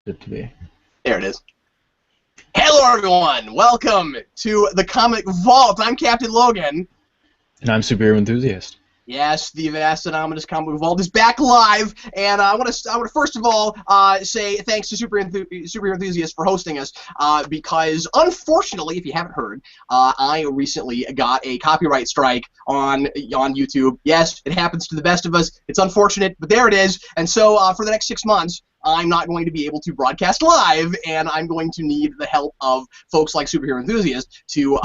It to be. There it is. Hello, everyone. Welcome to the Comic Vault. I'm Captain Logan. And I'm Superhero Enthusiast. Yes, the vast and ominous Comic Vault is back live, and I want to first of all say thanks to Superhero Enthusiast for hosting us, because unfortunately, if you haven't heard, I recently got a copyright strike on YouTube. Yes, it happens to the best of us. It's unfortunate, but there it is. And so for the next 6 months, I'm not going to be able to broadcast live, and I'm going to need the help of folks like Superhero Enthusiast to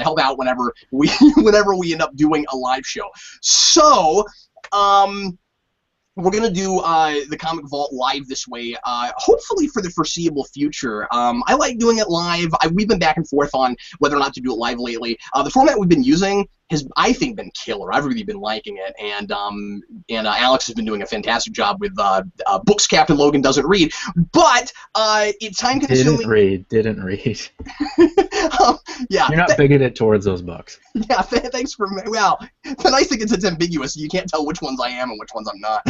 help out whenever we end up doing a live show. So, we're gonna do the Comic Vault live this way, hopefully for the foreseeable future. I like doing it live. We've been back and forth on whether or not to do it live lately. The format we've been using has, I think, been killer. I've really been liking it, and Alex has been doing a fantastic job with books Captain Logan doesn't read. But it's time-consuming. Didn't read. Yeah. You're not bigoted towards those books. Yeah, thanks for. Well, the nice thing is it's ambiguous. You can't tell which ones I am and which ones I'm not.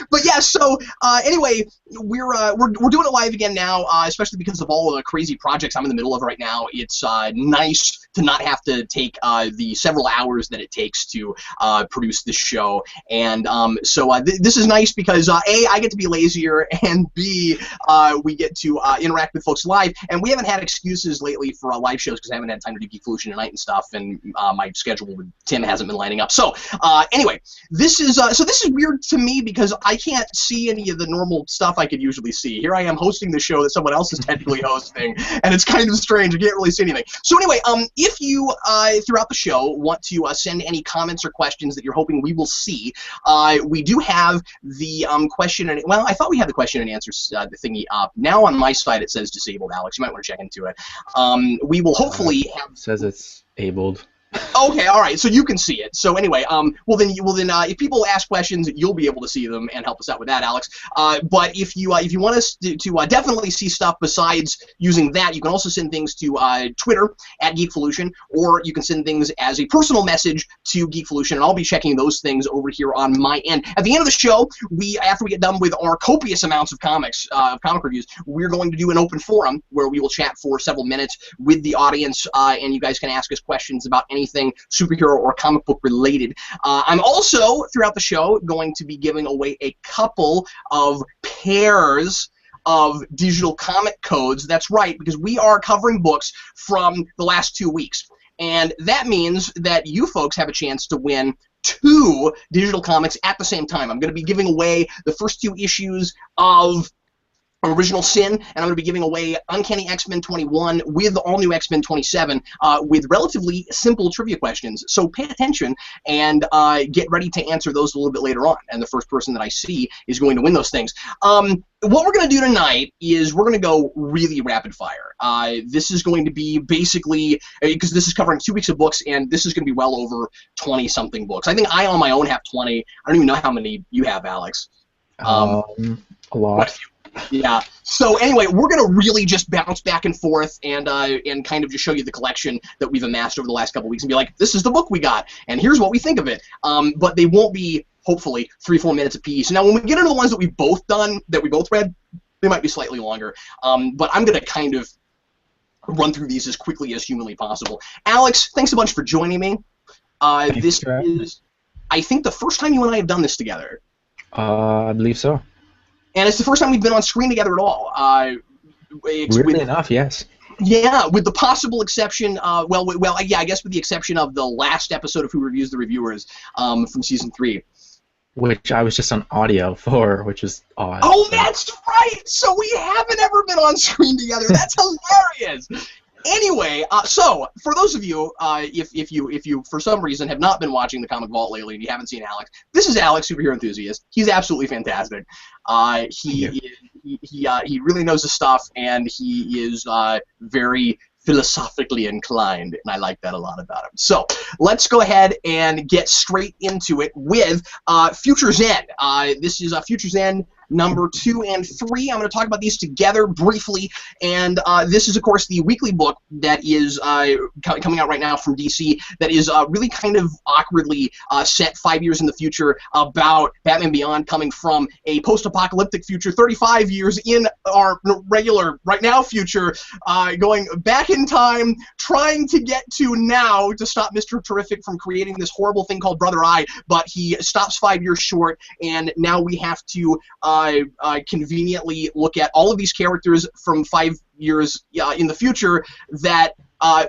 But yeah. So anyway, we're doing it live again now, especially because of all of the crazy projects I'm in the middle of right now. It's nice to not have to take the several hours that it takes to produce this show, and so this is nice because A, I get to be lazier, and B, we get to interact with folks live, and we haven't had excuses lately for live shows because I haven't had time to do Geekvolution tonight and stuff, and my schedule with Tim hasn't been lining up. So anyway, this is weird to me because I can't see any of the normal stuff I could usually see. Here I am hosting the show that someone else is technically hosting, and it's kind of strange. I can't really see anything. So anyway, if you throughout the show want to send any comments or questions that you're hoping we will see, we do have the question and, well, I thought we had the question and answer thingy up. Now on my side it says disabled, Alex. You might want to check into it. We will hopefully have... It says it's abled. Okay, all right. So you can see it. So anyway, well then, if people ask questions, you'll be able to see them and help us out with that, Alex. But if you want us to definitely see stuff besides using that, you can also send things to Twitter at Geekvolution, or you can send things as a personal message to Geekvolution, and I'll be checking those things over here on my end. At the end of the show, after we get done with our copious amounts of comic reviews, we're going to do an open forum where we will chat for several minutes with the audience, and you guys can ask us questions about anything superhero or comic book related. I'm also, throughout the show, going to be giving away a couple of pairs of digital comic codes. That's right, because we are covering books from the last 2 weeks. And that means that you folks have a chance to win 2 digital comics at the same time. I'm going to be giving away the first 2 issues of Original Sin, and I'm going to be giving away Uncanny X-Men 21 with All New X-Men 27 with relatively simple trivia questions. So pay attention and get ready to answer those a little bit later on, and the first person that I see is going to win those things. What we're going to do tonight is we're going to go really rapid fire. This is going to be basically, because this is covering 2 weeks of books, and this is going to be well over 20-something books. I think I on my own have 20. I don't even know how many you have, Alex. A lot. Yeah. So anyway, we're gonna really just bounce back and forth and kind of just show you the collection that we've amassed over the last couple of weeks and be like, this is the book we got, and here's what we think of it. But they won't be, hopefully, 3-4 minutes apiece. Now, when we get into the ones that we've both done, that we both read, they might be slightly longer. But I'm gonna kind of run through these as quickly as humanly possible. Alex, thanks a bunch for joining me. This is, I think, the first time you and I have done this together. I believe so. And it's the first time we've been on screen together at all. Weirdly enough, yes. Yeah, with the possible exception, yeah, I guess with the exception of the last episode of Who Reviews the Reviewers from Season 3. Which I was just on audio for, which is odd. Oh, that's right! So we haven't ever been on screen together. That's hilarious! Anyway, so for those of you, if you for some reason have not been watching the Comic Vault lately and you haven't seen Alex, this is Alex, Superhero Enthusiast. He's absolutely fantastic. He really knows his stuff, and he is very philosophically inclined, and I like that a lot about him. So let's go ahead and get straight into it with Future's End. This is Future's End number 2 and 3. I'm going to talk about these together briefly, and this is, of course, the weekly book that is coming out right now from DC that is really kind of awkwardly set 5 years in the future about Batman Beyond coming from a post-apocalyptic future 35 years in our regular right now future, going back in time, trying to get to now to stop Mr. Terrific from creating this horrible thing called Brother Eye, but he stops 5 years short, and now we have to conveniently look at all of these characters from 5 years in the future that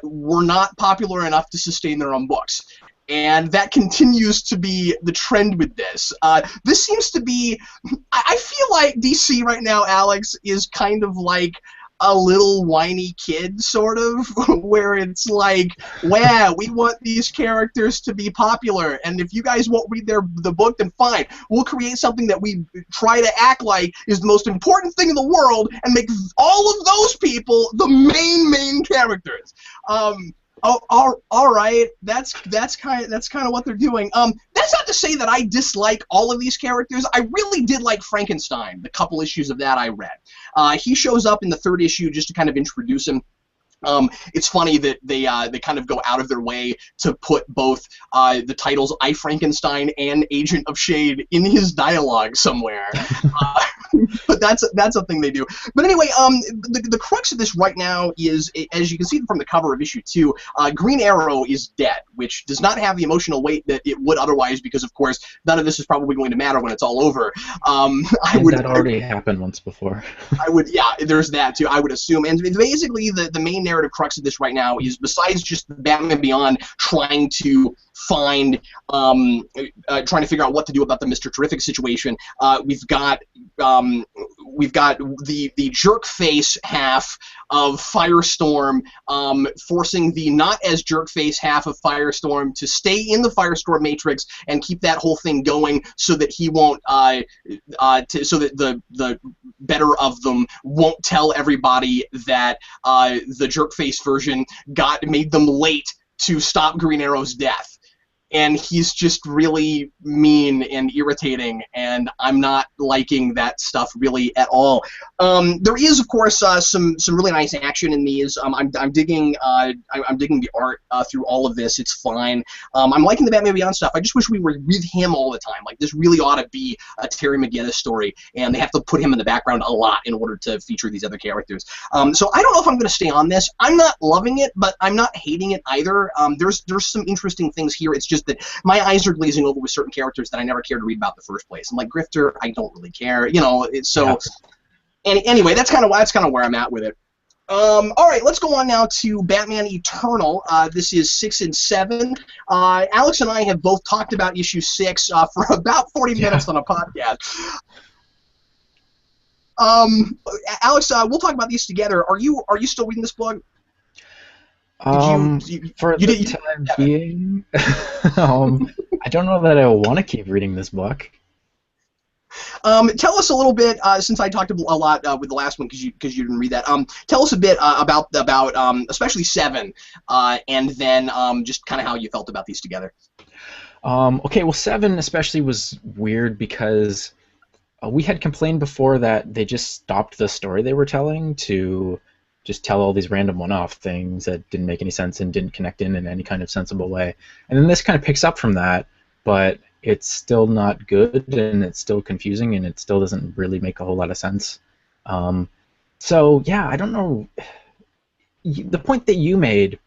were not popular enough to sustain their own books. And that continues to be the trend with this. This seems to be... I feel like DC right now, Alex, is kind of like a little whiny kid, sort of, where it's like, wow, we want these characters to be popular, and if you guys won't read the book, then fine. We'll create something that we try to act like is the most important thing in the world and make all of those people the main characters. Oh, all right. That's kind of what they're doing. That's not to say that I dislike all of these characters. I really did like Frankenstein. The couple issues of that I read. He shows up in the 3rd issue just to kind of introduce him. It's funny that they kind of go out of their way to put both the titles I Frankenstein and Agent of Shade in his dialogue somewhere. But that's a thing they do. But anyway, the crux of this right now is, as you can see from the cover of issue 2, Green Arrow is dead, which does not have the emotional weight that it would otherwise, because of course none of this is probably going to matter when it's all over. That already happened once before. Yeah, there's that too, I would assume. And basically the main narrative crux of this right now is, besides just Batman Beyond trying to find, trying to figure out what to do about the Mr. Terrific situation, we've got the jerk face half of Firestorm forcing the not as jerk face half of Firestorm to stay in the Firestorm matrix and keep that whole thing going, so that he won't so that the better of them won't tell everybody that the jerk face version made them late to stop Green Arrow's death. And he's just really mean and irritating, and I'm not liking that stuff really at all. There is, of course, some really nice action in these. I'm digging the art through all of this. It's fine. I'm liking the Batman Beyond stuff. I just wish we were with him all the time. Like, this really ought to be a Terry McGinnis story, and they have to put him in the background a lot in order to feature these other characters. So I don't know if I'm going to stay on this. I'm not loving it, but I'm not hating it either. There's some interesting things here. It's just that my eyes are glazing over with certain characters that I never cared to read about in the first place. I'm like, Grifter, I don't really care, you know. Anyway, that's kind of where I'm at with it. All right, let's go on now to Batman Eternal. This is 6 and 7. Alex and I have both talked about issue 6 for about 40 minutes on a podcast. Alex, we'll talk about these together. Are you still reading this book? For the time being, I don't know that I want to keep reading this book. Tell us a little bit, since I talked a lot with the last one, because you didn't read that. Tell us a bit about especially 7, and then just kind of how you felt about these together. Okay, well, 7 especially was weird because we had complained before that they just stopped the story they were telling to just tell all these random one-off things that didn't make any sense and didn't connect in any kind of sensible way. And then this kind of picks up from that, but it's still not good, and it's still confusing, and it still doesn't really make a whole lot of sense. So, yeah, I don't know. The point that you made,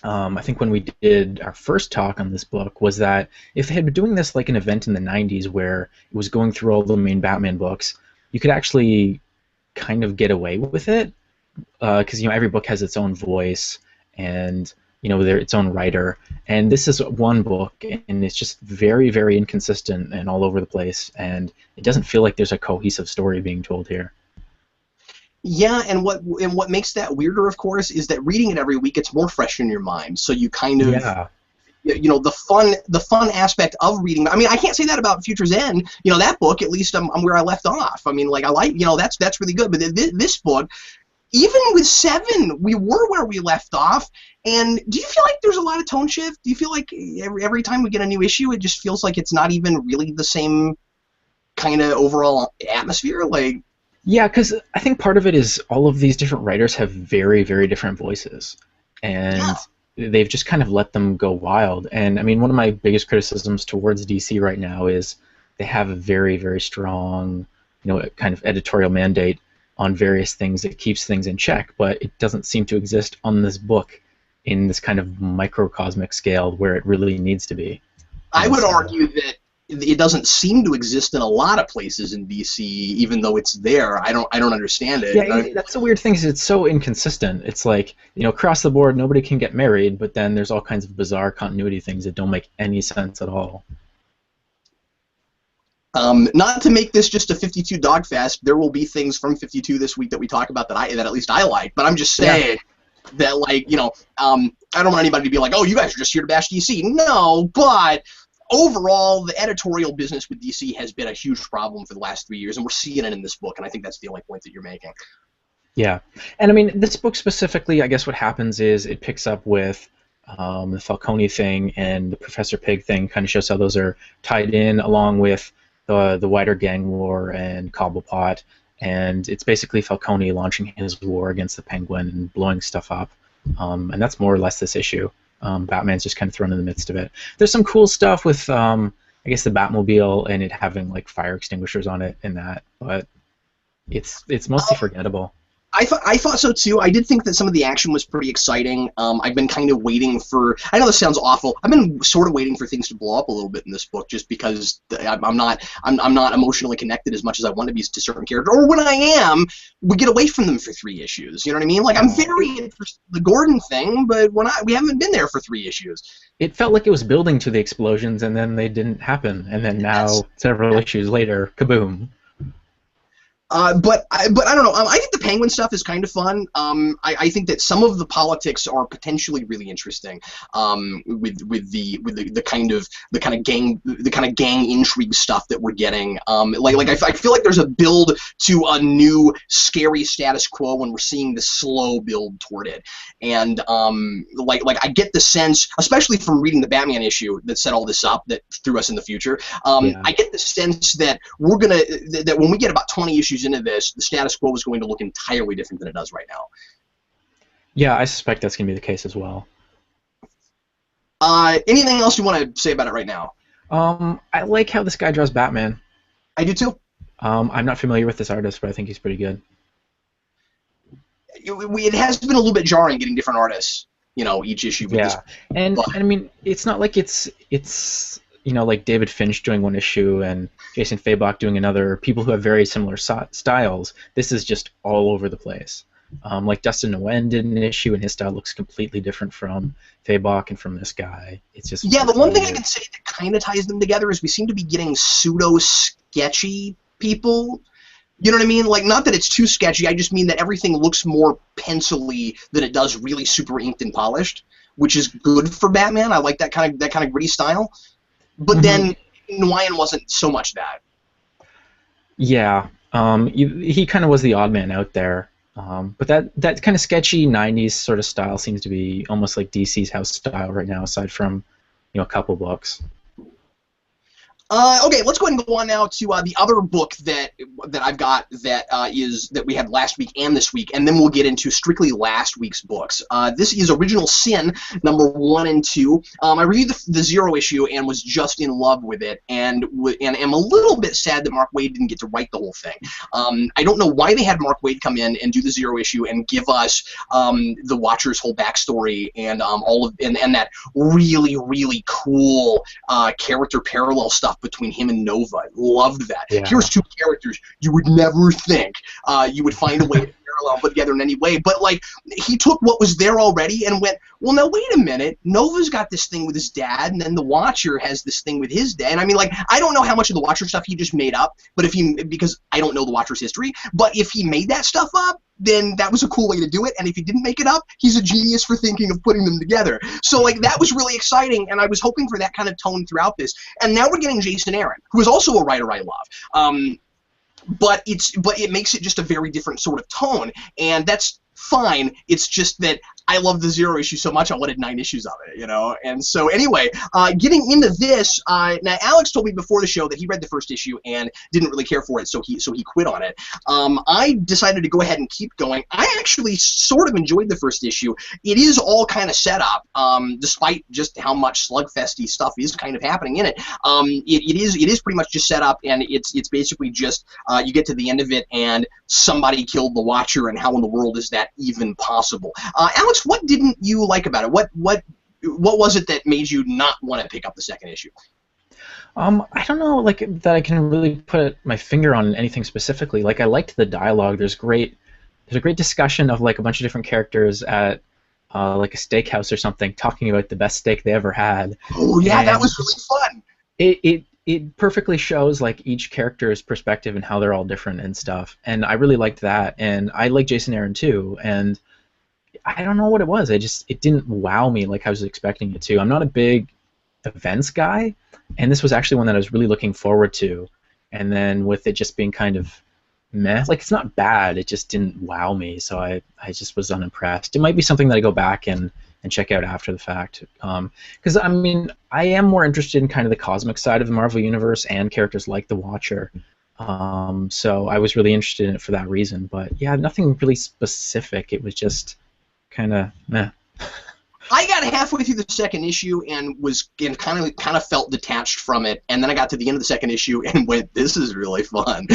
I think when we did our first talk on this book, was that if they had been doing this like an event in the 90s where it was going through all the main Batman books, you could actually kind of get away with it. Because every book has its own voice and its own writer, and this is one book, and it's just very, very inconsistent and all over the place, and it doesn't feel like there's a cohesive story being told here. Yeah, and what makes that weirder, of course, is that reading it every week, it's more fresh in your mind, so you kind of the fun aspect of reading. I mean, I can't say that about Future's End. That book, at least I'm where I left off. I mean, like, I like that's really good, but this book. Even with 7, we were where we left off, and do you feel like there's a lot of tone shift? Do you feel like every time we get a new issue, it just feels like it's not even really the same kind of overall atmosphere? Like, Yeah, because I think part of it is all of these different writers have very, very different voices, and they've just kind of let them go wild. And I mean, one of my biggest criticisms towards DC right now is they have a very, very strong, kind of editorial mandate on various things that keeps things in check, but it doesn't seem to exist on this book in this kind of microcosmic scale where it really needs to be. I would argue that it doesn't seem to exist in a lot of places in DC, even though it's there. I don't understand it. Yeah, that's the weird thing is it's so inconsistent. It's like, across the board, nobody can get married, but then there's all kinds of bizarre continuity things that don't make any sense at all. Not to make this just a 52 dogfest, there will be things from 52 this week that we talk about that at least I like. But I'm just saying that, like, I don't want anybody to be like, oh, you guys are just here to bash DC. No, but overall, the editorial business with DC has been a huge problem for the last 3 years, and we're seeing it in this book, and I think that's the only point that you're making. Yeah, and I mean, this book specifically, I guess what happens is it picks up with the Falcone thing, and the Professor Pig thing kind of shows how those are tied in along with the wider gang war and Cobblepot, and it's basically Falcone launching his war against the Penguin and blowing stuff up, and that's more or less this issue. Batman's just kind of thrown in the midst of it. There's some cool stuff with, I guess, the Batmobile and it having like fire extinguishers on it and that, but it's mostly forgettable. I thought so too. I did think that some of the action was pretty exciting. I've been kind of waiting for. I know this sounds awful. I've been sort of waiting for things to blow up a little bit in this book, just because I'm not emotionally connected as much as I want to be to certain characters. Or when I am, we get away from them for 3 issues. You know what I mean? Like, I'm very interested in the Gordon thing, but we haven't been there for 3 issues. It felt like it was building to the explosions, and then they didn't happen, and then now several issues later, kaboom. But I don't know. I think the Penguin stuff is kind of fun. I think that some of the politics are potentially really interesting. With the kind of gang intrigue stuff that we're getting. I feel like there's a build to a new scary status quo when we're seeing the slow build toward it. And I get the sense, especially from reading the Batman issue that set all this up, that threw us in the future. I get the sense that that when we get about 20 issues into this, the status quo is going to look entirely different than it does right now. Yeah, I suspect that's going to be the case as well. Anything else you want to say about it right now? I like how this guy draws Batman. I do too. I'm not familiar with this artist, but I think he's pretty good. It has been a little bit jarring getting different artists, each issue. With this. And I mean, it's not like it's like David Finch doing one issue and Jason Fabok doing another, people who have very similar styles. This is just all over the place. Like Dustin Nguyen did an issue, and his style looks completely different from Fabok and from this guy. It's just the one thing I can say that kind of ties them together is we seem to be getting pseudo-sketchy people. You know what I mean? Like, not that it's too sketchy, I just mean that everything looks more pencil-y than it does really super inked and polished, which is good for Batman. I like that kind of gritty style. But then Nguyen wasn't so much that. Yeah, he kind of was the odd man out there. But that kind of sketchy 90s sort of style seems to be almost like DC's house style right now, aside from a couple books. Okay, let's go ahead and go on now to the other book that I've got that we had last week and this week, and then we'll get into strictly last week's books. This is Original Sin, number 1 and 2. I reviewed the Zero issue and was just in love with it, and am a little bit sad that Mark Waid didn't get to write the whole thing. I don't know why they had Mark Waid come in and do the Zero issue and give us the Watcher's whole backstory and and that really, really cool character parallel stuff between him and Nova. I loved that. Yeah. Here's 2 characters you would never think you would find a way to parallel put together in any way, but like he took what was there already and went, well, now wait a minute, Nova's got this thing with his dad, and then the Watcher has this thing with his dad. And I mean, like, I don't know how much of the Watcher stuff he just made up, but because I don't know the Watcher's history, but if he made that stuff up, then that was a cool way to do it, and if he didn't make it up, he's a genius for thinking of putting them together. So, like, that was really exciting, and I was hoping for that kind of tone throughout this. And now we're getting Jason Aaron, who is also a writer I love. But it makes it just a very different sort of tone, and that's fine. It's just that I love the Zero issue so much I wanted 9 issues of it, you know. And so anyway, getting into this, now Alex told me before the show that he read the first issue and didn't really care for it, so he quit on it. I decided to go ahead and keep going. I actually sort of enjoyed the first issue. It is all kind of set up, despite just how much slugfesty stuff is kind of happening in it. It is pretty much just set up, and it's basically just you get to the end of it and somebody killed the Watcher, and how in the world is that even possible? Alex, what didn't you like about it? What was it that made you not want to pick up the second issue? I don't know, like, that I can really put my finger on anything specifically. Like, I liked the dialogue. There's a great discussion of, like, a bunch of different characters at like a steakhouse or something, talking about the best steak they ever had. Oh yeah, and that was really fun. It perfectly shows, like, each character's perspective and how they're all different and stuff. And I really liked that. And I like Jason Aaron too. And I don't know what it was. It didn't wow me like I was expecting it to. I'm not a big events guy, and this was actually one that I was really looking forward to. And then with it just being kind of meh, like, it's not bad, it just didn't wow me, so I just was unimpressed. It might be something that I go back and check out after the fact, because I mean, I am more interested in kind of the cosmic side of the Marvel Universe and characters like the Watcher, so I was really interested in it for that reason. But yeah, nothing really specific. It was just kind of meh. I got halfway through the second issue and kind of felt detached from it, and then I got to the end of the second issue and went, "This is really fun."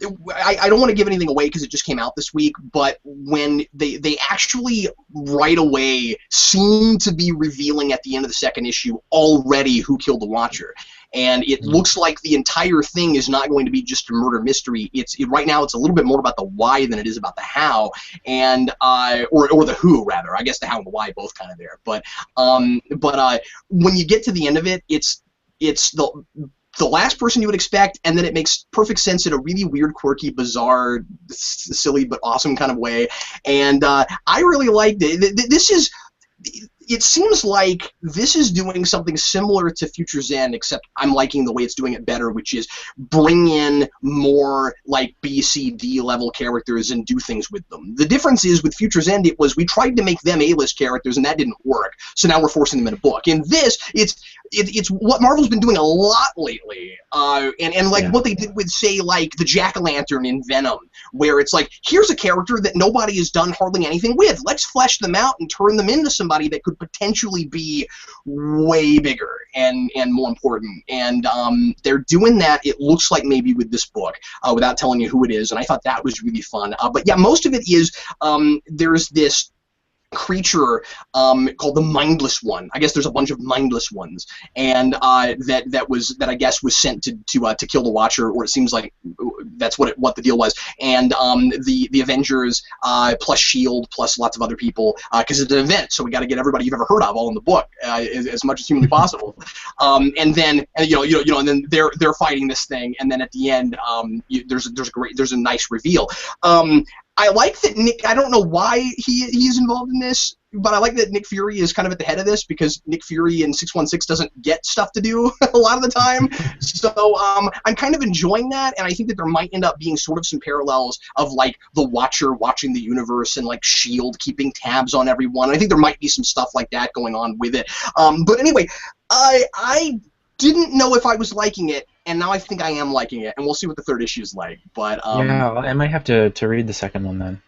I don't want to give anything away because it just came out this week, but when they actually right away seem to be revealing at the end of the second issue already who killed the Watcher. And it looks like the entire thing is not going to be just a murder mystery. Right now it's a little bit more about the why than it is about the how, and or the who rather. I guess the how and the why both kind of there. But when you get to the end of it, it's the last person you would expect, and then it makes perfect sense in a really weird, quirky, bizarre, silly but awesome kind of way. And I really liked it. It seems like this is doing something similar to Future's End, except I'm liking the way it's doing it better, which is bring in more like B, C, D level characters and do things with them. The difference is with Future's End, it was we tried to make them A-list characters and that didn't work, so now we're forcing them in a book. In this, it's what Marvel's been doing a lot lately, and like what they did with, say, like the Jack-o'-lantern in Venom, where it's like, here's a character that nobody has done hardly anything with. Let's flesh them out and turn them into somebody that could potentially be way bigger and more important. And they're doing that, it looks like, maybe with this book, without telling you who it is, and I thought that was really fun. But yeah, most of it is there's this creature called the Mindless One. I guess there's a bunch of mindless ones, and that I guess was sent to kill the Watcher, or it seems like that's what the deal was. And the Avengers plus Shield plus lots of other people, because it's an event, so we got to get everybody you've ever heard of all in the book as much as humanly possible. And then and then they're fighting this thing, and then at the end there's a nice reveal. I like that Nick, I don't know why he's involved in this, but I like that Nick Fury is kind of at the head of this, because Nick Fury in 616 doesn't get stuff to do a lot of the time. So I'm kind of enjoying that, and I think that there might end up being sort of some parallels of, like, the Watcher watching the universe and, like, S.H.I.E.L.D. keeping tabs on everyone. I think there might be some stuff like that going on with it. But anyway, I didn't know if I was liking it, and now I think I am liking it, and we'll see what the third issue is like. But yeah, I might have to read the second one then.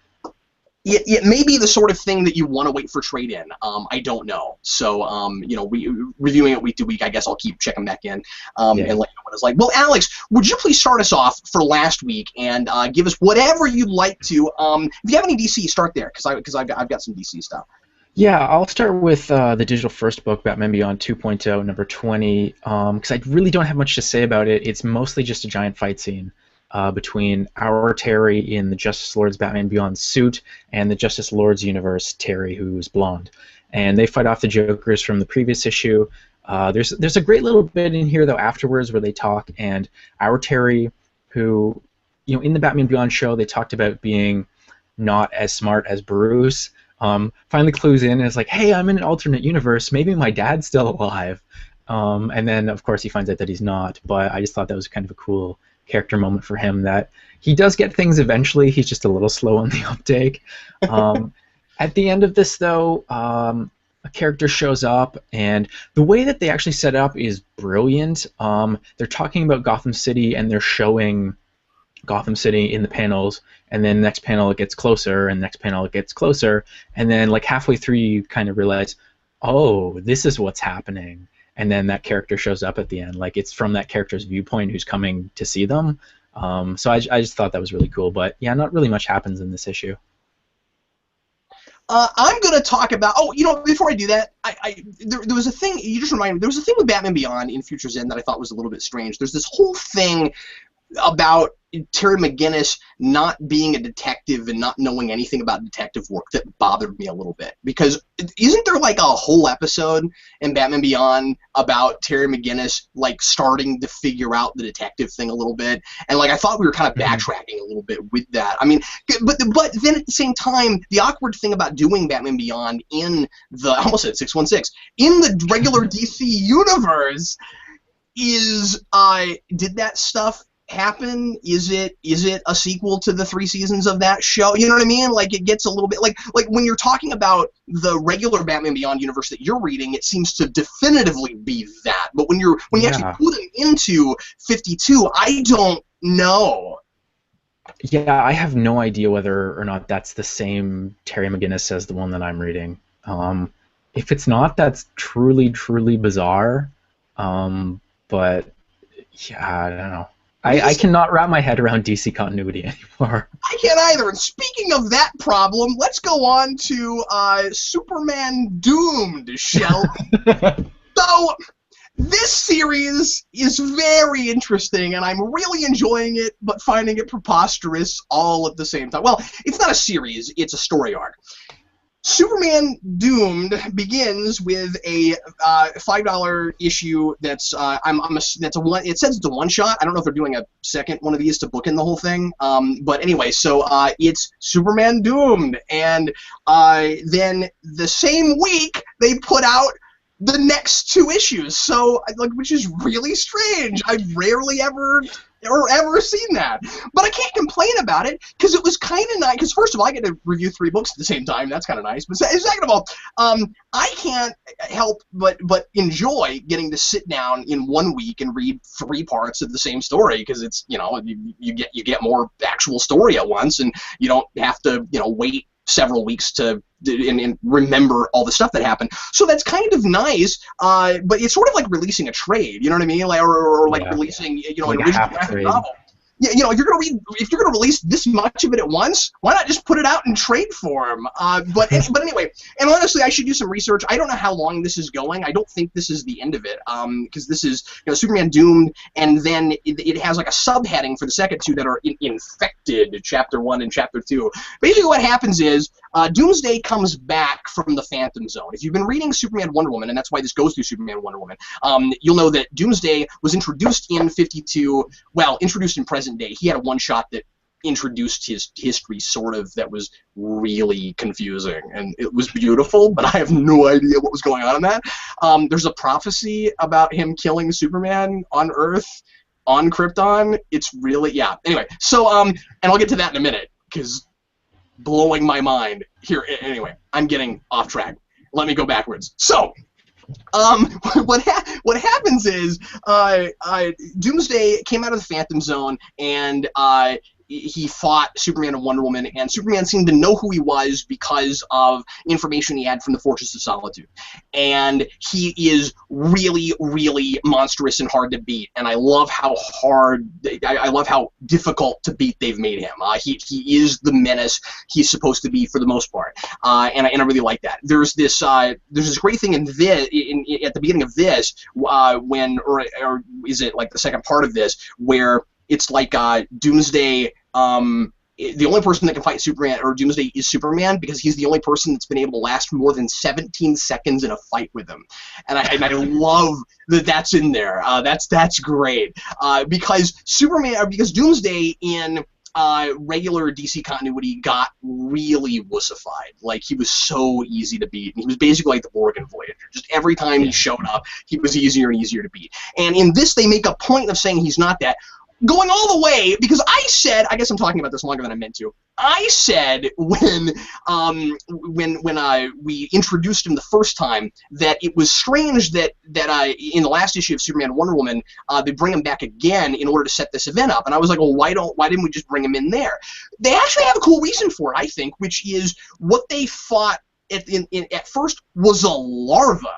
It may be the sort of thing that you want to wait for trade-in. I don't know. So, we reviewing it week to week. I guess I'll keep checking back in and let you know what it's like. Well, Alex, would you please start us off for last week and give us whatever you'd like to? If you have any DC, start there, because I've got some DC stuff. Yeah, I'll start with the digital first book, Batman Beyond 2.0, number 20, because I really don't have much to say about it. It's mostly just a giant fight scene between our Terry in the Justice Lord's Batman Beyond suit and the Justice Lord's universe, Terry, who's blonde. And they fight off the Jokers from the previous issue. There's a great little bit in here, though, afterwards where they talk, and our Terry, who, in the Batman Beyond show, they talked about being not as smart as Bruce, finally clues in and is like, hey, I'm in an alternate universe, maybe my dad's still alive. And then, of course, he finds out that he's not, but I just thought that was kind of a cool character moment for him that he does get things eventually. He's just a little slow on the uptake. At the end of this, though, a character shows up, and the way that they actually set up is brilliant. They're talking about Gotham City, and they're showing Gotham City in the panels, and then next panel it gets closer, and next panel it gets closer, and then like halfway through you kind of realize, oh, this is what's happening, and then that character shows up at the end. Like it's from that character's viewpoint who's coming to see them. So I just thought that was really cool, but yeah, not really much happens in this issue. I'm going to talk about... Oh, you know, before I do that, there was a thing... You just reminded me. There was a thing with Batman Beyond in Future's End that I thought was a little bit strange. There's this whole thing about Terry McGinnis not being a detective and not knowing anything about detective work that bothered me a little bit. Because isn't there like a whole episode in Batman Beyond about Terry McGinnis like starting to figure out the detective thing a little bit? And like I thought we were kind of backtracking a little bit with that. I mean, but then at the same time, the awkward thing about doing Batman Beyond in the... I almost said 616. In the regular DC universe is... did that stuff happen? Is it a sequel to the 3 seasons of that show? You know what I mean? Like it gets a little bit like when you're talking about the regular Batman Beyond universe that you're reading, it seems to definitively be that. But when you actually put it into 52, I don't know. Yeah, I have no idea whether or not that's the same Terry McGinnis as the one that I'm reading. If it's not, that's truly, truly bizarre. But yeah, I don't know. I cannot wrap my head around DC continuity anymore. I can't either. And speaking of that problem, let's go on to Superman Doomed, shall we? So, this series is very interesting, and I'm really enjoying it, but finding it preposterous all at the same time. Well, it's not a series, it's a story arc. Superman Doomed begins with a $5 issue that's it says it's a one shot. I don't know if they're doing a second one of these to bookend the whole thing. But anyway, so it's Superman Doomed, and then the same week they put out the next 2 issues. So like, which is really strange. I've rarely ever seen that, but I can't complain about it because it was kind of nice. Because first of all, I get to review 3 books at the same time. That's kind of nice. But second of all, I can't help but enjoy getting to sit down in 1 week and read 3 parts of the same story, because it's, you know, you get more actual story at once, and you don't have to, you know, wait several weeks to and remember all the stuff that happened. So that's kind of nice, but it's sort of like releasing a trade, you know what I mean? Like, or like releasing, you know, like an original graphic novel. Yeah, you know, if you're gonna release this much of it at once, why not just put it out in trade form? But anyway, and honestly, I should do some research. I don't know how long this is going. I don't think this is the end of it, because this is, you know, Superman Doomed, and then it has like a subheading for the second 2 that are Infected, Chapter 1 and Chapter 2. Basically, what happens is Doomsday comes back from the Phantom Zone. If you've been reading Superman Wonder Woman, and that's why this goes through Superman Wonder Woman, you'll know that Doomsday was introduced in 52. Well, introduced in present day. He had a one-shot that introduced his history, sort of, that was really confusing, and it was beautiful, but I have no idea what was going on in that. There's a prophecy about him killing Superman on Earth, on Krypton. It's really, yeah. Anyway, so, and I'll get to that in a minute, because blowing my mind here. Anyway, I'm getting off track. Let me go backwards. So, what happens is Doomsday came out of the Phantom Zone, and he fought Superman and Wonder Woman, and Superman seemed to know who he was because of information he had from the Fortress of Solitude. And he is really, really monstrous and hard to beat, and I love how difficult to beat they've made him. He is the menace he's supposed to be for the most part, and I really like that. There's this great thing in this, at the beginning of this, when, or is it like the second part of this, where it's like Doomsday, the only person that can fight Superman or Doomsday is Superman, because he's the only person that's been able to last more than 17 seconds in a fight with him, and I love that that's in there. That's great, because Doomsday in regular DC continuity got really wussified. Like, he was so easy to beat, and he was basically like the Morgan Voyager. Just every time he showed up, he was easier and easier to beat. And in this, they make a point of saying he's not that. going all the way, because I said, I guess I'm talking about this longer than I meant to. I said when we introduced him the first time that it was strange that in the last issue of Superman and Wonder Woman they bring him back again in order to set this event up, and I was like, well, why didn't we just bring him in there? They actually have a cool reason for it, I think, which is what they thought at first was a larva,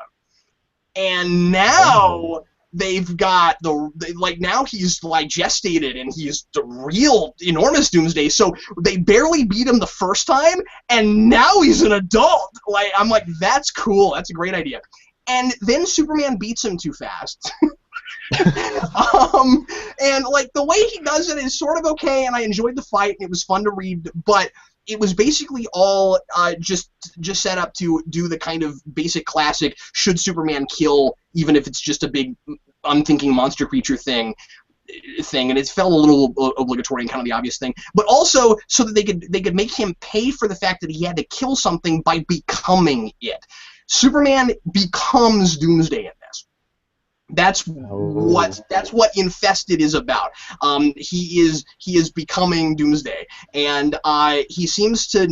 and now they've got now he's like gestated and he's the real enormous Doomsday. So they barely beat him the first time, and now he's an adult. Like, I'm like, that's cool. That's a great idea. And then Superman beats him too fast. And like the way he does it is sort of okay, and I enjoyed the fight, and it was fun to read, but it was basically all just set up to do the kind of basic classic should Superman kill, even if it's just a big unthinking monster creature thing, and it felt a little obligatory and kind of the obvious thing, but also so that they could make him pay for the fact that he had to kill something by becoming it. Superman becomes Doomsday in this. That's what Infested is about. He is becoming Doomsday, and he seems to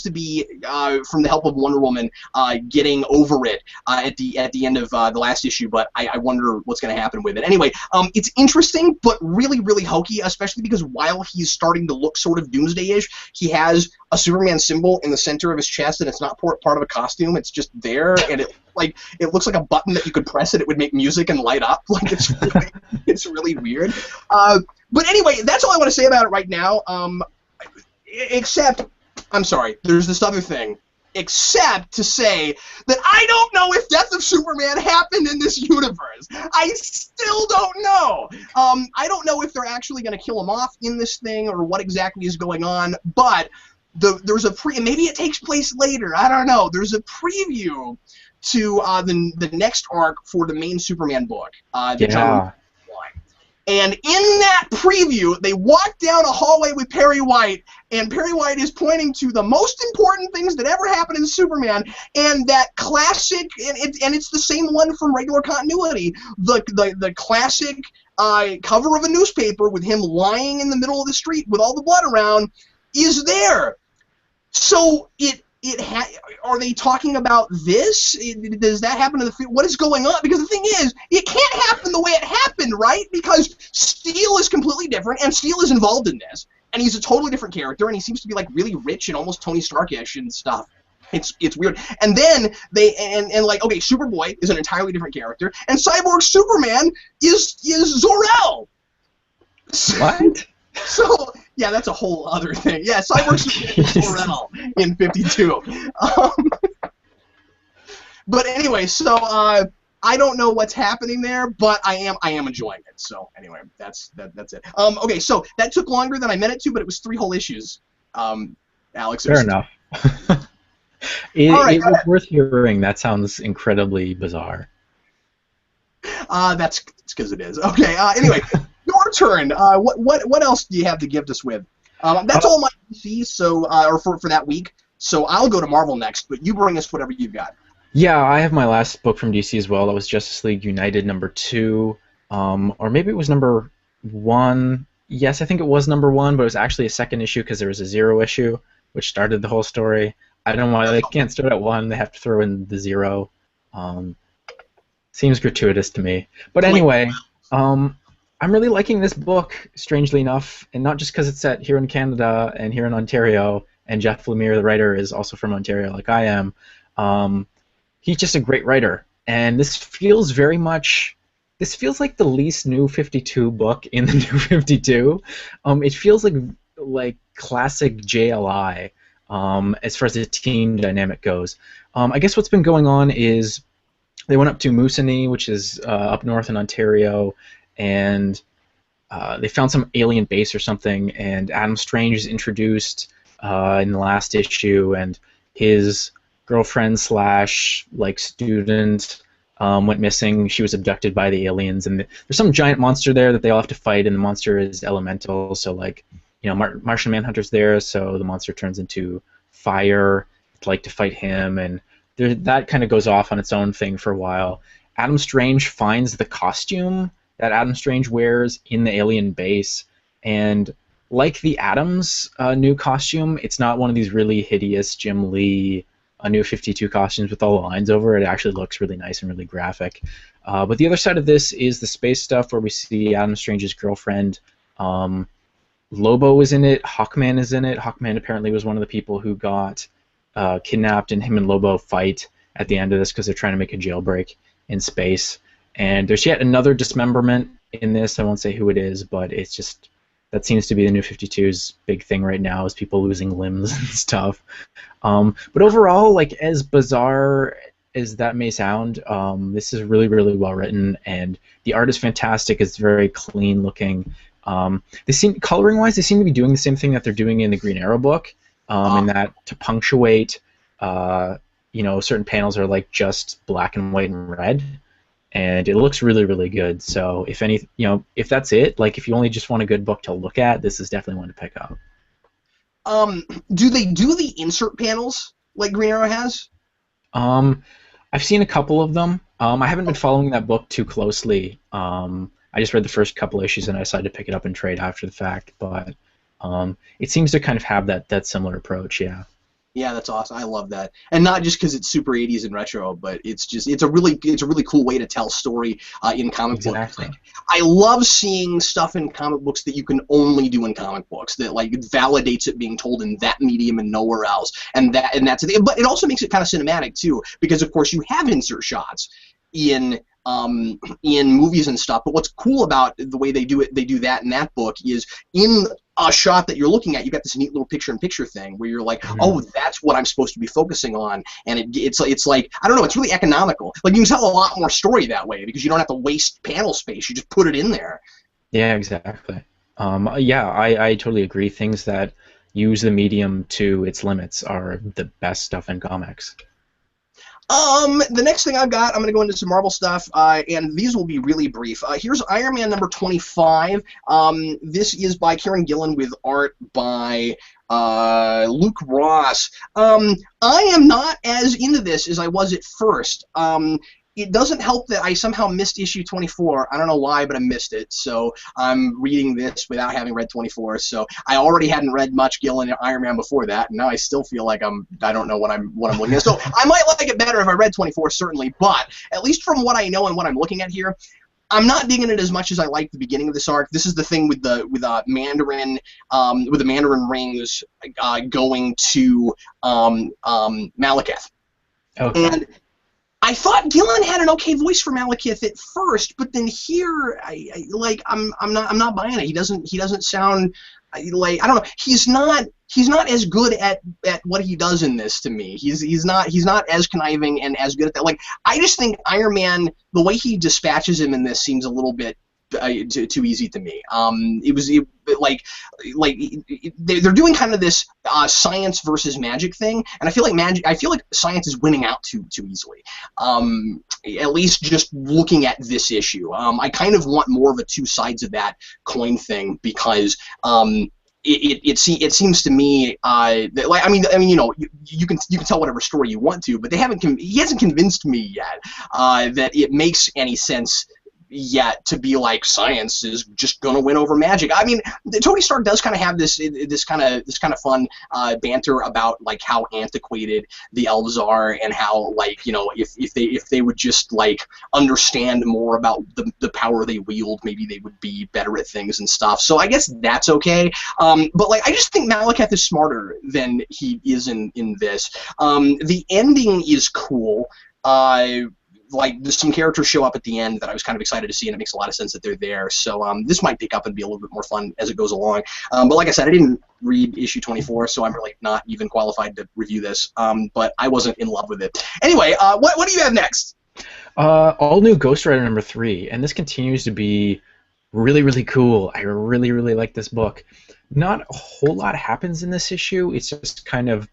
be from the help of Wonder Woman getting over it at the end of the last issue. But I wonder what's going to happen with it. Anyway, it's interesting, but really really hokey, especially because while he's starting to look sort of Doomsday-ish, he has a Superman symbol in the center of his chest, and it's not part of a costume. It's just there, and it looks like a button that you could press it would make music and light up. Like, it's really weird. But anyway, that's all I want to say about it right now. Except, I'm sorry, there's this other thing. Except to say that I don't know if Death of Superman happened in this universe. I still don't know. I don't know if they're actually going to kill him off in this thing or what exactly is going on, but there's a maybe it takes place later. I don't know. There's a preview to the next arc for the main Superman book. And in that preview, they walk down a hallway with Perry White, and Perry White is pointing to the most important things that ever happened in Superman, and that classic, and it's the same one from regular continuity, the classic cover of a newspaper with him lying in the middle of the street with all the blood around is there. So are they talking about this? Does that happen to the? What is going on? Because the thing is, it can't happen the way it happened, right? Because Steel is completely different, and Steel is involved in this, and he's a totally different character, and he seems to be like really rich and almost Tony Stark-ish and stuff. It's weird. And then like, okay, Superboy is an entirely different character, and Cyborg Superman is Zor-El. What? So, yeah, that's a whole other thing. Yeah, Cyborg Superman is Zor-El in 52. But anyway, so I don't know what's happening there, but I am enjoying it. So anyway, that's it. Okay, so that took longer than I meant it to, but it was 3 whole issues. Alex. Fair enough. It was worth hearing. That sounds incredibly bizarre. That's because it is. Okay. Anyway. Your turn. What else do you have to gift us with? That's all my DC, so or for that week. So I'll go to Marvel next, but you bring us whatever you've got. Yeah, I have my last book from DC as well. That was Justice League United #2, or maybe it was #1. Yes, I think it was #1, but it was actually a second issue because there was a 0 issue, which started the whole story. I don't know why they can't start at 1. They have to throw in the 0. Seems gratuitous to me. But anyway, I'm really liking this book, strangely enough, and not just because it's set here in Canada and here in Ontario, and Jeff Lemire, the writer, is also from Ontario like I am. He's just a great writer, and this feels very much... This feels like the least New 52 book in the New 52. It feels like classic JLI as far as the team dynamic goes. I guess what's been going on is they went up to Moosonee, which is up north in Ontario, and they found some alien base or something, and Adam Strange is introduced in the last issue, and his girlfriend / student went missing. She was abducted by the aliens, and there's some giant monster there that they all have to fight, and the monster is elemental, so Martian Manhunter's there, so the monster turns into fire to fight him, and that kind of goes off on its own thing for a while. Adam Strange finds the costume that Adam Strange wears in the alien base. And like the Atom's new costume, it's not one of these really hideous Jim Lee New 52 costumes with all the lines over it. It actually looks really nice and really graphic. But the other side of this is the space stuff where we see Adam Strange's girlfriend. Lobo is in it. Hawkman is in it. Hawkman apparently was one of the people who got kidnapped, and him and Lobo fight at the end of this because they're trying to make a jailbreak in space. And there's yet another dismemberment in this. I won't say who it is, but it's just that seems to be the New 52's big thing right now, is people losing limbs and stuff. But overall, like, as bizarre as that may sound, this is really, really well written, and the art is fantastic. It's very clean looking. They seem, coloring-wise, they seem to be doing the same thing that they're doing in the Green Arrow book, in that to punctuate, certain panels are like just black and white and red, and it looks really, really good. So if that's it, like if you only just want a good book to look at, this is definitely one to pick up. Do they do the insert panels like Green Arrow has? I've seen a couple of them. I haven't been following that book too closely. I just read the first couple issues and I decided to pick it up and trade after the fact. But it seems to kind of have that similar approach, yeah. Yeah, that's awesome. I love that, and not just because it's super 80s and retro, but it's a really cool way to tell story in comic books. Like, I love seeing stuff in comic books that you can only do in comic books, that like validates it being told in that medium and nowhere else, and that's the thing. But it also makes it kind of cinematic too, because of course you have insert shots in movies and stuff. But what's cool about the way they do that in that book is in a shot that you're looking at, you got this neat little picture-in-picture thing where you're like, oh, that's what I'm supposed to be focusing on, and it's like, I don't know, it's really economical. Like, you can tell a lot more story that way because you don't have to waste panel space. You just put it in there. Yeah, exactly. I totally agree. Things that use the medium to its limits are the best stuff in comics. The next thing I've got, I'm going to go into some Marvel stuff, and these will be really brief. Here's Iron Man number 25. This is by Kieran Gillen with art by Luke Ross. I am not as into this as I was at first. It doesn't help that I somehow missed issue 24. I don't know why, but I missed it. So I'm reading this without having read 24. So I already hadn't read much Gillen Iron Man before that, and now I still feel like I don't know what I'm looking at. So I might like it better if I read 24, certainly. But at least from what I know and what I'm looking at here, I'm not digging it as much as I like the beginning of this arc. This is the thing with the Mandarin rings going to Malekith. Okay. And I thought Gillen had an okay voice for Malekith at first, but then here, I'm not buying it. He doesn't sound like, I don't know. He's not as good at what he does in this to me. He's not as conniving and as good at that. Like, I just think Iron Man, the way he dispatches him in this seems a little bit too easy to me. They're doing kind of this science versus magic thing, and I feel like science is winning out too easily. At least just looking at this issue, I kind of want more of a two sides of that coin thing, because it seems to me that, like, I mean you can tell whatever story you want to, but he hasn't convinced me yet that it makes any sense yet to be like science is just gonna win over magic. I mean, Tony Stark does kind of have this kind of fun banter about like how antiquated the elves are, and how, like, if they would just like understand more about the power they wield, maybe they would be better at things and stuff. So I guess that's okay. But like, I just think Malekith is smarter than he is in this. The ending is cool. Like, some characters show up at the end that I was kind of excited to see, and it makes a lot of sense that they're there. So this might pick up and be a little bit more fun as it goes along. But like I said, I didn't read issue 24, so I'm really not even qualified to review this. But I wasn't in love with it. Anyway, what do you have next? All new Ghost Rider number 3, and this continues to be really, really cool. I really, really like this book. Not a whole lot happens in this issue. It's just kind of,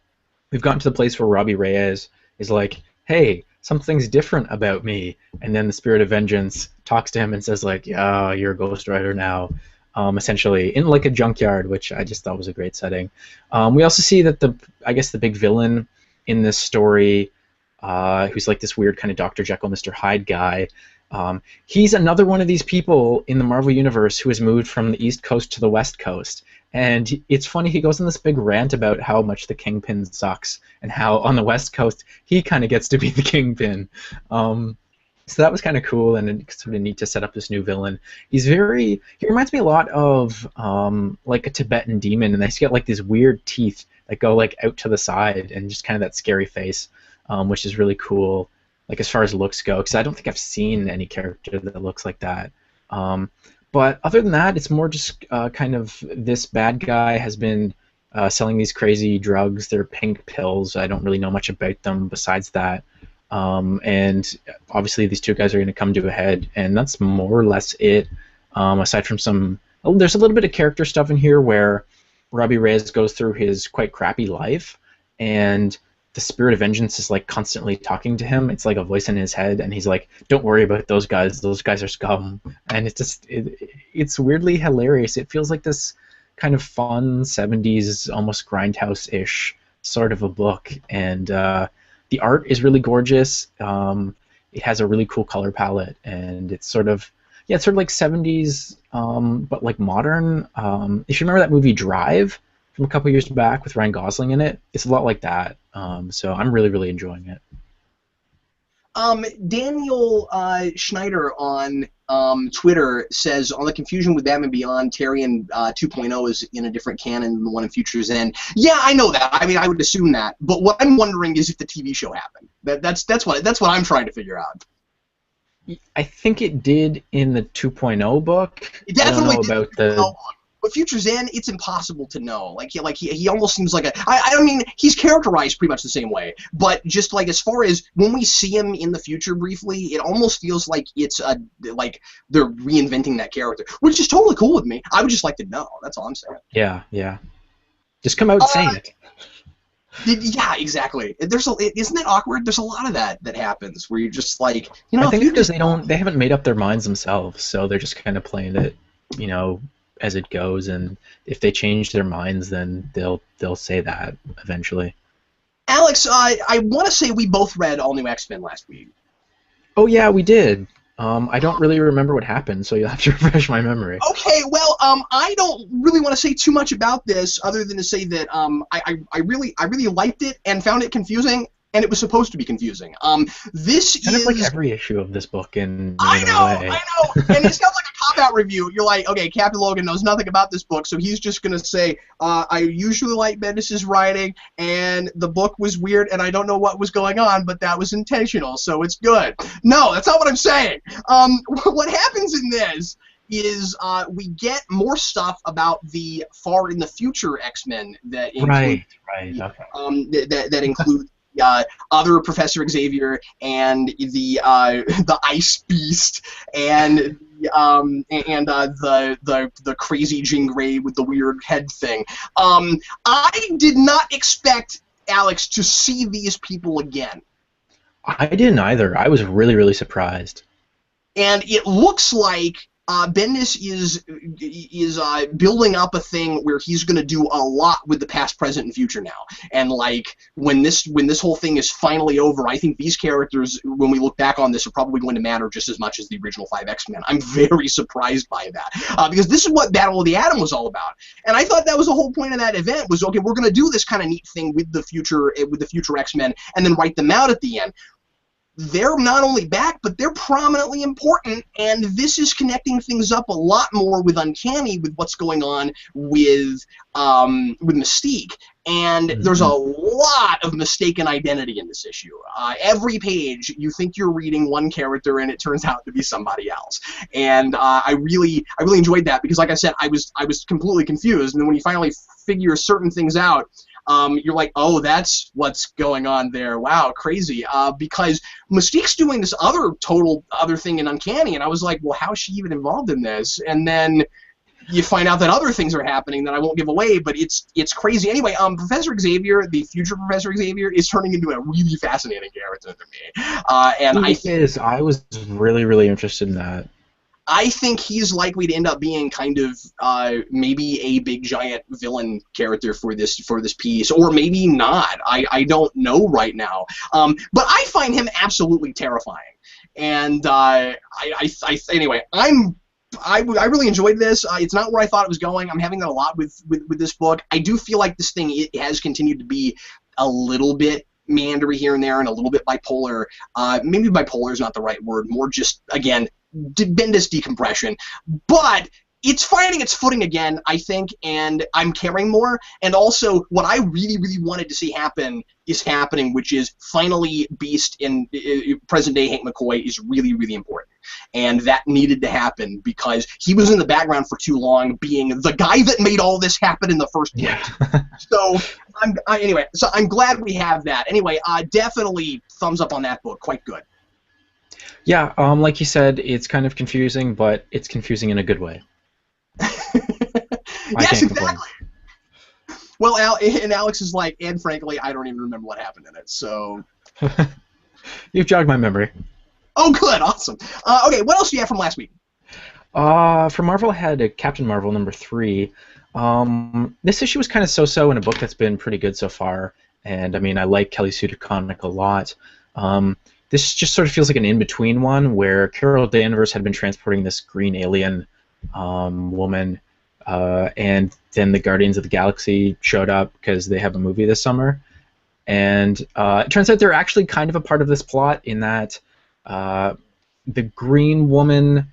we've gotten to the place where Robbie Reyes is like, hey, something's different about me, and then the Spirit of Vengeance talks to him and says, like, yeah, you're a Ghost Rider now, essentially in like a junkyard, which I just thought was a great setting. We also see that the big villain in this story, who's like this weird kind of Dr. Jekyll, Mr. Hyde guy, He's another one of these people in the Marvel Universe who has moved from the East Coast to the West Coast. And it's funny, he goes on this big rant about how much the Kingpin sucks and how on the West Coast he kind of gets to be the Kingpin. So that was kind of cool, and it's sort of neat to set up this new villain. He reminds me a lot of like a Tibetan demon, and he's got like these weird teeth that go like out to the side and just kind of that scary face, which is really cool. Like as far as looks go, because I don't think I've seen any character that looks like that. But other than that, it's more just kind of this bad guy has been selling these crazy drugs. They're pink pills. I don't really know much about them besides that. And obviously these two guys are going to come to a head, and that's more or less it. Aside from there's a little bit of character stuff in here where Robbie Reyes goes through his quite crappy life, and the spirit of vengeance is like constantly talking to him. It's like a voice in his head, and he's like, "Don't worry about those guys. Those guys are scum." And it's weirdly hilarious. It feels like this kind of fun 70s, almost Grindhouse-ish sort of a book, and the art is really gorgeous. It has a really cool color palette, and it's sort of like 70s, but like modern. If you remember that movie Drive from a couple years back with Ryan Gosling in it, it's a lot like that. So I'm really, really enjoying it. Daniel Schneider on Twitter says, on the confusion with Batman Beyond, Tyrion 2.0 is in a different canon than the one in Future's End. Yeah, I know that. I mean, I would assume that. But what I'm wondering is if the TV show happened. That's what I'm trying to figure out. I think it did in the 2.0 book. It definitely I don't know about the. But Future's End, it's impossible to know. He almost seems like I mean, he's characterized pretty much the same way. But just like as far as when we see him in the future briefly, it almost feels like it's like they're reinventing that character, which is totally cool with me. I would just like to know. That's all I'm saying. Yeah. Just come out saying it. Yeah, exactly. Isn't that awkward? There's a lot of that happens where you're just like, I think because they haven't made up their minds themselves, so they're just kind of playing it, as it goes, and if they change their minds, then they'll say that eventually. Alex, I want to say we both read All New X-Men last week. Oh yeah, we did. I don't really remember what happened, so you'll have to refresh my memory. Okay, well, I don't really want to say too much about this, other than to say that I really liked it and found it confusing, and it was supposed to be confusing. This kind is of like every issue of this book in I a way. know, and it sounds like a cop-out review. You're like, okay, Captain Logan knows nothing about this book, so he's just gonna say, I usually like Bendis' writing, and the book was weird, and I don't know what was going on, but that was intentional, so it's good. No, that's not what I'm saying. What happens in this is we get more stuff about the far in the future X-Men that include, okay. that include other Professor Xavier and the Ice Beast and the crazy Jean Grey with the weird head thing. I did not expect, Alex, to see these people again. I didn't either. I was really, really surprised. And it looks like Bendis is building up a thing where he's going to do a lot with the past, present, and future now. And like when this whole thing is finally over, I think these characters, when we look back on this, are probably going to matter just as much as the original 5 X-Men. I'm very surprised by that because this is what Battle of the Atom was all about. And I thought that was the whole point of that event was, okay, we're going to do this kind of neat thing with the future X-Men and then write them out at the end. They're not only back, but they're prominently important, and this is connecting things up a lot more with Uncanny, with what's going on with Mystique. And there's a lot of mistaken identity in this issue. Every page, you think you're reading one character, and it turns out to be somebody else. And I really enjoyed that because, like I said, I was completely confused, and then when you finally figure certain things out, you're like, oh, that's what's going on there. Wow, crazy. Because Mystique's doing this other thing in Uncanny, and I was like, well, how is she even involved in this? And then you find out that other things are happening that I won't give away, but it's crazy. Anyway, Professor Xavier, the future Professor Xavier, is turning into a really fascinating character to me. And I was really, really interested in that. I think he's likely to end up being kind of maybe a big giant villain character for this piece, or maybe not. I don't know right now. But I find him absolutely terrifying. And anyway, I really enjoyed this. It's not where I thought it was going. I'm having that a lot with this book. I do feel like this thing, it has continued to be a little bit meandery here and there and a little bit bipolar. Maybe bipolar is not the right word. More just, again, Bendis decompression. But it's finding its footing again, I think, and I'm caring more. And also, what I really, really wanted to see happen is happening, which is finally Beast in present-day Hank McCoy is really, really important. And that needed to happen because he was in the background for too long, being the guy that made all this happen in the first place. Yeah. So, anyway, so I'm glad we have that. Anyway, definitely thumbs up on that book. Quite good. Yeah, like you said, it's kind of confusing, but it's confusing in a good way. Yes, exactly. Well, and Alex is like, and frankly, I don't even remember what happened in it, so... You've jogged my memory. Oh, good, awesome. Okay, what else do you have from last week? For Marvel, I had Captain Marvel #3. This issue was kind of so-so in a book that's been pretty good so far, and I mean, I like Kelly Sue DeConnick a lot. This just sort of feels like an in-between one, where Carol Danvers had been transporting this green alien woman, and then the Guardians of the Galaxy showed up because they have a movie this summer. And it turns out they're actually kind of a part of this plot in that the green woman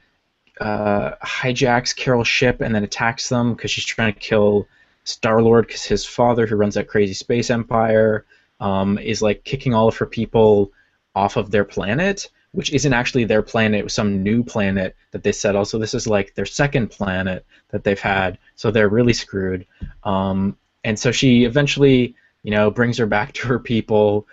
hijacks Carol's ship and then attacks them because she's trying to kill Star-Lord because his father, who runs that crazy space empire, is like kicking all of her people off of their planet, which isn't actually their planet. It was some new planet that they settled. So this is like their second planet that they've had. So they're really screwed. And so she eventually, brings her back to her people,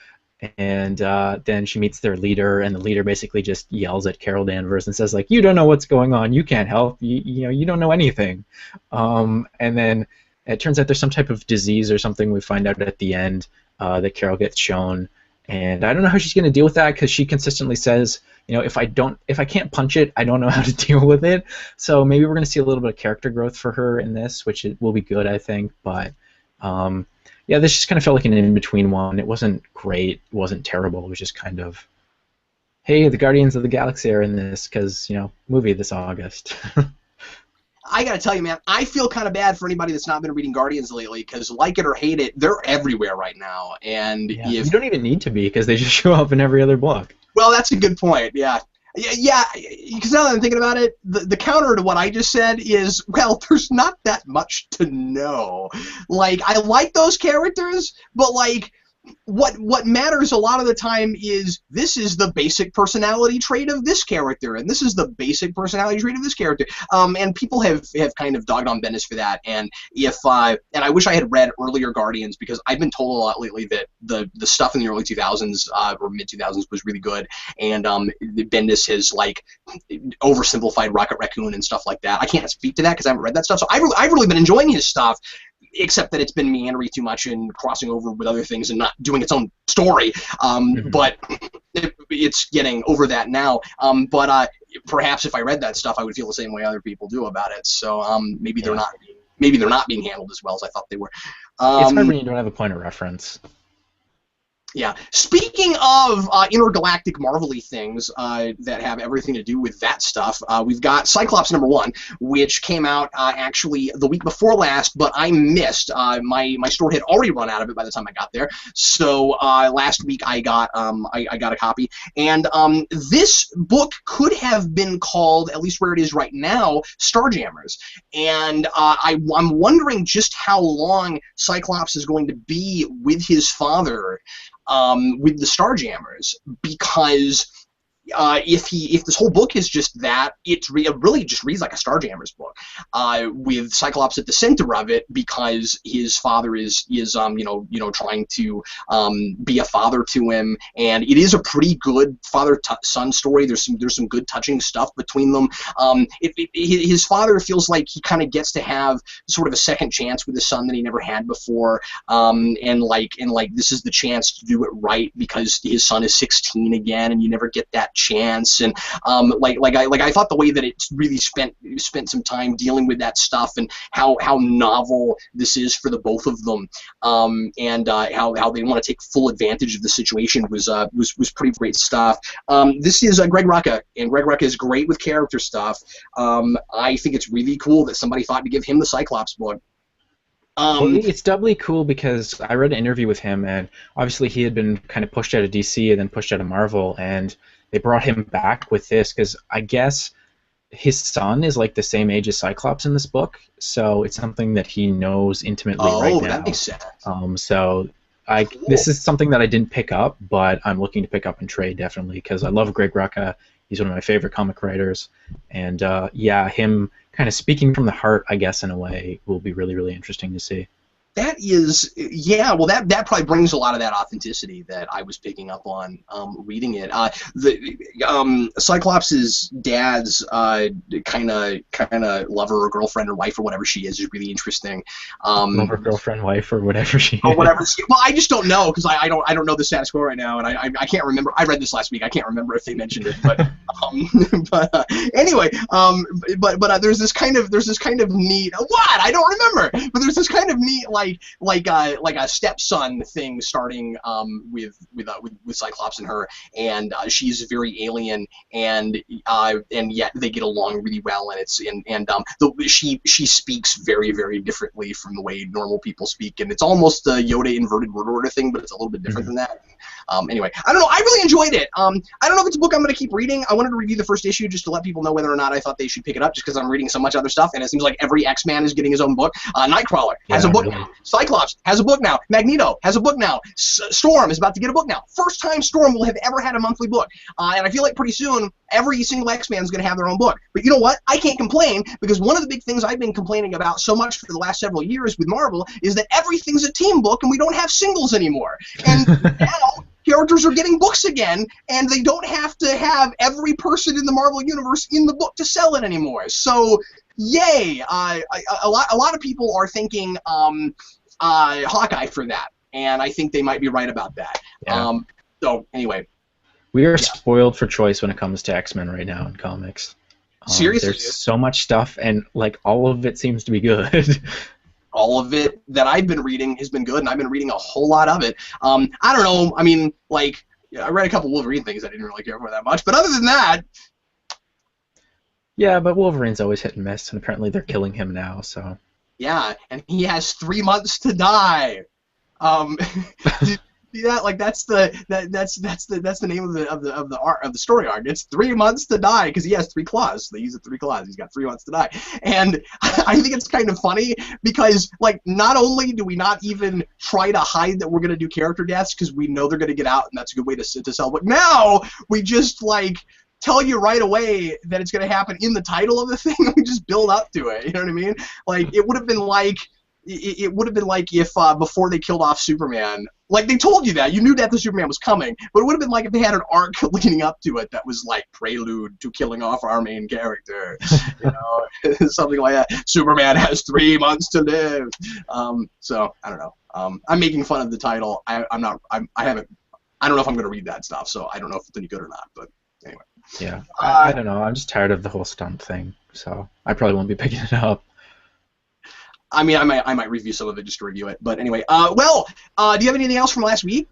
and then she meets their leader, and the leader basically just yells at Carol Danvers and says, like, you don't know what's going on. You can't help. You don't know anything. And then it turns out there's some type of disease or something we find out at the end that Carol gets shown. And I don't know how she's going to deal with that because she consistently says, if I can't punch it, I don't know how to deal with it. So maybe we're going to see a little bit of character growth for her in this, which will be good, I think. But yeah, this just kind of felt like an in-between one. It wasn't great. It wasn't terrible. It was just kind of, hey, the Guardians of the Galaxy are in this because, movie this August. I gotta tell you, man, I feel kind of bad for anybody that's not been reading Guardians lately, because like it or hate it, they're everywhere right now. And yeah, you don't even need to be, because they just show up in every other book. Well, that's a good point, yeah. Yeah, because now that I'm thinking about it, the counter to what I just said is, well, there's not that much to know. Like, I like those characters, but, like, what matters a lot of the time is this is the basic personality trait of this character, and this is the basic personality trait of this character. And people have kind of dogged on Bendis for that. And and I wish I had read earlier Guardians, because I've been told a lot lately that the stuff in the early 2000s or mid 2000s was really good, and Bendis has like oversimplified Rocket Raccoon and stuff like that. I can't speak to that because I haven't read that stuff. So I've really been enjoying his stuff, except that it's been meandering too much and crossing over with other things and not doing its own story. But it's getting over that now. But perhaps if I read that stuff, I would feel the same way other people do about it. So maybe they're not being handled as well as I thought they were. It's hard when you don't have a point of reference. Yeah. Speaking of intergalactic Marvel-y things that have everything to do with that stuff, we've got Cyclops #1, which came out actually the week before last, but I missed. My store had already run out of it by the time I got there. So last week I got a copy, and this book could have been called, at least where it is right now, Starjammers. And I'm wondering just how long Cyclops is going to be with his father. With the Starjammers, because if this whole book is just that, it really just reads like a Starjammers book, with Cyclops at the center of it, because his father is trying to be a father to him, and it is a pretty good father-son story. There's some good touching stuff between them. His father feels like he kind of gets to have sort of a second chance with his son that he never had before, and this is the chance to do it right, because his son is 16 again, and you never get that chance, and I thought the way that it really spent some time dealing with that stuff, and how novel this is for the both of them, and how they want to take full advantage of the situation was pretty great stuff. This is Greg Rucka, and Greg Rucka is great with character stuff. I think it's really cool that somebody thought to give him the Cyclops book. Well, it's doubly cool because I read an interview with him, and obviously he had been kind of pushed out of DC and then pushed out of Marvel, and they brought him back with this because I guess his son is like the same age as Cyclops in this book, so it's something that he knows intimately right now. Oh, that makes sense. Cool. This is something that I didn't pick up, but I'm looking to pick up and trade definitely because I love Greg Rucka. He's one of my favorite comic writers, and him kind of speaking from the heart, I guess, in a way, will be really, really interesting to see. That is, yeah. Well, that probably brings a lot of that authenticity that I was picking up on reading it. Cyclops' dad's kind of lover or girlfriend or wife or whatever she is really interesting. Lover, girlfriend, wife, or whatever she is. Or whatever. Well, I just don't know because I don't know the status quo right now, and I can't remember. I read this last week. I can't remember if they mentioned it, but anyway. But there's this kind of neat what I don't remember, but there's this kind of neat like a stepson thing starting with Cyclops and her, and she's very alien, and yet they get along really well, and she speaks very, very differently from the way normal people speak, and it's almost a Yoda inverted word order thing, but it's a little bit different than that. Anyway, I don't know. I really enjoyed it. I don't know if it's a book I'm going to keep reading. I wanted to review the first issue just to let people know whether or not I thought they should pick it up, just because I'm reading so much other stuff, and it seems like every X-Man is getting his own book. Nightcrawler has a book now. Cyclops has a book now. Magneto has a book now. Storm is about to get a book now. First time Storm will have ever had a monthly book. And I feel like pretty soon every single X-Man is going to have their own book. But you know what? I can't complain, because one of the big things I've been complaining about so much for the last several years with Marvel is that everything's a team book and we don't have singles anymore. And now characters are getting books again, and they don't have to have every person in the Marvel Universe in the book to sell it anymore. So, yay! A lot of people are thanking Hawkeye for that, and I think they might be right about that. Yeah. So, anyway. We are spoiled for choice when it comes to X-Men right now in comics. Seriously? There's so much stuff, and like all of it seems to be good. All of it that I've been reading has been good, and I've been reading a whole lot of it. I don't know. I mean, like, I read a couple Wolverine things I didn't really care for that much, but other than that... Yeah, but Wolverine's always hit and miss, and apparently they're killing him now, so... Yeah, and he has 3 months to die. See that? Like that's the name of the story arc. It's 3 months to die because he has 3 claws. So they use the 3 claws. He's got 3 months to die, and I think it's kind of funny because like not only do we not even try to hide that we're gonna do character deaths because we know they're gonna get out and that's a good way to sell, but now we just like tell you right away that it's gonna happen in the title of the thing. And we just build up to it. You know what I mean? Like it would have been like. It would have been like if before they killed off Superman, like they told you that you knew that the Superman was coming, but it would have been like if they had an arc leading up to it that was like prelude to killing off our main character, you know, something like that. Superman has 3 months to live. So I don't know. I'm making fun of the title. I don't know if I'm gonna read that stuff, so I don't know if it's any good or not. But anyway. Yeah, I don't know. I'm just tired of the whole stunt thing, so I probably won't be picking it up. I mean, I might review some of it just to review it. But anyway, do you have anything else from last week?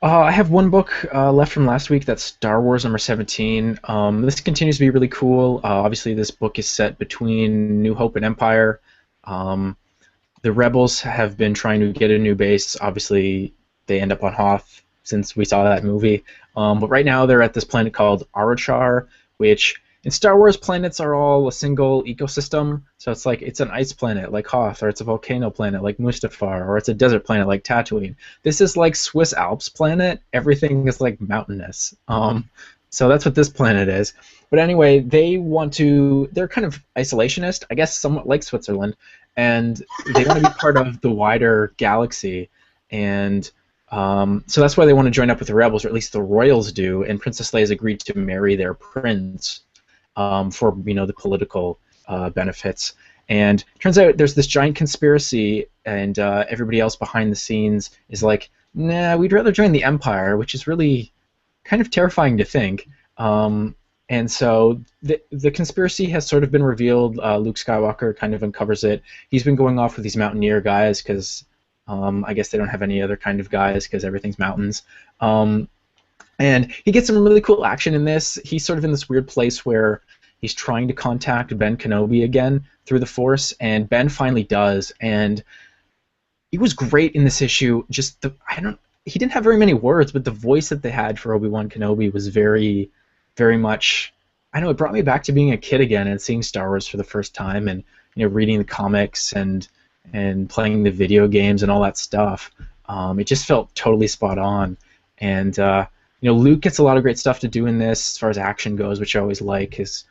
I have one book left from last week. That's Star Wars number 17. This continues to be really cool. Obviously, this book is set between New Hope and Empire. The Rebels have been trying to get a new base. Obviously, they end up on Hoth since we saw that movie. But right now, they're at this planet called Arachar, which... In Star Wars, planets are all a single ecosystem, so it's like it's an ice planet like Hoth, or it's a volcano planet like Mustafar, or it's a desert planet like Tatooine. This is like Swiss Alps planet. Everything is like mountainous. So that's what this planet is. But anyway, they're kind of isolationist, I guess somewhat like Switzerland, and they want to be part of the wider galaxy. And so that's why they want to join up with the Rebels, or at least the Royals do, and Princess Leia has agreed to marry their prince. For the political benefits, and it turns out there's this giant conspiracy, and everybody else behind the scenes is like, nah, we'd rather join the Empire, which is really kind of terrifying to think. And so the conspiracy has sort of been revealed. Luke Skywalker kind of uncovers it. He's been going off with these mountaineer guys because I guess they don't have any other kind of guys because everything's mountains. And he gets some really cool action in this. He's sort of in this weird place where he's trying to contact Ben Kenobi again through the Force, and Ben finally does. And he was great in this issue. Just he didn't have very many words, but the voice that they had for Obi-Wan Kenobi was very, very much. I know it brought me back to being a kid again and seeing Star Wars for the first time, and reading the comics and playing the video games and all that stuff. It just felt totally spot on. And Luke gets a lot of great stuff to do in this as far as action goes, which I always like. Because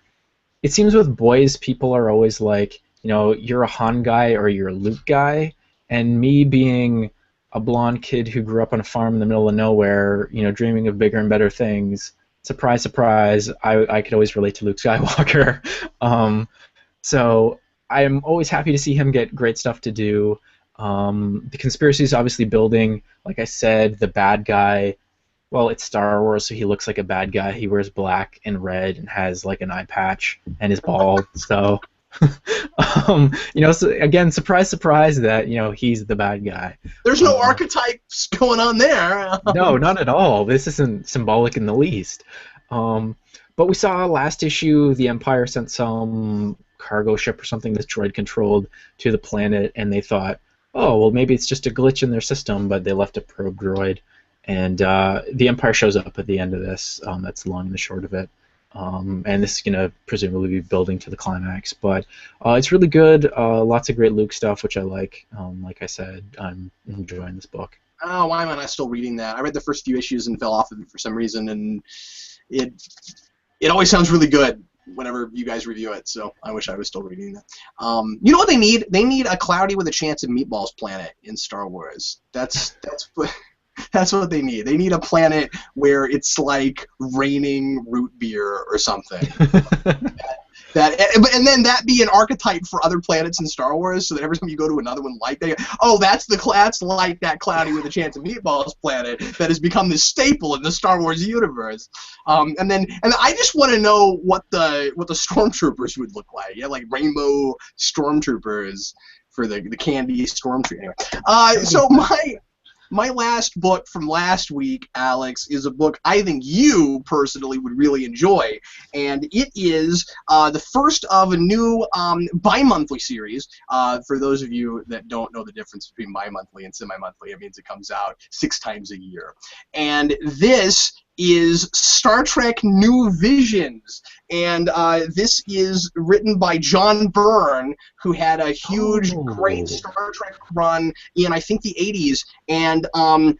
it seems with boys, people are always like, you're a Han guy or you're a Luke guy. And me being a blonde kid who grew up on a farm in the middle of nowhere, dreaming of bigger and better things, surprise, surprise, I could always relate to Luke Skywalker. So I'm always happy to see him get great stuff to do. The conspiracy is obviously building. Like I said, the bad guy, well, it's Star Wars, so he looks like a bad guy. He wears black and red and has like an eye patch and is bald. So, so again, surprise, surprise that he's the bad guy. There's no archetypes going on there. No, not at all. This isn't symbolic in the least. But we saw last issue the Empire sent some cargo ship or something that's droid controlled to the planet, and they thought, oh, well, maybe it's just a glitch in their system, but they left a probe droid. And the Empire shows up at the end of this. That's the long and the short of it. And this is going to presumably be building to the climax. But it's really good. Lots of great Luke stuff, which I like. Like I said, I'm enjoying this book. Oh, why am I still reading that? I read the first few issues and fell off of it for some reason, and it always sounds really good whenever you guys review it, so I wish I was still reading that. You know what they need? They need a Cloudy with a Chance of Meatballs planet in Star Wars. That's what they need. They need a planet where it's like raining root beer or something. And then that be an archetype for other planets in Star Wars, so that every time you go to another one like that, that's like that Cloudy with a Chance of Meatballs planet that has become this staple in the Star Wars universe. And I just want to know what the stormtroopers would look like. Yeah, like rainbow stormtroopers for the candy stormtrooper. Anyway, so my last book from last week, Alex, is a book I think you personally would really enjoy, and it is the first of a new bi-monthly series. For those of you that don't know the difference between bi-monthly and semi-monthly, it means it comes out 6 times a year. And this is Star Trek New Visions, and this is written by John Byrne, who had a huge, great Star Trek run in, I think, the 80s, and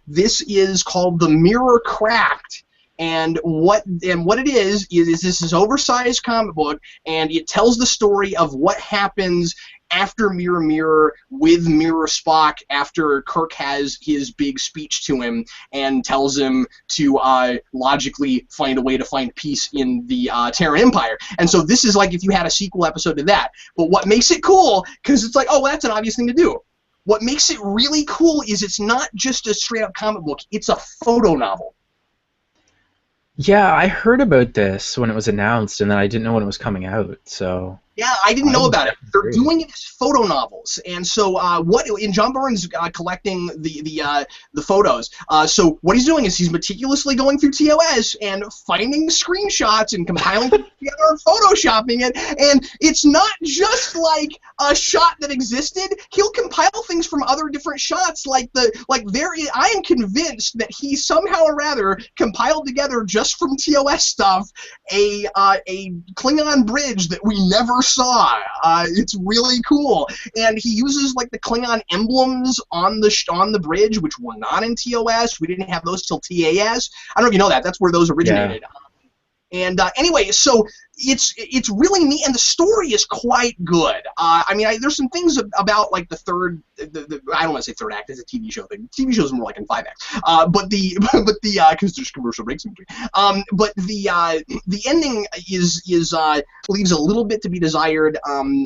this is called The Mirror Cracked. And what it is this is oversized comic book, and it tells the story of what happens after Mirror Mirror with Mirror Spock after Kirk has his big speech to him and tells him to logically find a way to find peace in the Terran Empire. And so this is like if you had a sequel episode to that. But what makes it cool, because it's like, oh, well, that's an obvious thing to do. What makes it really cool is it's not just a straight-up comic book. It's a photo novel. Yeah, I heard about this when it was announced, and then I didn't know when it was coming out, so... Yeah, I didn't know about it. They're doing it as photo novels, and so John Byrne's collecting the photos. So what he's doing is he's meticulously going through TOS and finding screenshots and compiling them together and photoshopping it. And it's not just like a shot that existed. He'll compile things from other different shots. I am convinced that he somehow or rather compiled together just from TOS stuff a Klingon bridge that we never saw. It's really cool, and he uses like the Klingon emblems on the bridge, which were not in TOS. We didn't have those till TAS. I don't know if you know that. That's where those originated. Yeah. And anyway, so it's really neat, and the story is quite good. I mean, there's some things about like the third, I don't want to say third act, it's a TV show thing. TV shows more like in 5 acts. But the because there's commercial breaks in between. But the ending is leaves a little bit to be desired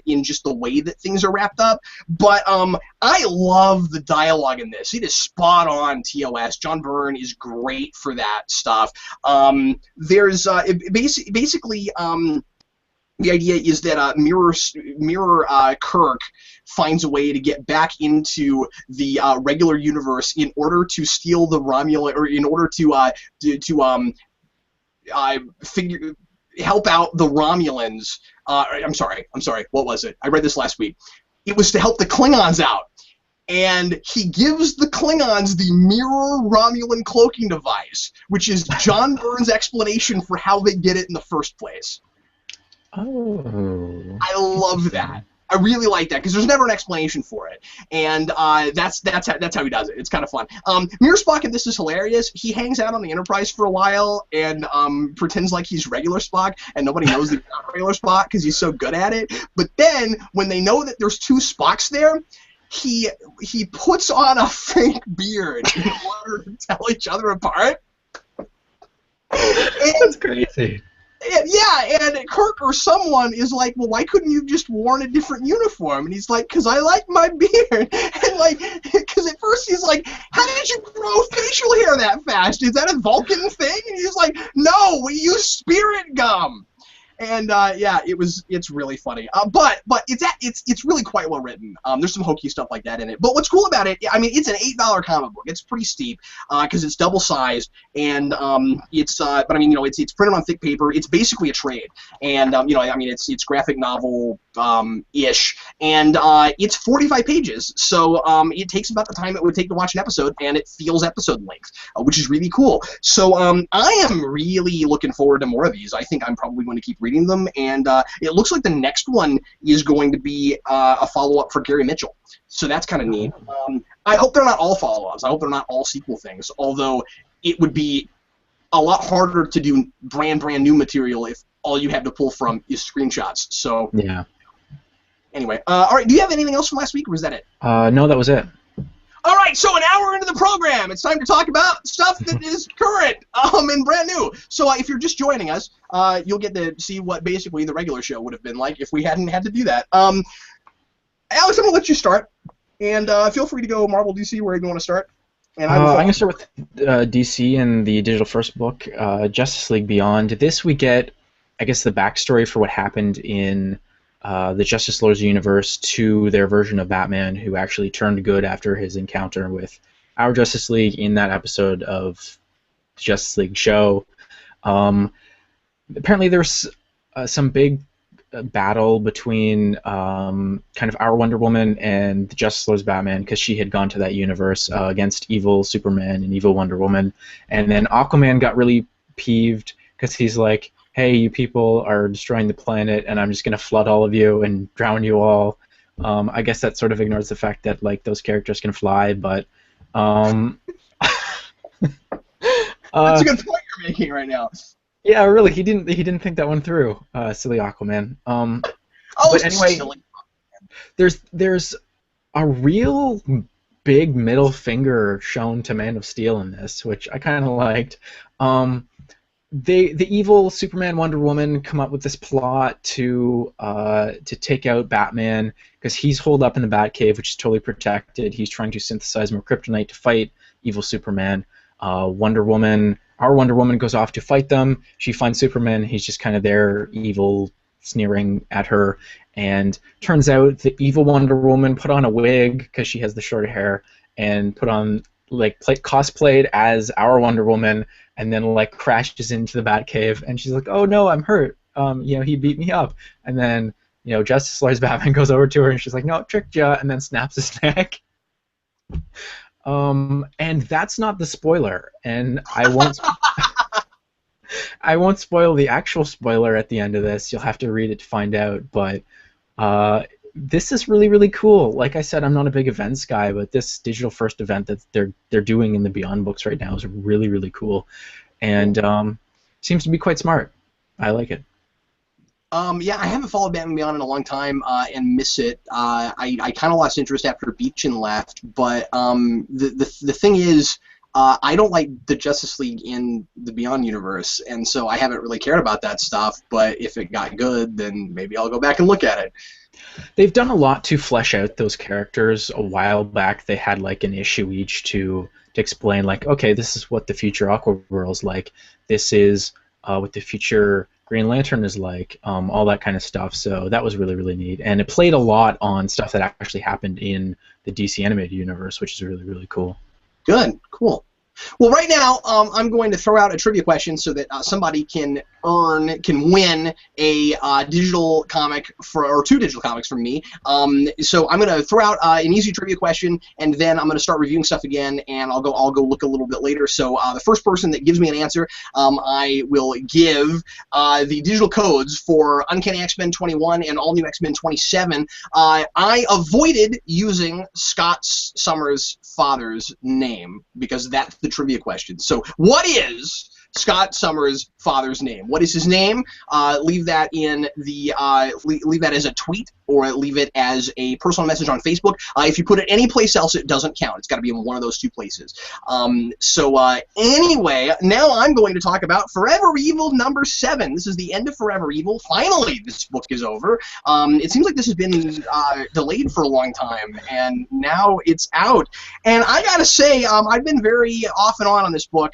in just the way that things are wrapped up. But I love the dialogue in this. It is spot on. TOS. John Byrne is great for that stuff. There's basically. The idea is that Mirror Kirk finds a way to get back into the regular universe in order to steal the Romulan, or in order to help out the Romulans. I'm sorry. What was it? I read this last week. It was to help the Klingons out. And he gives the Klingons the mirror Romulan cloaking device, which is John Byrne's explanation for how they get it in the first place. Oh. I love that. I really like that because there's never an explanation for it, and that's how he does it. It's kind of fun. Mirror Spock in this is hilarious. He hangs out on the Enterprise for a while and pretends like he's regular Spock, and nobody knows that he's not regular Spock because he's so good at it. But then when they know that there's 2 Spocks there, he puts on a fake beard in order to tell each other apart. That's crazy. Yeah, and Kirk or someone is like, well, why couldn't you have just worn a different uniform? And he's like, because I like my beard. And like, because at first he's like, how did you grow facial hair that fast? Is that a Vulcan thing? And he's like, no, we use spirit gum. And yeah, it's really funny. But it's really quite well written. There's some hokey stuff like that in it. But what's cool about it, I mean, it's an $8 comic book. It's pretty steep because it's double sized, and but I mean, it's printed on thick paper. It's basically a trade, and I mean, it's graphic novel ish, and it's 45 pages. So it takes about the time it would take to watch an episode, and it feels episode length, which is really cool. So I am really looking forward to more of these. I think I'm probably going to keep reading them, and it looks like the next one is going to be a follow-up for Gary Mitchell, so that's kind of neat. I hope they're not all follow-ups. I hope they're not all sequel things, although it would be a lot harder to do brand new material if all you have to pull from is screenshots. So yeah. Anyway, all right, do you have anything else from last week, or was that it? No, that was it. All right, so an hour into the program, it's time to talk about stuff that is current and brand new. So if you're just joining us, you'll get to see what basically the regular show would have been like if we hadn't had to do that. Alex, I'm going to let you start, and feel free to go Marvel DC where you want to start. And I'm going to start with DC and the digital first book, Justice League Beyond. This we get, I guess, the backstory for what happened in the Justice Lords universe to their version of Batman, who actually turned good after his encounter with our Justice League in that episode of the Justice League show. Apparently there's some big battle between kind of our Wonder Woman and the Justice Lords Batman, because she had gone to that universe against evil Superman and evil Wonder Woman. And then Aquaman got really peeved because he's like, hey, you people are destroying the planet, and I'm just going to flood all of you and drown you all. I guess that sort of ignores the fact that like those characters can fly, but that's a good point you're making right now. Yeah, really, he didn't think that one through, silly Aquaman. But anyway, there's a real big middle finger shown to Man of Steel in this, which I kind of liked. The evil Superman, Wonder Woman come up with this plot to take out Batman because he's holed up in the Batcave, which is totally protected. He's trying to synthesize more kryptonite to fight evil Superman. Our Wonder Woman goes off to fight them. She finds Superman. He's just kind of there, evil, sneering at her. And turns out the evil Wonder Woman put on a wig because she has the short hair, and put on cosplayed as our Wonder Woman, and then like crashes into the Batcave, and she's like, "Oh no, I'm hurt. He beat me up." And then Justice Lords Batman goes over to her, and she's like, "No, I tricked ya," and then snaps his neck. And that's not the spoiler, and I won't. I won't spoil the actual spoiler at the end of this. You'll have to read it to find out. But this is really, really cool. Like I said, I'm not a big events guy, but this digital first event that they're doing in the Beyond books right now is really, really cool, and seems to be quite smart. I like it. Yeah, I haven't followed Batman Beyond in a long time and miss it. I kind of lost interest after Beechin left, but the thing is, I don't like the Justice League in the Beyond universe, and so I haven't really cared about that stuff. But if it got good, then maybe I'll go back and look at it. They've done a lot to flesh out those characters. A while back, they had like an issue each to explain, like, okay, this is what the future Aquaworld's like. This is what the future Green Lantern is like. All that kind of stuff. So that was really, really neat, and it played a lot on stuff that actually happened in the DC animated universe, which is really, really cool. Good, cool. Well, right now, I'm going to throw out a trivia question so that somebody can win a digital comic or 2 digital comics from me. So I'm going to throw out an easy trivia question, and then I'm going to start reviewing stuff again, and I'll go look a little bit later. So the first person that gives me an answer, I will give the digital codes for Uncanny X-Men 21 and All New X-Men 27. I avoided using Scott Summers' father's name because that's the trivia question. So what is Scott Summers' father's name? What is his name? Leave that in the leave that as a tweet, or leave it as a personal message on Facebook. If you put it any place else, it doesn't count. It's got to be in one of those 2 places. Anyway, now I'm going to talk about Forever Evil number 7. This is the end of Forever Evil. Finally, this book is over. It seems like this has been delayed for a long time, and now it's out. And I gotta say, I've been very off and on this book.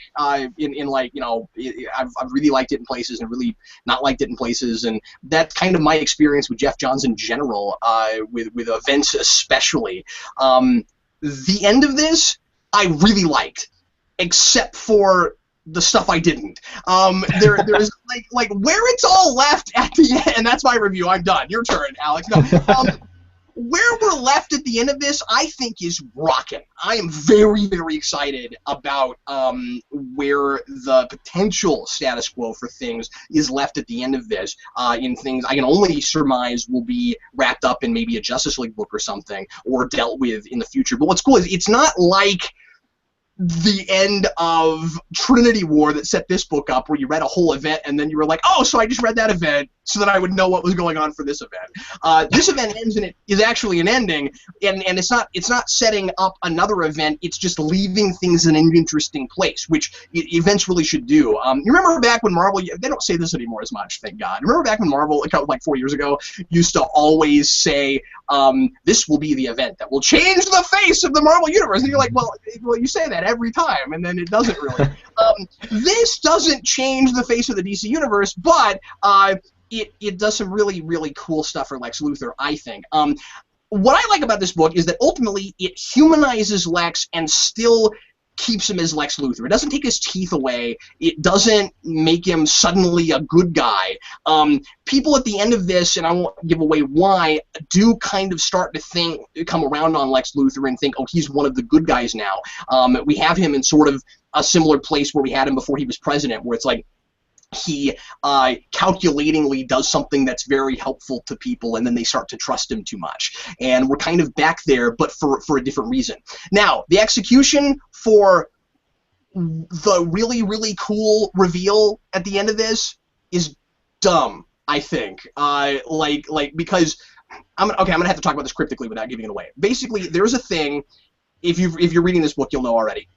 In like, you know, I've really liked it in places and really not liked it in places, and that's kind of my experience with Jeff Johns in general, with events especially. The end of this I really liked, except for the stuff I didn't. There's like where it's all left at the end, and that's my review. I'm done. Your turn, Alex. No. Where we're left at the end of this, I think, is rockin'. I am very, very excited about where the potential status quo for things is left at the end of this, in things I can only surmise will be wrapped up in maybe a Justice League book or something, or dealt with in the future. But what's cool is it's not like the end of Trinity War that set this book up, where you read a whole event and then you were like, oh, so I just read that event so that I would know what was going on for this event. This event ends, and it is actually an ending, and it's not setting up another event. It's just leaving things in an interesting place, which events really should do. You remember back when Marvel, they don't say this anymore as much, thank God. Remember back when Marvel, like 4 years ago, used to always say, this will be the event that will change the face of the Marvel Universe. And you're like, well, you say that every time, and then it doesn't really. This doesn't change the face of the DC Universe, but it does some really, really cool stuff for Lex Luthor, I think. What I like about this book is that ultimately it humanizes Lex and still keeps him as Lex Luthor. It doesn't take his teeth away. It doesn't make him suddenly a good guy. People at the end of this, and I won't give away why, do kind of start to come around on Lex Luthor and think, oh, he's one of the good guys now. We have him in sort of a similar place where we had him before he was president, where it's like, he calculatingly does something that's very helpful to people, and then they start to trust him too much. And we're kind of back there, but for a different reason. Now, the execution for the really, really cool reveal at the end of this is dumb, I think. Because I'm gonna have to talk about this cryptically without giving it away. Basically, there's a thing. If you're reading this book, you'll know already.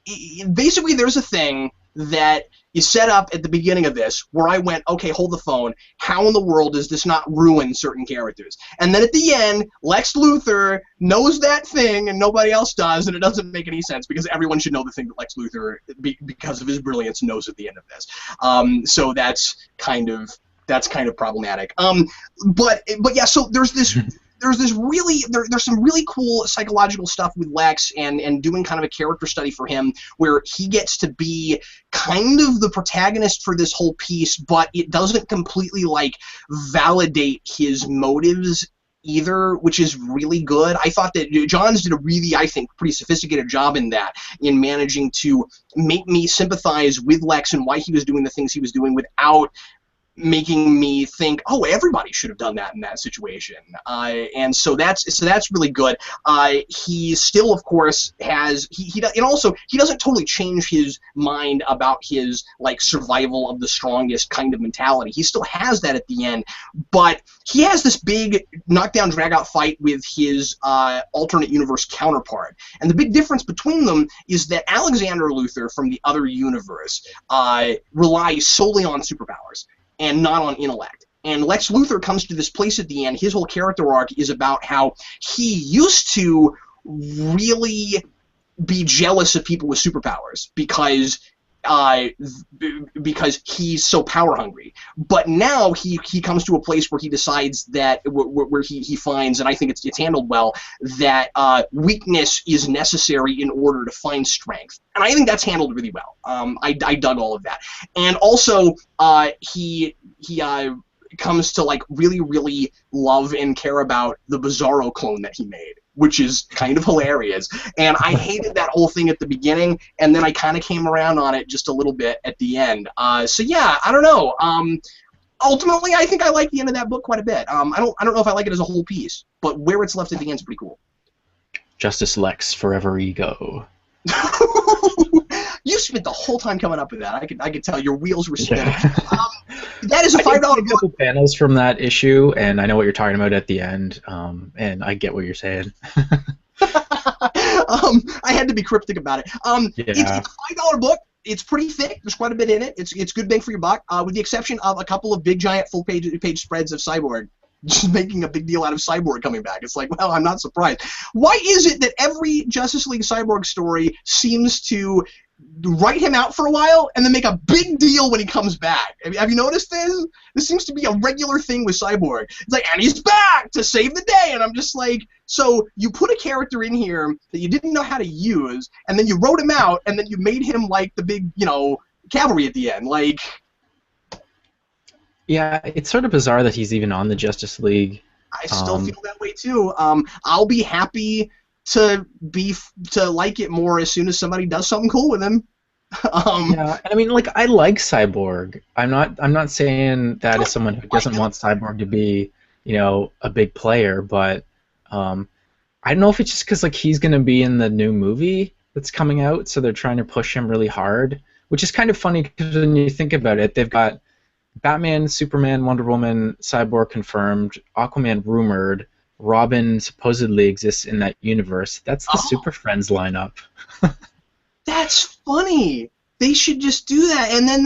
Basically, there's a thing that is set up at the beginning of this where I went, okay, hold the phone. How in the world does this not ruin certain characters? And then at the end, Lex Luthor knows that thing and nobody else does, and it doesn't make any sense because everyone should know the thing that Lex Luthor, because of his brilliance, knows at the end of this. So that's kind of problematic. But yeah, so there's this. There's some really cool psychological stuff with Lex and doing kind of a character study for him where he gets to be kind of the protagonist for this whole piece, but it doesn't completely validate his motives either, which is really good. I thought that Johns did a really, I think, pretty sophisticated job in managing to make me sympathize with Lex and why he was doing the things he was doing without making me think, oh, everybody should have done that in that situation, and so that's really good. He still, of course, has and also he doesn't totally change his mind about his like survival of the strongest kind of mentality. He still has that at the end, but he has this big knockdown drag out fight with his alternate universe counterpart, and the big difference between them is that Alexander Luthor from the other universe relies solely on superpowers and not on intellect. And Lex Luthor comes to this place at the end. His whole character arc is about how he used to really be jealous of people with superpowers because he's so power hungry. But now he comes to a place where he decides that where he finds, and I think it's handled well, that weakness is necessary in order to find strength. And I think that's handled really well. I dug all of that. And also he comes to like really love and care about the Bizarro clone that he made, which is kind of hilarious. And I hated that whole thing at the beginning, and then I kind of came around on it just a little bit at the end. So yeah, I don't know. Ultimately, I think I like the end of that book quite a bit. I don't know if I like it as a whole piece, but where it's left at the end is pretty cool. Justice Lex, Forever Ego. You spent the whole time coming up with that. I could tell your wheels were spinning. Yeah. That is a $5 book. A couple panels from that issue, and I know what you're talking about at the end, and I get what you're saying. I had to be cryptic about it. Yeah. It's a $5 book. It's pretty thick. There's quite a bit in it. It's good bang for your buck, with the exception of a couple of big, giant, full-page spreads of Cyborg. Just making a big deal out of Cyborg coming back. It's like, well, I'm not surprised. Why is it that every Justice League Cyborg story seems to write him out for a while and then make a big deal when he comes back? Have you noticed this? This seems to be a regular thing with Cyborg. It's like, and he's back to save the day, and I'm just like, so you put a character in here that you didn't know how to use, and then you wrote him out, and then you made him like the big, cavalry at the end, like. Yeah, it's sort of bizarre that he's even on the Justice League. I still feel that way too. I'll be happy to like it more as soon as somebody does something cool with him. Yeah, and I mean, like, I like Cyborg. I'm not saying that as someone who doesn't want Cyborg to be, a big player, but I don't know if it's just because like he's gonna be in the new movie that's coming out, so they're trying to push him really hard, which is kind of funny because when you think about it, they've got Batman, Superman, Wonder Woman, Cyborg confirmed, Aquaman rumored, Robin supposedly exists in that universe. That's the Super Friends lineup. That's funny. They should just do that, and then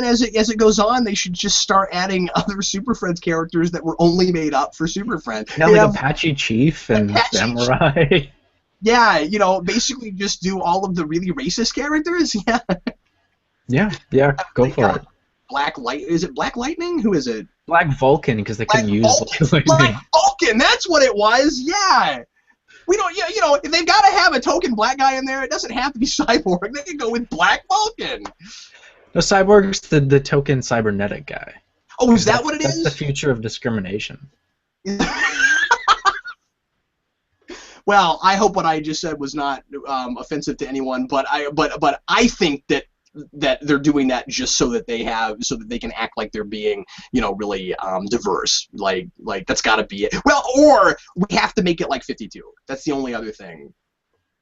as it goes on, they should just start adding other Super Friends characters that were only made up for Super Friends. Yeah, like Apache Chief and Samurai. Yeah, basically just do all of the really racist characters. Yeah. Yeah. Go for it. Is it Black Lightning? Who is it? Black Vulcan, because they couldn't use Black Vulcan. That's what it was. Yeah. We don't. Yeah. If they've got to have a token black guy in there, it doesn't have to be Cyborg. They can go with Black Vulcan. No, Cyborg's the token cybernetic guy. Oh, is that what it is? That's the future of discrimination. Well, I hope what I just said was not offensive to anyone, but I think that they're doing that just so that they can act like they're being, really diverse. Like that's got to be it. Well, or we have to make it like 52. That's the only other thing.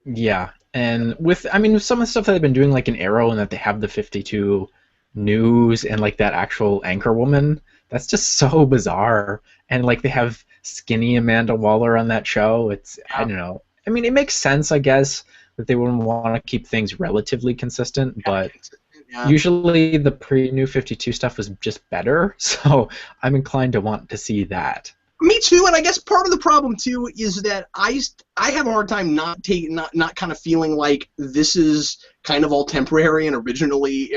Yeah, and with some of the stuff that they've been doing, like in Arrow, and that they have the 52 news and like that actual anchor woman, that's just so bizarre. And like they have skinny Amanda Waller on that show. I don't know. I mean, it makes sense, I guess, that they wouldn't want to keep things relatively consistent, but usually the pre-New 52 stuff was just better, so I'm inclined to want to see that. Me too, and I guess part of the problem too is that I have a hard time not kind of feeling like this is kind of all temporary and eventually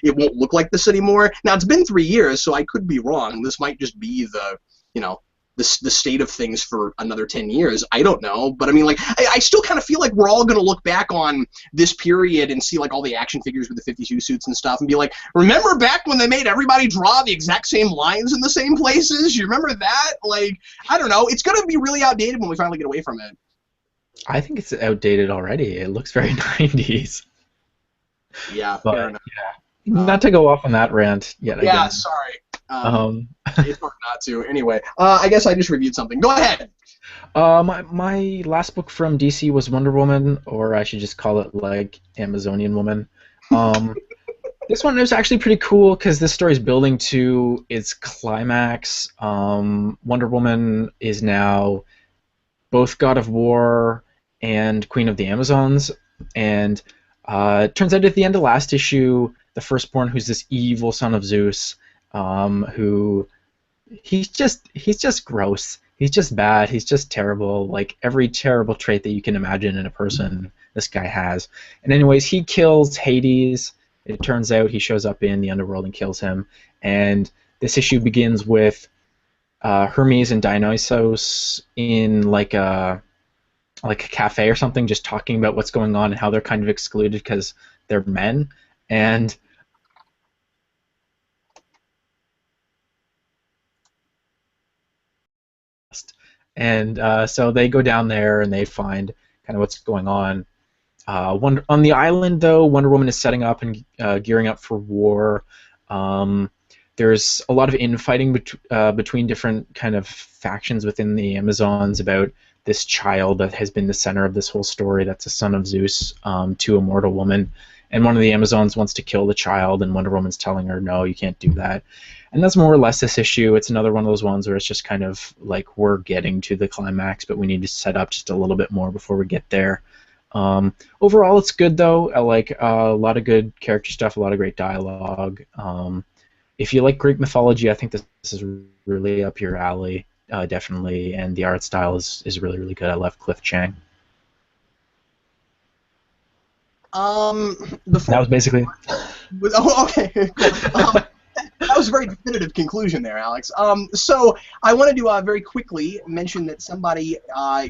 it won't look like this anymore. Now it's been 3 years, so I could be wrong. This might just be the state of things for another 10 years. I don't know, but I mean, like, I still kind of feel like we're all going to look back on this period and see, like, all the action figures with the 52 suits and stuff and be like, remember back when they made everybody draw the exact same lines in the same places? You remember that? Like, I don't know. It's going to be really outdated when we finally get away from it. I think it's outdated already. It looks very 90s. Yeah, but, fair enough. Not to go off on that rant yet. Yeah, again. sorry. Um, It's hard not to. Anyway, I guess I just reviewed something. Go ahead. my last book from DC was Wonder Woman, or I should just call it like Amazonian Woman. This one is actually pretty cool because this story is building to its climax. Wonder Woman is now both God of War and Queen of the Amazons, and it turns out at the end of last issue, the Firstborn, who's this evil son of Zeus, who he's just gross. He's just bad. He's just terrible. Like every terrible trait that you can imagine in a person, this guy has. And anyways, he kills Hades. It turns out he shows up in the underworld and kills him. And this issue begins with Hermes and Dionysos in like a cafe or something, just talking about what's going on and how they're kind of excluded because they're men. And so they go down there and they find kind of what's going on. On the island, though, Wonder Woman is setting up and gearing up for war. There's a lot of infighting between different kind of factions within the Amazons about this child that has been the center of this whole story. That's a son of Zeus to a mortal woman. And one of the Amazons wants to kill the child, and Wonder Woman's telling her, no, you can't do that. And that's more or less this issue. It's another one of those ones where it's just kind of like we're getting to the climax, but we need to set up just a little bit more before we get there. Overall, it's good, though. I like a lot of good character stuff, a lot of great dialogue. If you like Greek mythology, I think this is really up your alley, definitely. And the art style is really, really good. I love Cliff Chang. That was basically. Oh, okay. Cool. That was a very definitive conclusion there, Alex. So I want to do very quickly mention that somebody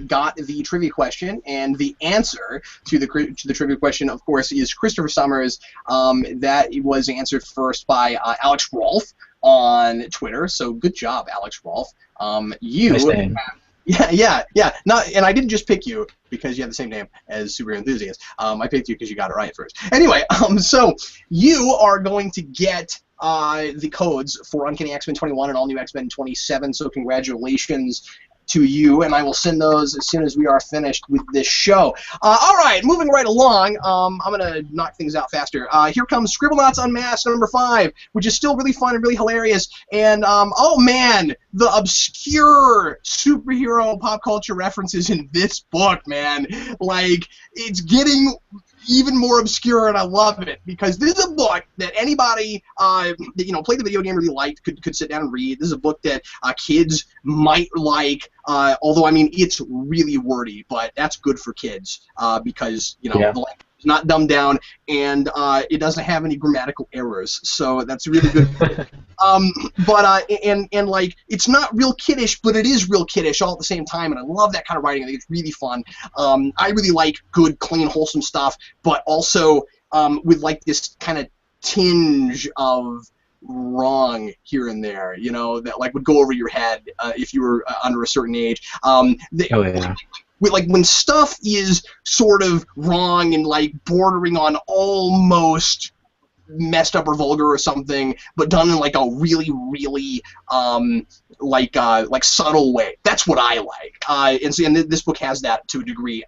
got the trivia question, and the answer to the trivia question, of course, is Christopher Summers. That was answered first by Alex Rolfe on Twitter. So good job, Alex Rolfe. Nice name. Yeah. And I didn't just pick you because you have the same name as Super Enthusiast. I picked you because you got it right first. Anyway, so you are going to get the codes for Uncanny X-Men 21 and All New X-Men 27. So congratulations to you, and I will send those as soon as we are finished with this show. All right, moving right along. I'm going to knock things out faster. Here comes Scribblenatus Unmasked number 5, which is still really fun and really hilarious. And, oh man, the obscure superhero pop culture references in this book, man. Like, it's getting even more obscure, and I love it because this is a book that anybody that played the video game really liked could sit down and read. This is a book that kids might like, although I mean it's really wordy, but that's good for kids because the language is not dumbed down and it doesn't have any grammatical errors, so that's really good. And like it's not real kiddish, but it is real kiddish all at the same time, and I love that kind of writing. I think it's really fun. I really like good, clean, wholesome stuff, but also with like this kind of tinge of wrong here and there, that like would go over your head if you were under a certain age. Like when stuff is sort of wrong and like bordering on almost messed up or vulgar or something, but done in like a really, really like subtle way. That's what I like. And this book has that to a degree.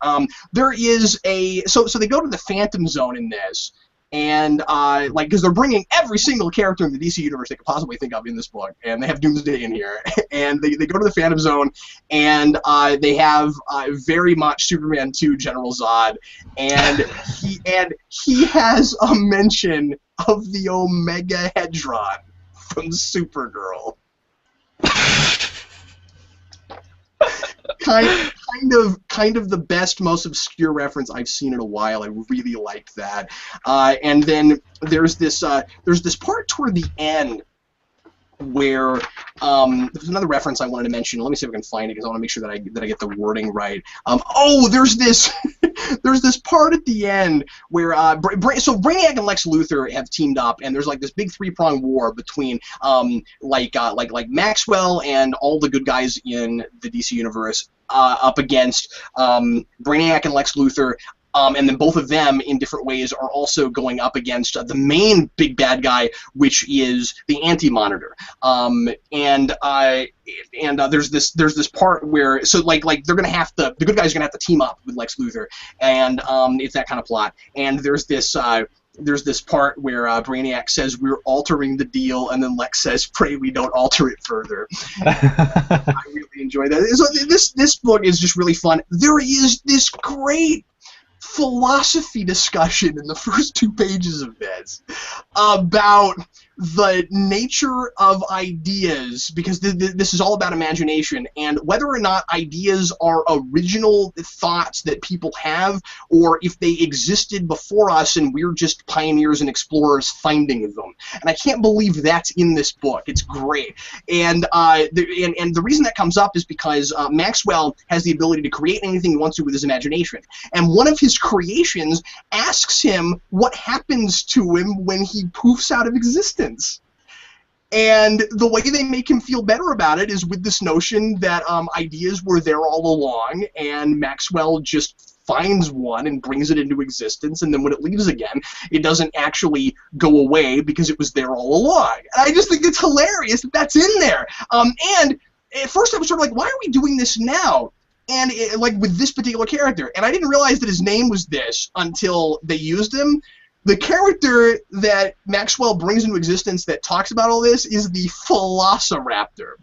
There is so they go to the Phantom Zone in this, and because they're bringing every single character in the DC universe they could possibly think of in this book, and they have Doomsday in here, and they go to the Phantom Zone, and they have very much Superman 2 General Zod, and he has a mention of the Omega Hedron from Supergirl. Kind of the best, most obscure reference I've seen in a while. I really liked that. And then there's this part toward the end where there's another reference I wanted to mention. Let me see if I can find it because I want to make sure that I get the wording right. There's this there's this part at the end where so Brainiac and Lex Luthor have teamed up, and there's like this big three-pronged war between like Maxwell and all the good guys in the DC universe up against Brainiac and Lex Luthor and then both of them, in different ways, are also going up against the main big bad guy, which is the Anti-Monitor. There's this part where they're gonna have to, the good guys are gonna have to team up with Lex Luthor, and it's that kind of plot. And there's this part where Brainiac says, "We're altering the deal," and then Lex says, "Pray we don't alter it further." I really enjoy that. So this book is just really fun. There is this great philosophy discussion in the first 2 pages of this about the nature of ideas, because this is all about imagination, and whether or not ideas are original thoughts that people have, or if they existed before us and we're just pioneers and explorers finding them. And I can't believe that's in this book. It's great. And the reason that comes up is because Maxwell has the ability to create anything he wants to with his imagination. And one of his creations asks him what happens to him when he poofs out of existence. And the way they make him feel better about it is with this notion that ideas were there all along, and Maxwell just finds one and brings it into existence, and then when it leaves again, it doesn't actually go away because it was there all along. And I just think it's hilarious that that's in there. And at first I was sort of like, why are we doing this now? And like with this particular character, and I didn't realize that his name was this until they used him. The character that Maxwell brings into existence that talks about all this is the Velociraptor.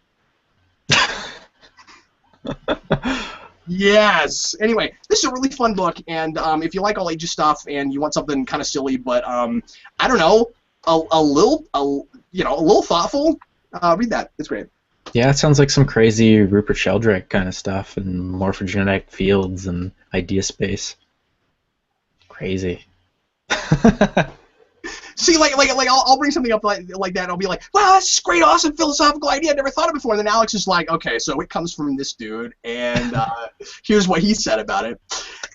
Yes. Anyway, this is a really fun book, and if you like all ages stuff and you want something kind of silly, but I don't know, a little thoughtful, read that. It's great. Yeah, it sounds like some crazy Rupert Sheldrake kind of stuff, and morphogenetic fields and idea space. Crazy. See, I'll bring something up like that, and I'll be like, wow, that's a great, awesome philosophical idea. I never thought of it before. And then Alex is like, okay, so it comes from this dude, and here's what he said about it.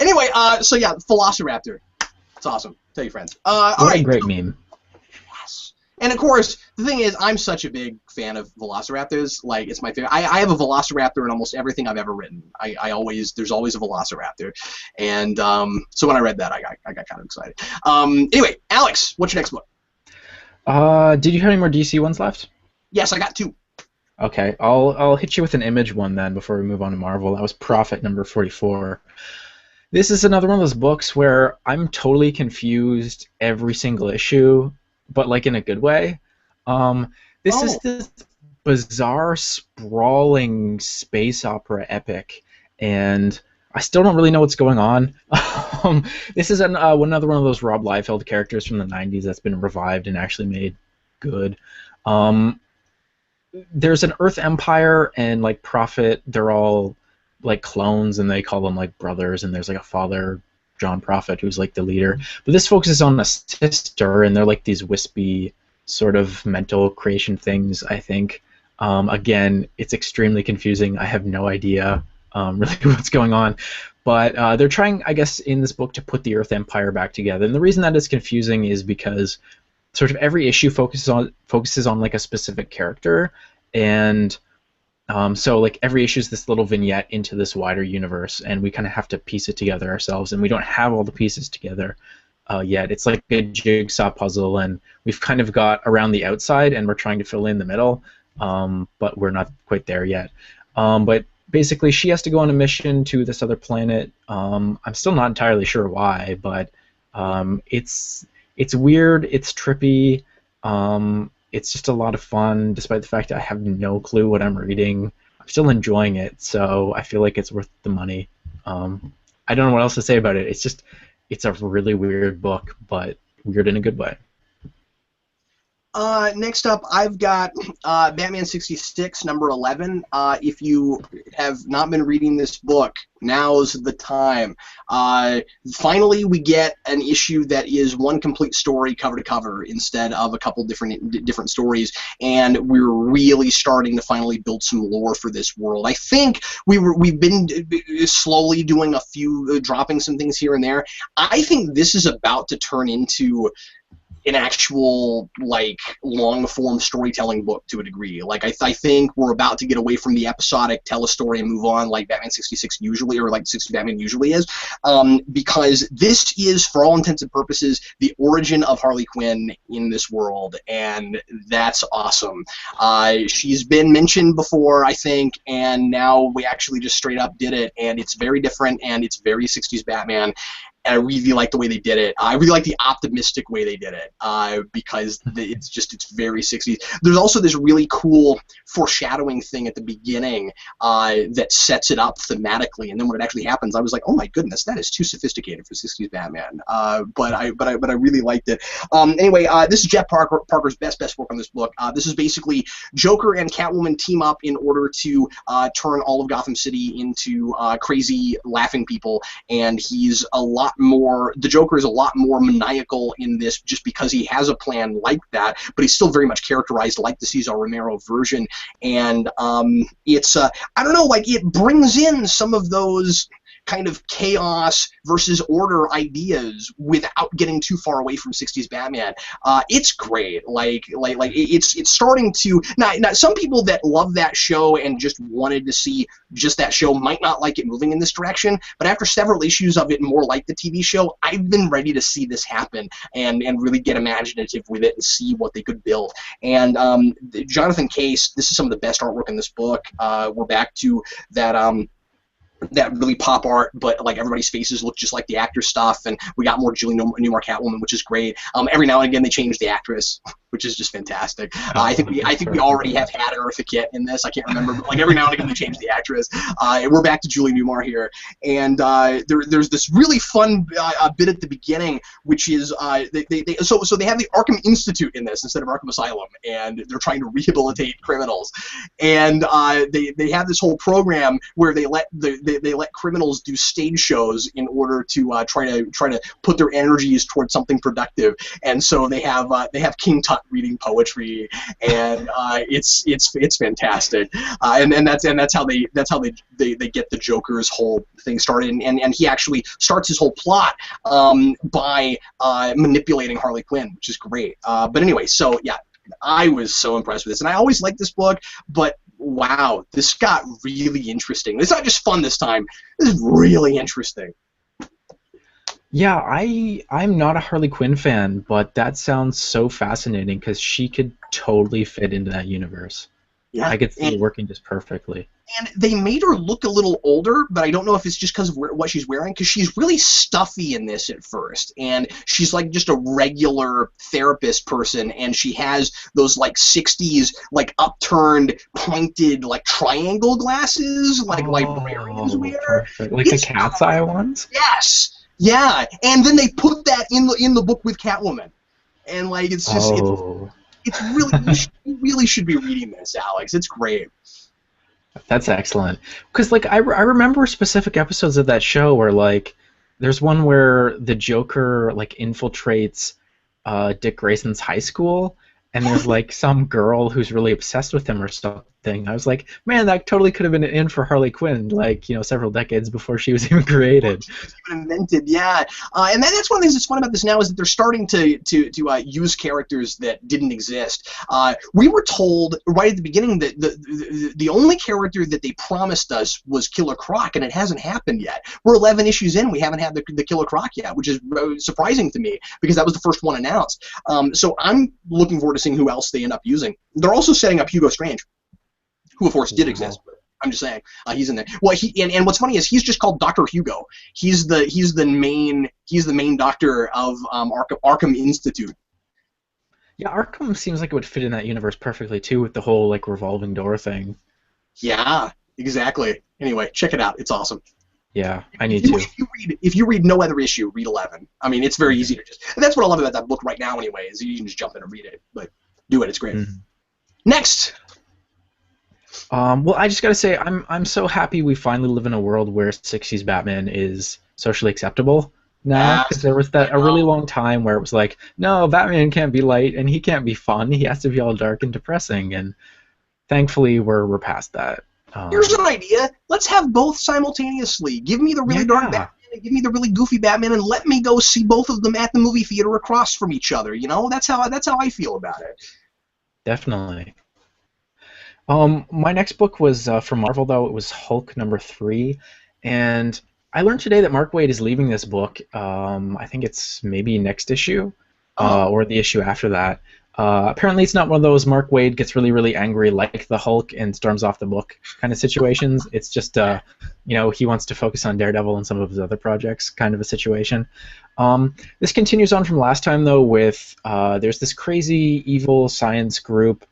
Anyway, so yeah, Velociraptor. It's awesome. Tell your friends. All right. A great meme. Yes. And of course, the thing is, I'm such a big fan of Velociraptors. Like, it's my favorite. I have a Velociraptor in almost everything I've ever written. There's always a Velociraptor. And so when I read that, I got kind of excited. Anyway, Alex, what's your next book? Did you have any more DC ones left? Yes, I got 2. Okay, I'll hit you with an Image one then before we move on to Marvel. That was Prophet number 44. This is another one of those books where I'm totally confused every single issue, but like in a good way. This is this bizarre, sprawling space opera epic, and I still don't really know what's going on. This is another one of those Rob Liefeld characters from the 90s that's been revived and actually made good. There's an Earth Empire and like Prophet. They're all like clones, and they call them like brothers, and there's like a father, John Prophet, who's like the leader. But this focuses on a sister, and they're like these wispy sort of mental creation things, I think. Again, it's extremely confusing. I have no idea really what's going on. But they're trying, I guess, in this book to put the Earth Empire back together. And the reason that is confusing is because sort of every issue focuses on like a specific character, and so like every issue is this little vignette into this wider universe, and we kind of have to piece it together ourselves, and we don't have all the pieces together yet. It's like a jigsaw puzzle, and we've kind of got around the outside, and we're trying to fill in the middle, but we're not quite there yet. But basically, she has to go on a mission to this other planet. I'm still not entirely sure why, but it's weird, it's trippy, it's just a lot of fun, despite the fact that I have no clue what I'm reading. I'm still enjoying it, so I feel like it's worth the money. I don't know what else to say about it. It's a really weird book, but weird in a good way. Next up, I've got Batman 66, number 11. If you have not been reading this book, now's the time. Finally, we get an issue that is one complete story cover to cover instead of a couple different stories, and we're really starting to finally build some lore for this world. I think we've been slowly doing a few, dropping some things here and there. I think this is about to turn into an actual like long form storytelling book to a degree. Like I think we're about to get away from the episodic, tell a story and move on like Batman 66 usually, or like 60 Batman usually is, because this is for all intents and purposes the origin of Harley Quinn in this world, and that's awesome. She's been mentioned before, I think, and now we actually just straight up did it, and it's very different and it's very 60s Batman. And I really like the way they did it. I really like the optimistic way they did it, because it's very 60s. There's also this really cool foreshadowing thing at the beginning that sets it up thematically, and then when it actually happens, I was like, oh my goodness, that is too sophisticated for 60s Batman. But I really liked it. Anyway, this is Jeff Parker's best work on this book. This is basically Joker and Catwoman team up in order to turn all of Gotham City into crazy laughing people, and he's a lot more, the Joker is a lot more maniacal in this just because he has a plan like that, but he's still very much characterized like the Cesar Romero version, and it's I don't know, like it brings in some of those kind of chaos versus order ideas without getting too far away from 60s Batman. It's great. It's starting to now some people that love that show and just wanted to see just that show might not like it moving in this direction, but after several issues of it more like the TV show, I've been ready to see this happen and really get imaginative with it and see what they could build. And Jonathan Case, this is some of the best artwork in this book. We're back to that really pop art, but like everybody's faces look just like the actor stuff, and we got more Julie Newmar Catwoman, which is great. Every now and again they change the actress, which is just fantastic. I think we already have had Eartha Kitt in this. I can't remember, but like every now and again they change the actress. We're back to Julie Newmar here, and there's this really fun bit at the beginning, which is so they have the Arkham Institute in this instead of Arkham Asylum, and they're trying to rehabilitate criminals, and they have this whole program where they let they let criminals do stage shows in order to try to put their energies towards something productive, and so they have King Tut reading poetry, and it's fantastic, and that's how they get the Joker's whole thing started, and he actually starts his whole plot by manipulating Harley Quinn, which is great. But anyway, so yeah, I was so impressed with this, and I always liked this book, but wow, this got really interesting. It's not just fun this time. This is really interesting. Yeah, I'm not a Harley Quinn fan, but that sounds so fascinating because she could totally fit into that universe. Yeah, I could see it working just perfectly. And they made her look a little older, but I don't know if it's just because of what she's wearing, because she's really stuffy in this at first, and she's like just a regular therapist person, and she has those like 60s like upturned pointed like triangle glasses like librarians wear. Perfect. Like the cat's eye ones? Yes. Yeah. And then they put that in the book with Catwoman. And like it's just it's really you really should be reading this, Alex. It's great. That's excellent. Because like I remember specific episodes of that show where like there's one where the Joker like infiltrates Dick Grayson's high school, and there's like some girl who's really obsessed with him or something. I was like, man, that totally could have been in for Harley Quinn, like, you know, several decades before she was even created. She was even invented, yeah. And that's one of the things that's fun about this now is that they're starting to use characters that didn't exist. We were told right at the beginning that the only character that they promised us was Killer Croc, and it hasn't happened yet. We're 11 issues in, we haven't had the Killer Croc yet, which is surprising to me because that was the first one announced. So I'm looking forward to seeing who else they end up using. They're also setting up Hugo Strange, who of course did exist, but I'm just saying he's in there. Well, and what's funny is he's just called Dr. Hugo. He's the main doctor of Arkham Institute. Yeah, Arkham seems like it would fit in that universe perfectly too, with the whole like revolving door thing. Yeah, exactly. Anyway, check it out. It's awesome. Yeah, I need to. If you read no other issue, read 11. I mean, it's very easy to just. And that's what I love about that book right now. Anyway, is you can just jump in and read it. But do it. It's great. Mm-hmm. Next. Well, I just gotta say, I'm so happy we finally live in a world where 60s Batman is socially acceptable now, because there was a really long time where it was like, no, Batman can't be light and he can't be fun. He has to be all dark and depressing, and thankfully we're past that. Here's an idea. Let's have both simultaneously. Give me the really dark Batman Give me the really goofy Batman and let me go see both of them at the movie theater across from each other. You know, that's how I feel about it. Definitely. My next book was from Marvel, though. It was Hulk #3, and I learned today that Mark Waid is leaving this book. I think it's maybe next issue, or the issue after that. Apparently, it's not one of those Mark Waid gets really, really angry like the Hulk and storms off the book kind of situations. It's just, he wants to focus on Daredevil and some of his other projects kind of a situation. This continues on from last time, though, with there's this crazy evil science group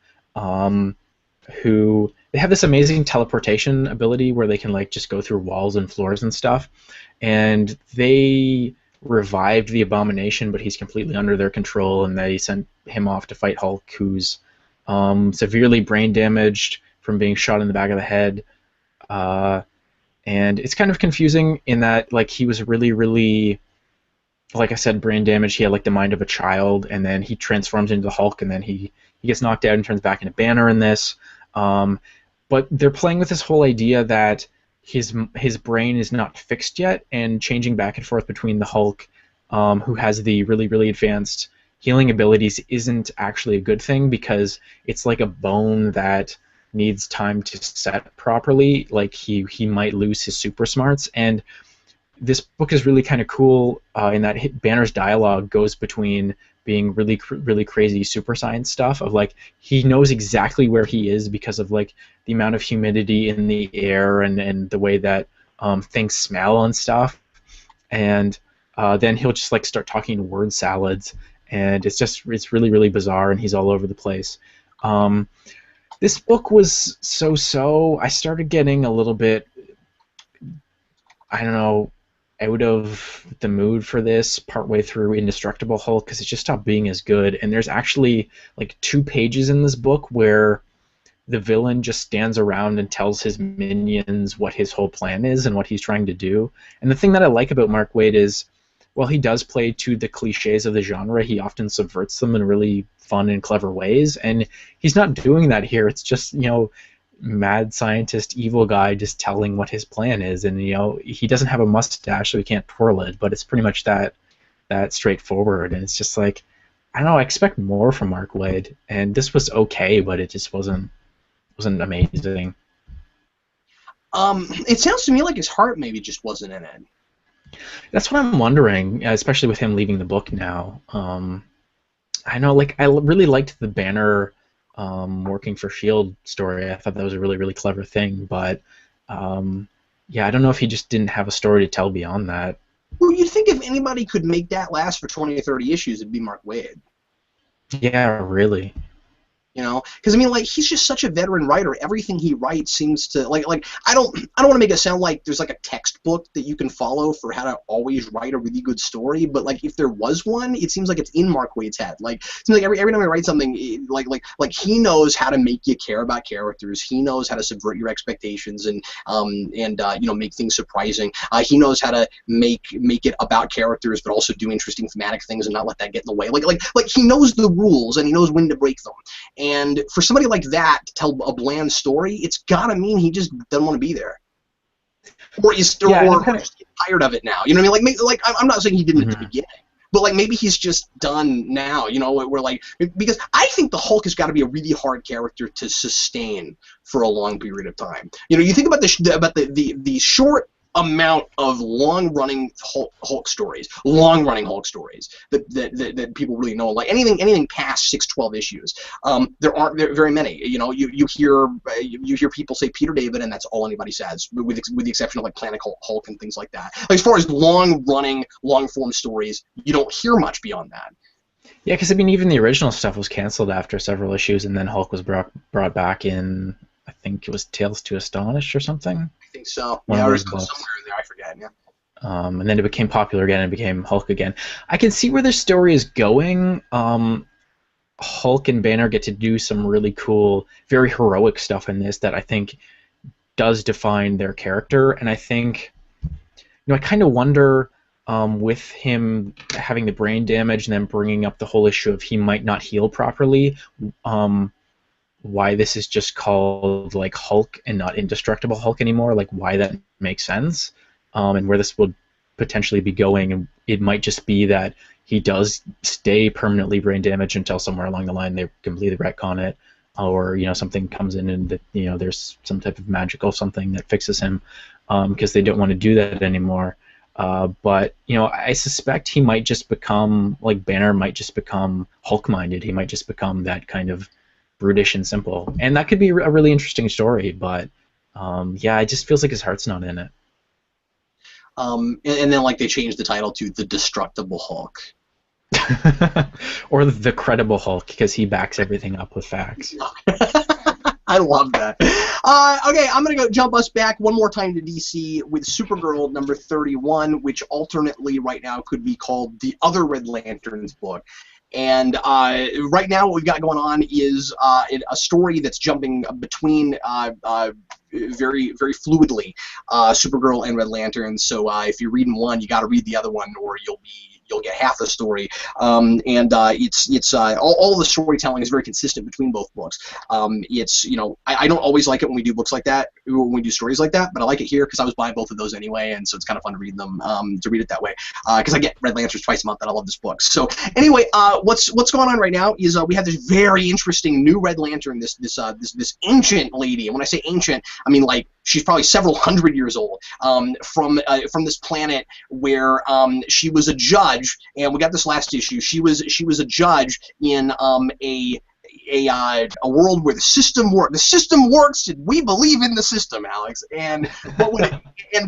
who they have this amazing teleportation ability where they can like just go through walls and floors and stuff, and they revived the Abomination, but he's completely under their control, and they sent him off to fight Hulk, who's severely brain damaged from being shot in the back of the head, and it's kind of confusing in that like he was really, really, like I said, brain damaged. He had like the mind of a child, and then he transforms into the Hulk, and then he gets knocked out and turns back into Banner in this. But they're playing with this whole idea that his brain is not fixed yet, and changing back and forth between the Hulk, who has the really, really advanced healing abilities, isn't actually a good thing because it's like a bone that needs time to set properly. Like he might lose his super smarts, and this book is really kind of cool in that Banner's dialogue goes between being really, really crazy super science stuff of like he knows exactly where he is because of like the amount of humidity in the air and the way that things smell and stuff, and then he'll just like start talking word salads, and it's really, really bizarre, and he's all over the place. This book was so. I started getting a little bit, I don't know, out of the mood for this partway through Indestructible Hulk because it just stopped being as good. And there's actually like 2 pages in this book where the villain just stands around and tells his minions what his whole plan is and what he's trying to do. And the thing that I like about Mark Waid is, while he does play to the cliches of the genre, he often subverts them in really fun and clever ways. And he's not doing that here. It's just, mad scientist evil guy just telling what his plan is, and he doesn't have a mustache so he can't twirl it, but it's pretty much that straightforward, and it's just like, I don't know, I expect more from Mark Waid, and this was okay, but it just wasn't amazing. It sounds to me like his heart maybe just wasn't in it. That's what I'm wondering, especially with him leaving the book now. I know, like, I really liked the Banner working for S.H.I.E.L.D. story. I thought that was a really, really clever thing, but yeah, I don't know if he just didn't have a story to tell beyond that. Well, you'd think if anybody could make that last for 20 or 30 issues, it'd be Mark Waid. Yeah, really. Because I mean, like, he's just such a veteran writer. Everything he writes seems to like I don't want to make it sound like there's like a textbook that you can follow for how to always write a really good story, but like if there was one, it seems like it's in Mark Waid's head. Like it seems like every time he writes something, like he knows how to make you care about characters. He knows how to subvert your expectations and make things surprising. He knows how to make it about characters, but also do interesting thematic things and not let that get in the way. Like he knows the rules and he knows when to break them. And for somebody like that to tell a bland story, it's gotta mean he just doesn't want to be there, or just tired of it now. You know what I mean? Like I'm not saying he didn't at the beginning, but like maybe he's just done now. We're like, because I think the Hulk has got to be a really hard character to sustain for a long period of time. You think about the short amount of long-running Hulk stories that people really know, like anything past 6-12 issues. There aren't very many. You hear people say Peter David, and that's all anybody says, with the exception of like Planet Hulk and things like that. Like, as far as long-running, long-form stories, you don't hear much beyond that. Yeah, because I mean, even the original stuff was canceled after several issues, and then Hulk was brought back in, I think it was Tales to Astonish or something. I think so. Yeah, or somewhere in there, I forget. Yeah. And then it became popular again and became Hulk again. I can see where the story is going. Hulk and Banner get to do some really cool, very heroic stuff in this that I think does define their character. And I think, I kind of wonder, with him having the brain damage and then bringing up the whole issue of he might not heal properly, why this is just called like Hulk and not Indestructible Hulk anymore, like why that makes sense, and where this would potentially be going, and it might just be that he does stay permanently brain damaged until somewhere along the line they completely retcon it, or something comes in and that there's some type of magical something that fixes him, because they don't want to do that anymore. But I suspect he might just become, like Banner might just become Hulk-minded. He might just become that kind of brutish and simple, and that could be a really interesting story. But it just feels like his heart's not in it. And then like they changed the title to The Destructible Hulk. Or The Credible Hulk, because he backs everything up with facts. I love that. Okay, I'm going to jump us back one more time to DC with Supergirl number 31, which alternately right now could be called The Other Red Lanterns book. And right now what we've got going on is a story that's jumping between very, very fluidly Supergirl and Red Lanterns. So if you're reading one, you got to read the other one, or you'll get half the story. It's all the storytelling is very consistent between both books. I don't always like it when we do books like that, when we do stories like that, but I like it here because I was buying both of those anyway, and so it's kind of fun to read them, to read it that way, because I get Red Lanterns twice a month, and I love this book. So anyway, what's going on right now is we have this very interesting new Red Lantern, this ancient lady, and when I say ancient, I mean like she's probably several hundred years old, from this planet where she was a judge, and we got this last issue. She was a judge in a world where the system works. The system works, and we believe in the system, Alex. And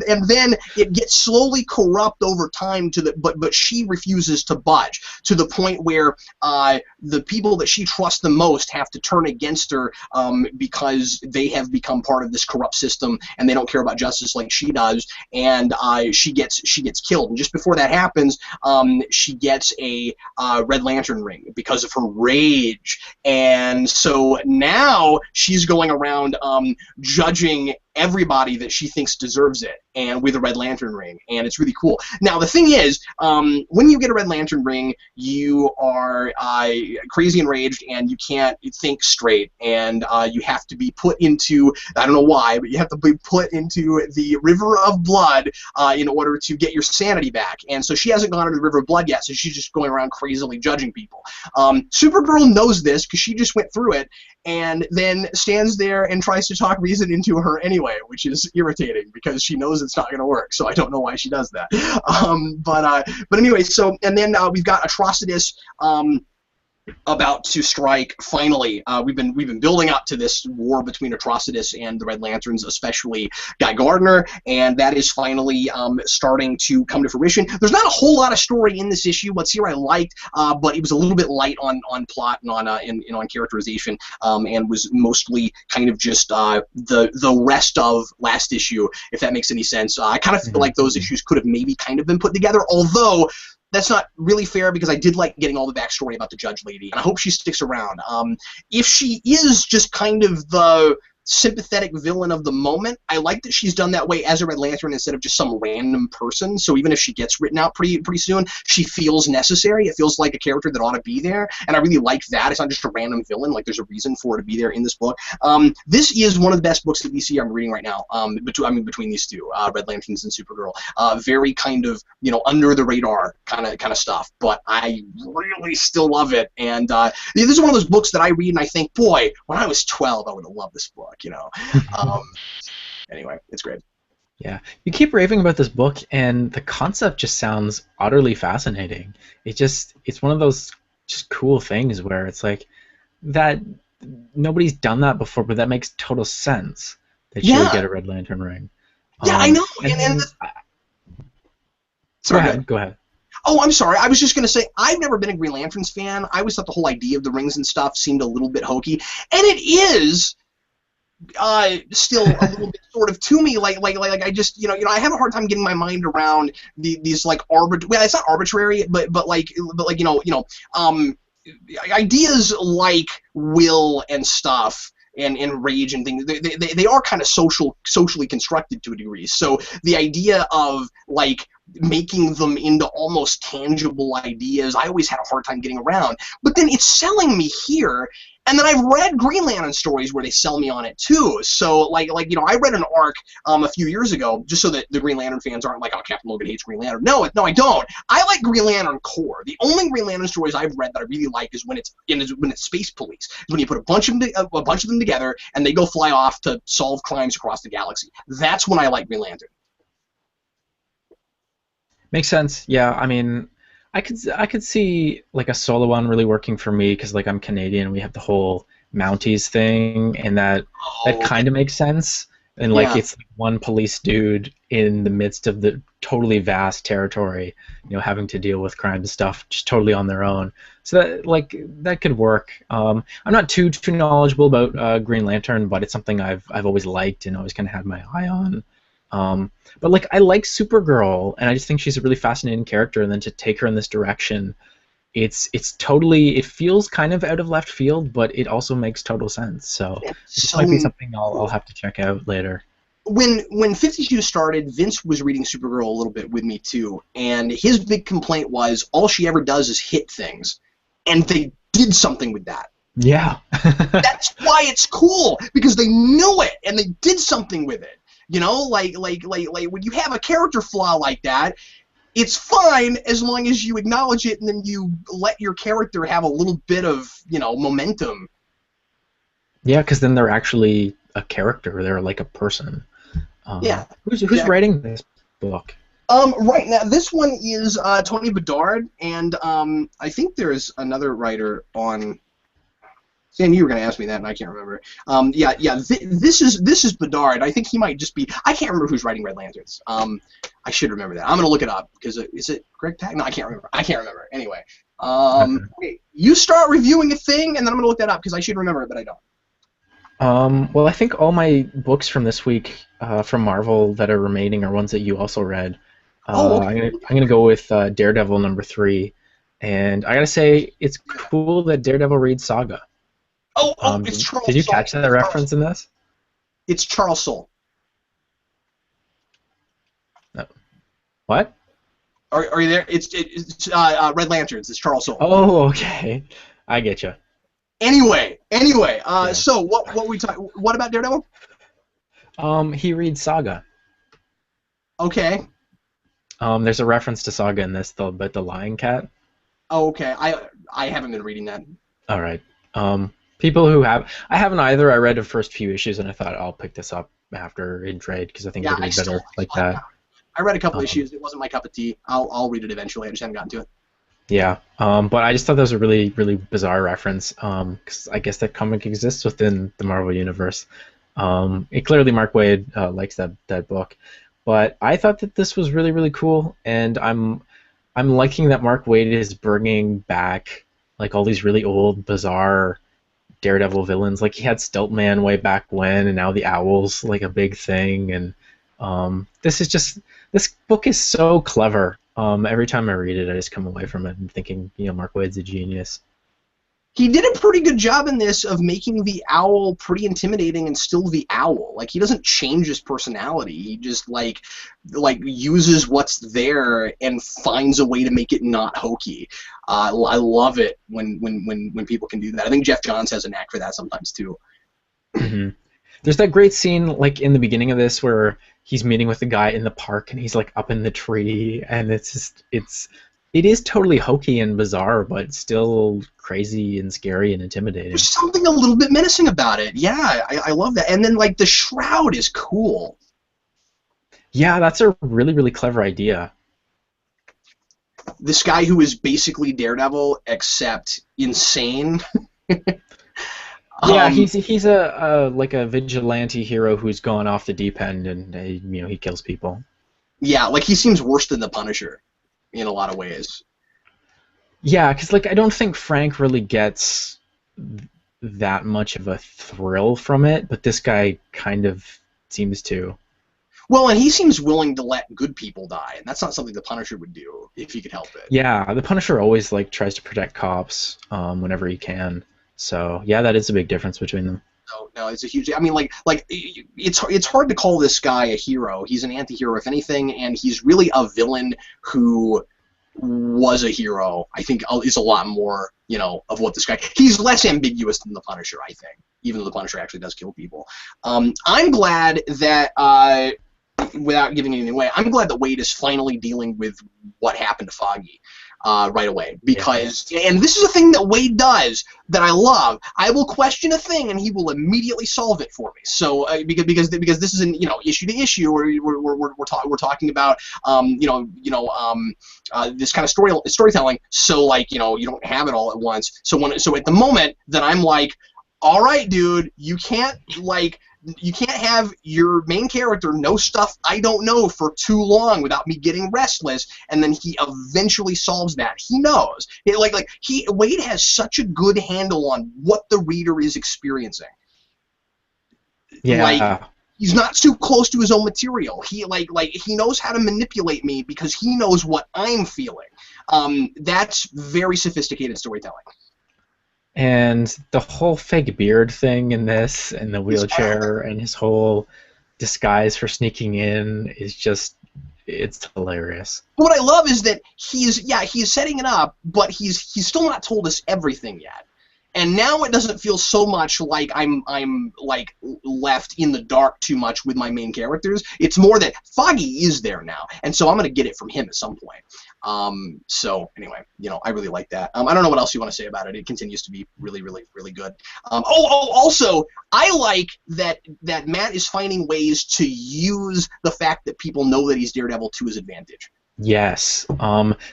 and then it gets slowly corrupt over time but she refuses to budge, to the point where the people that she trusts the most have to turn against her, because they have become part of this corrupt system, and they don't care about justice like she does. And she gets killed. And just before that happens, she gets a Red Lantern ring because of her rage. And so now she's going around judging everybody that she thinks deserves it, and with a Red Lantern ring, and it's really cool. Now the thing is, when you get a Red Lantern ring, you are crazy enraged, and you can't think straight, and you have to be put into, I don't know why, but you have to be put into the River of Blood in order to get your sanity back. And so she hasn't gone into the River of Blood yet, so she's just going around crazily judging people. Supergirl knows this because she just went through it, and then stands there and tries to talk reason into her anyway, which is irritating because she knows it's not going to work. So I don't know why she does that. But anyway, so and then we've got Atrocitus about to strike. Finally, we've been building up to this war between Atrocitus and the Red Lanterns, especially Guy Gardner, and that is finally starting to come to fruition. There's not a whole lot of story in this issue. What's here I liked, but it was a little bit light on plot and on characterization, and was mostly kind of just the rest of last issue, if that makes any sense. I kind of feel like those issues could have maybe kind of been put together, although that's not really fair because I did like getting all the backstory about the judge lady, and I hope she sticks around. If she is just kind of the sympathetic villain of the moment, I like that she's done that way as a Red Lantern instead of just some random person. So even if she gets written out pretty soon, she feels necessary. It feels like a character that ought to be there, and I really like that. It's not just a random villain. Like there's a reason for her to be there in this book. This is one of the best books that DC I'm reading right now. Between these two, Red Lanterns and Supergirl, very kind of under the radar kind of stuff, but I really still love it. And this is one of those books that I read and I think, boy, when I was 12, I would have loved this book. Anyway, it's great. Yeah, you keep raving about this book, and the concept just sounds utterly fascinating. It's one of those just cool things where it's like that nobody's done that before, but that makes total sense that you would get a Red Lantern ring. Yeah, I know. Go ahead. Oh, I'm sorry. I was just going to say, I've never been a Green Lanterns fan. I always thought the whole idea of the rings and stuff seemed a little bit hokey, and it is still a little bit sort of to me, like I just I have a hard time getting my mind around these like well, it's not arbitrary, but ideas like will and stuff and rage and things. They are kind of socially constructed to a degree. So the idea of like making them into almost tangible ideas, I always had a hard time getting around. But then it's selling me here, and then I've read Green Lantern stories where they sell me on it too. So like I read an arc a few years ago, just so that the Green Lantern fans aren't like, oh, Captain Logan hates Green Lantern. No, I don't. I like Green Lantern core. The only Green Lantern stories I've read that I really like is when it's Space Police. When you put a bunch of them together and they go fly off to solve crimes across the galaxy. That's when I like Green Lantern. Makes sense. Yeah, I mean, I could see like a solo one really working for me because like I'm Canadian, we have the whole Mounties thing, and that kind of makes sense. And like it's like one police dude in the midst of the totally vast territory, having to deal with crime and stuff just totally on their own. So that could work. I'm not too knowledgeable about Green Lantern, but it's something I've always liked and always kind of had my eye on. But like I like Supergirl, and I just think she's a really fascinating character. And then to take her in this direction, it's totally, it feels kind of out of left field, but it also makes total sense. So this might be something I'll have to check out later. When 52 started, Vince was reading Supergirl a little bit with me too, and his big complaint was all she ever does is hit things, and they did something with that. Yeah. That's why it's cool, because they knew it and they did something with it. Like when you have a character flaw like that, it's fine as long as you acknowledge it and then you let your character have a little bit of, momentum. Yeah, because then they're actually a character. They're like a person. Yeah. Who's writing this book? Right now, this one is Tony Bedard, and I think there's another writer on. Sam, you were going to ask me that, and I can't remember. This is Bedard. I think he might just be. I can't remember who's writing Red Lanterns. I should remember that. I'm going to look it up because is it Greg Pak? No, I can't remember. Anyway, okay, you start reviewing a thing, and then I'm going to look that up because I should remember it, but I don't. Well, I think all my books from this week from Marvel that are remaining are ones that you also read. Okay. I'm gonna go with Daredevil #3, and I gotta say it's cool that Daredevil reads Saga. It's Charles. Did you catch that reference in this? It's Charles Soule. No. What? Are you there? It's Red Lanterns. It's Charles Soule. Oh, okay. I get you. Anyway. So what we talk? What about Daredevil? He reads Saga. Okay. There's a reference to Saga in this, but the Lion Cat. Oh, okay. I haven't been reading that. All right. People who have, I haven't either. I read the first few issues and I thought I'll pick this up after in trade because I think it'll be better like that. I read a couple issues. It wasn't my cup of tea. I'll read it eventually. I just haven't gotten to it. Yeah. But I just thought that was a really, really bizarre reference. Because I guess that comic exists within the Marvel universe. Clearly Mark Waid likes that book. But I thought that this was really, really cool, and I'm liking that Mark Waid is bringing back like all these really old, bizarre Daredevil villains. Like he had Stiltman way back when, and now the Owl's like a big thing. And this book is so clever. Every time I read it, I just come away from it and thinking, Mark Waid's a genius. He did a pretty good job in this of making the Owl pretty intimidating and still the Owl. Like he doesn't change his personality. He just like uses what's there and finds a way to make it not hokey. I love it when people can do that. I think Jeff Johns has a knack for that sometimes too. Mm-hmm. There's that great scene like in the beginning of this where he's meeting with the guy in the park and he's like up in the tree, and it is totally hokey and bizarre, but still crazy and scary and intimidating. There's something a little bit menacing about it. Yeah, I love that. And then, like, the shroud is cool. Yeah, that's a really, really clever idea. This guy who is basically Daredevil, except insane. Yeah, he's a vigilante hero who's gone off the deep end, and he kills people. Yeah, like he seems worse than the Punisher in a lot of ways. Yeah, because I don't think Frank really gets that much of a thrill from it, but this guy kind of seems to. Well, and he seems willing to let good people die, and that's not something the Punisher would do if he could help it. Yeah, the Punisher always tries to protect cops whenever he can. So yeah, that is a big difference between them. No, it's a huge. I mean, it's hard to call this guy a hero. He's an anti-hero, if anything, and he's really a villain who was a hero. I think is a lot more, of what this guy. He's less ambiguous than the Punisher, I think, even though the Punisher actually does kill people. I'm glad that, without giving anything away, I'm glad that Wade is finally dealing with what happened to Foggy. Right away, because and this is a thing that Wade does that I love. I will question a thing and he will immediately solve it for me. So because this is an issue to issue, where we're talking about this kind of storytelling. So you don't have it all at once. So at the moment that I'm like, all right, dude, you can't have your main character know stuff I don't know for too long without me getting restless, and then he eventually solves that. He knows. Wade has such a good handle on what the reader is experiencing. Yeah. He's not too close to his own material. He he knows how to manipulate me because he knows what I'm feeling. That's very sophisticated storytelling. And the whole fake beard thing in this, and the wheelchair, and his whole disguise for sneaking in is just, it's hilarious. What I love is that he's setting it up, but he's still not told us everything yet. And now it doesn't feel so much like I'm left in the dark too much with my main characters. It's more that Foggy is there now, and so I'm gonna get it from him at some point. So anyway, I really like that. I don't know what else you want to say about it. It continues to be really, really, really good. Also, I like that Matt is finding ways to use the fact that people know that he's Daredevil to his advantage. Yes.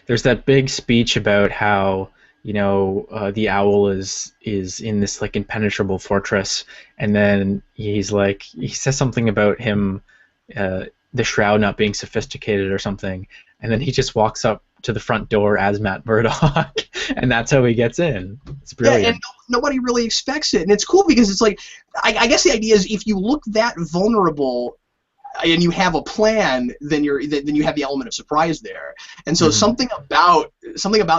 There's that big speech about how the owl is in this impenetrable fortress, and then he says something about him, the shroud not being sophisticated or something, and then he just walks up to the front door as Matt Murdock, and that's how he gets in. It's brilliant. Yeah, and nobody really expects it, and it's cool because it's I guess the idea is if you look that vulnerable and you have a plan, then you have the element of surprise there, and so something about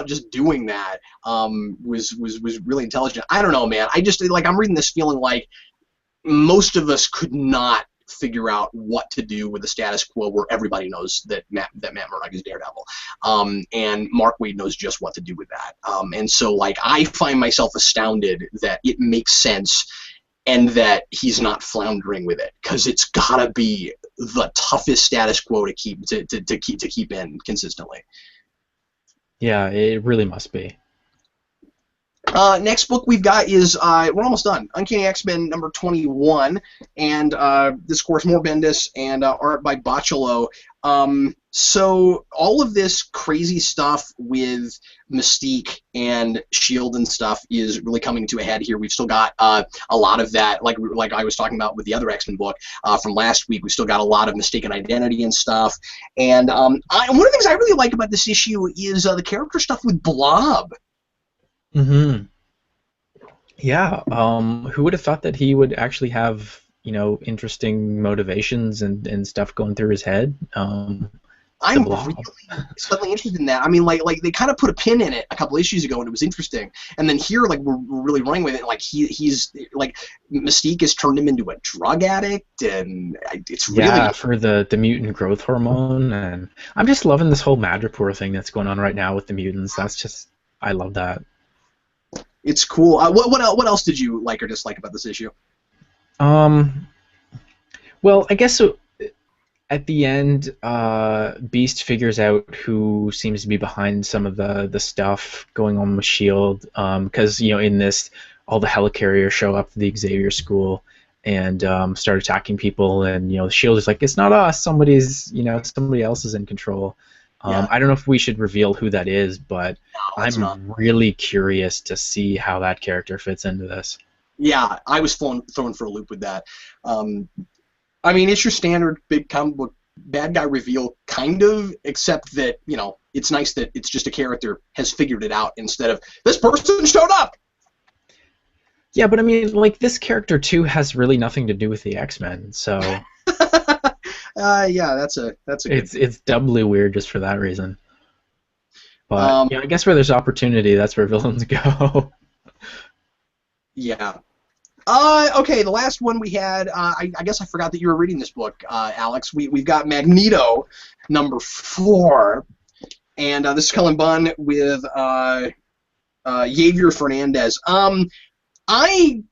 just doing that was really intelligent. I don't know, man. I just I'm reading this feeling like most of us could not figure out what to do with the status quo where everybody knows that Matt Murdock is Daredevil, and Mark Waid knows just what to do with that. And so I find myself astounded that it makes sense and that he's not floundering with it, because it's gotta be the toughest status quo to keep in consistently. Yeah, it really must be. Next book we've got is we're almost done. Uncanny X-Men number 21, and this, of course, more Bendis and art by Bocciolo. So all of this crazy stuff with Mystique and Shield and stuff is really coming to a head here. We've still got a lot of that, like I was talking about with the other X-Men book from last week. We've still got a lot of mistaken identity and stuff. And one of the things I really like about this issue is the character stuff with Blob. Mm-hmm. Yeah. Who would have thought that he would actually have, interesting motivations and stuff going through his head? I'm really suddenly interested in that. I mean, they kind of put a pin in it a couple issues ago, and it was interesting. And then here, we're really running with it. He's Mystique has turned him into a drug addict, and it's really for the mutant growth hormone. And I'm just loving this whole Madripoor thing that's going on right now with the mutants. I love that. It's cool. What else did you like or dislike about this issue? Well, I guess at the end, Beast figures out who seems to be behind some of the stuff going on with Shield. Because in this, all the helicarriers show up to the Xavier School and start attacking people, and the Shield is like, it's not us. Somebody else is in control. I don't know if we should reveal who that is, but I'm really curious to see how that character fits into this. Yeah, I was thrown for a loop with that. I mean, it's your standard big comic book bad guy reveal, kind of, except that, it's nice that it's just a character has figured it out instead of, this person showed up! Yeah, but I mean, this character, too, has really nothing to do with the X-Men, so... yeah, that's a good... It's doubly weird just for that reason. But I guess where there's opportunity, that's where villains go. Yeah. Okay, the last one we had, I guess I forgot that you were reading this book, Alex. We've got Magneto, #4, and this is Cullen Bunn with Javier Fernandez. I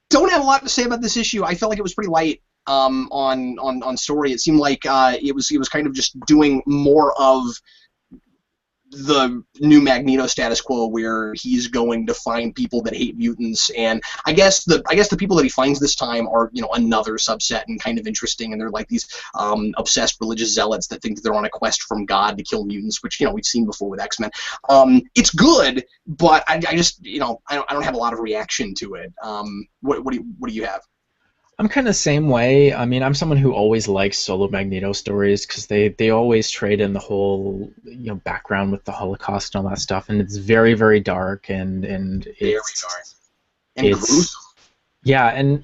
don't have a lot to say about this issue. I felt like it was pretty light on story. It seemed like it was kind of just doing more of the new Magneto status quo, where he's going to find people that hate mutants, and I guess the people that he finds this time are, you know, another subset and kind of interesting, and they're like these obsessed religious zealots that think that they're on a quest from God to kill mutants, which, you know, we've seen before with X-Men. It's good, but I just, you know, I don't have a lot of reaction to it. What do you have? I'm kind of the same way. I mean, I'm someone who always likes solo Magneto stories because they always trade in the whole, you know, background with the Holocaust and all that stuff, and it's very, very dark and Very dark and gruesome. Yeah,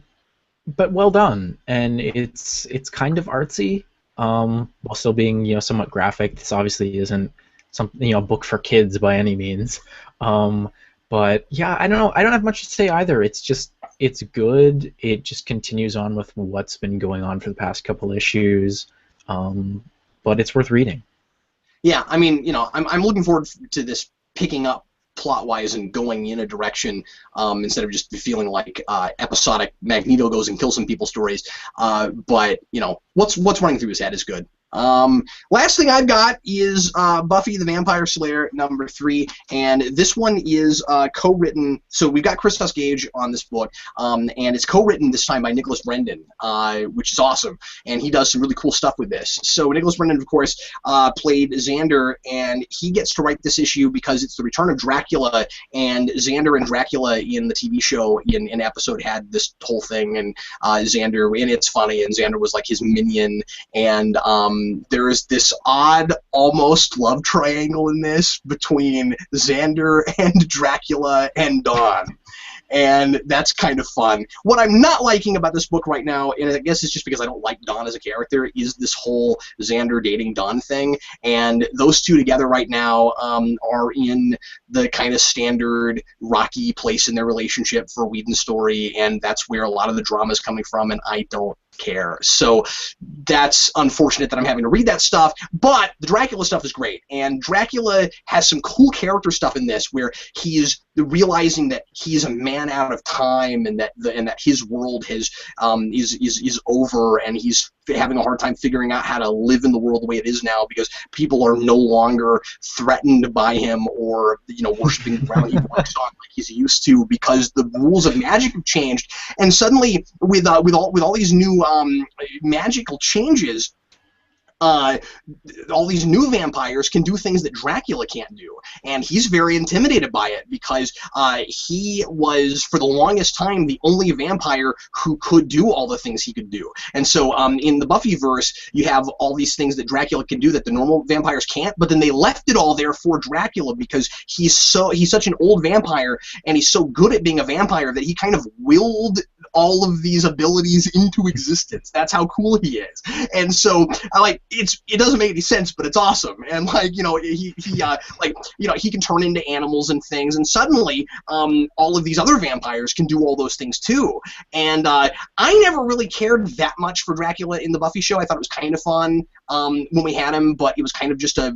but well done, and it's kind of artsy, while still being, you know, somewhat graphic. This obviously isn't something, you know, a book for kids by any means. But yeah, I don't know. I don't have much to say either. It's good. It just continues on with what's been going on for the past couple issues, but it's worth reading. Yeah, I mean, you know, I'm looking forward to this picking up plot-wise and going in a direction, instead of just feeling like episodic Magneto goes and kills some people stories. But you know, what's running through his head is good. Last thing I've got is Buffy the Vampire Slayer #3, and this one is co-written. So we've got Christos Gage on this book, and it's co-written this time by Nicholas Brendan, which is awesome, and he does some really cool stuff with this. So Nicholas Brendan, of course, played Xander, and he gets to write this issue because it's the return of Dracula, and Xander and Dracula in the TV show in an episode had this whole thing, and Xander, and it's funny, and Xander was like his minion, and there is this odd, almost love triangle in this between Xander and Dracula and Dawn. And that's kind of fun. What I'm not liking about this book right now, and I guess it's just because I don't like Dawn as a character, is this whole Xander dating Dawn thing. And those two together right now are in the kind of standard rocky place in their relationship for a Whedon story, and that's where a lot of the drama is coming from, and I don't care. So that's unfortunate that I'm having to read that stuff, but the Dracula stuff is great, and Dracula has some cool character stuff in this where he's realizing that he's a man out of time, and that his world is over, and he's having a hard time figuring out how to live in the world the way it is now because people are no longer threatened by him or, you know, worshiping the ground he walks on like he's used to, because the rules of magic have changed, and suddenly with all these new magical changes, all these new vampires can do things that Dracula can't do, and he's very intimidated by it because he was, for the longest time, the only vampire who could do all the things he could do. And so in the Buffyverse, you have all these things that Dracula can do that the normal vampires can't, but then they left it all there for Dracula because he's such an old vampire, and he's so good at being a vampire that he kind of willed all of these abilities into existence. That's how cool he is. And so it doesn't make any sense, but it's awesome. And like, you know, he can turn into animals and things, and suddenly all of these other vampires can do all those things too. And I never really cared that much for Dracula in the Buffy show. I thought it was kind of fun when we had him, but it was kind of just a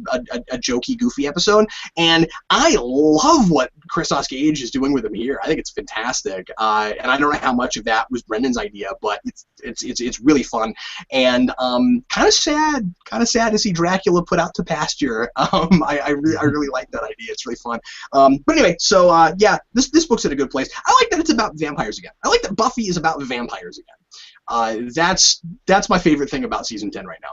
jokey, goofy episode. And I love what Christos Gage is doing with him here. I think it's fantastic. And I don't know how much of that was Brendan's idea, but it's really fun, and kind of sad to see Dracula put out to pasture. I really like that idea. It's really fun. But anyway, so yeah, this book's at a good place. I like that it's about vampires again. I like that Buffy is about vampires again. That's my favorite thing about season 10 right now.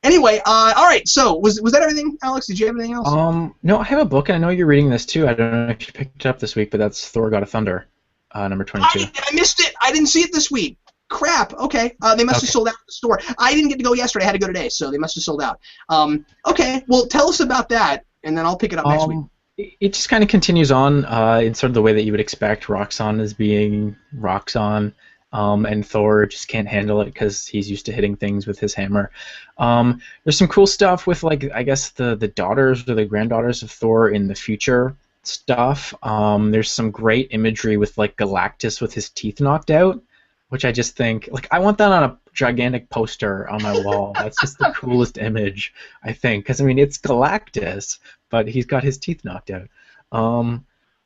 Anyway, all right. So was that everything, Alex? Did you have anything else? No, I have a book, and I know you're reading this too. I don't know if you picked it up this week, but that's Thor: God of Thunder, #22. I missed it. I didn't see it this week. Crap. Okay. They must have sold out at the store. I didn't get to go yesterday. I had to go today, so they must have sold out. Okay. Well, tell us about that, and then I'll pick it up next week. It just kind of continues on in sort of the way that you would expect. Roxxon as being Roxxon, and Thor just can't handle it because he's used to hitting things with his hammer. There's some cool stuff with, like, I guess the daughters or the granddaughters of Thor in the future. stuff. There's some great imagery with like Galactus with his teeth knocked out, which I just think like I want that on a gigantic poster on my wall. That's just the coolest image, I think, because I mean it's Galactus, but he's got his teeth knocked out.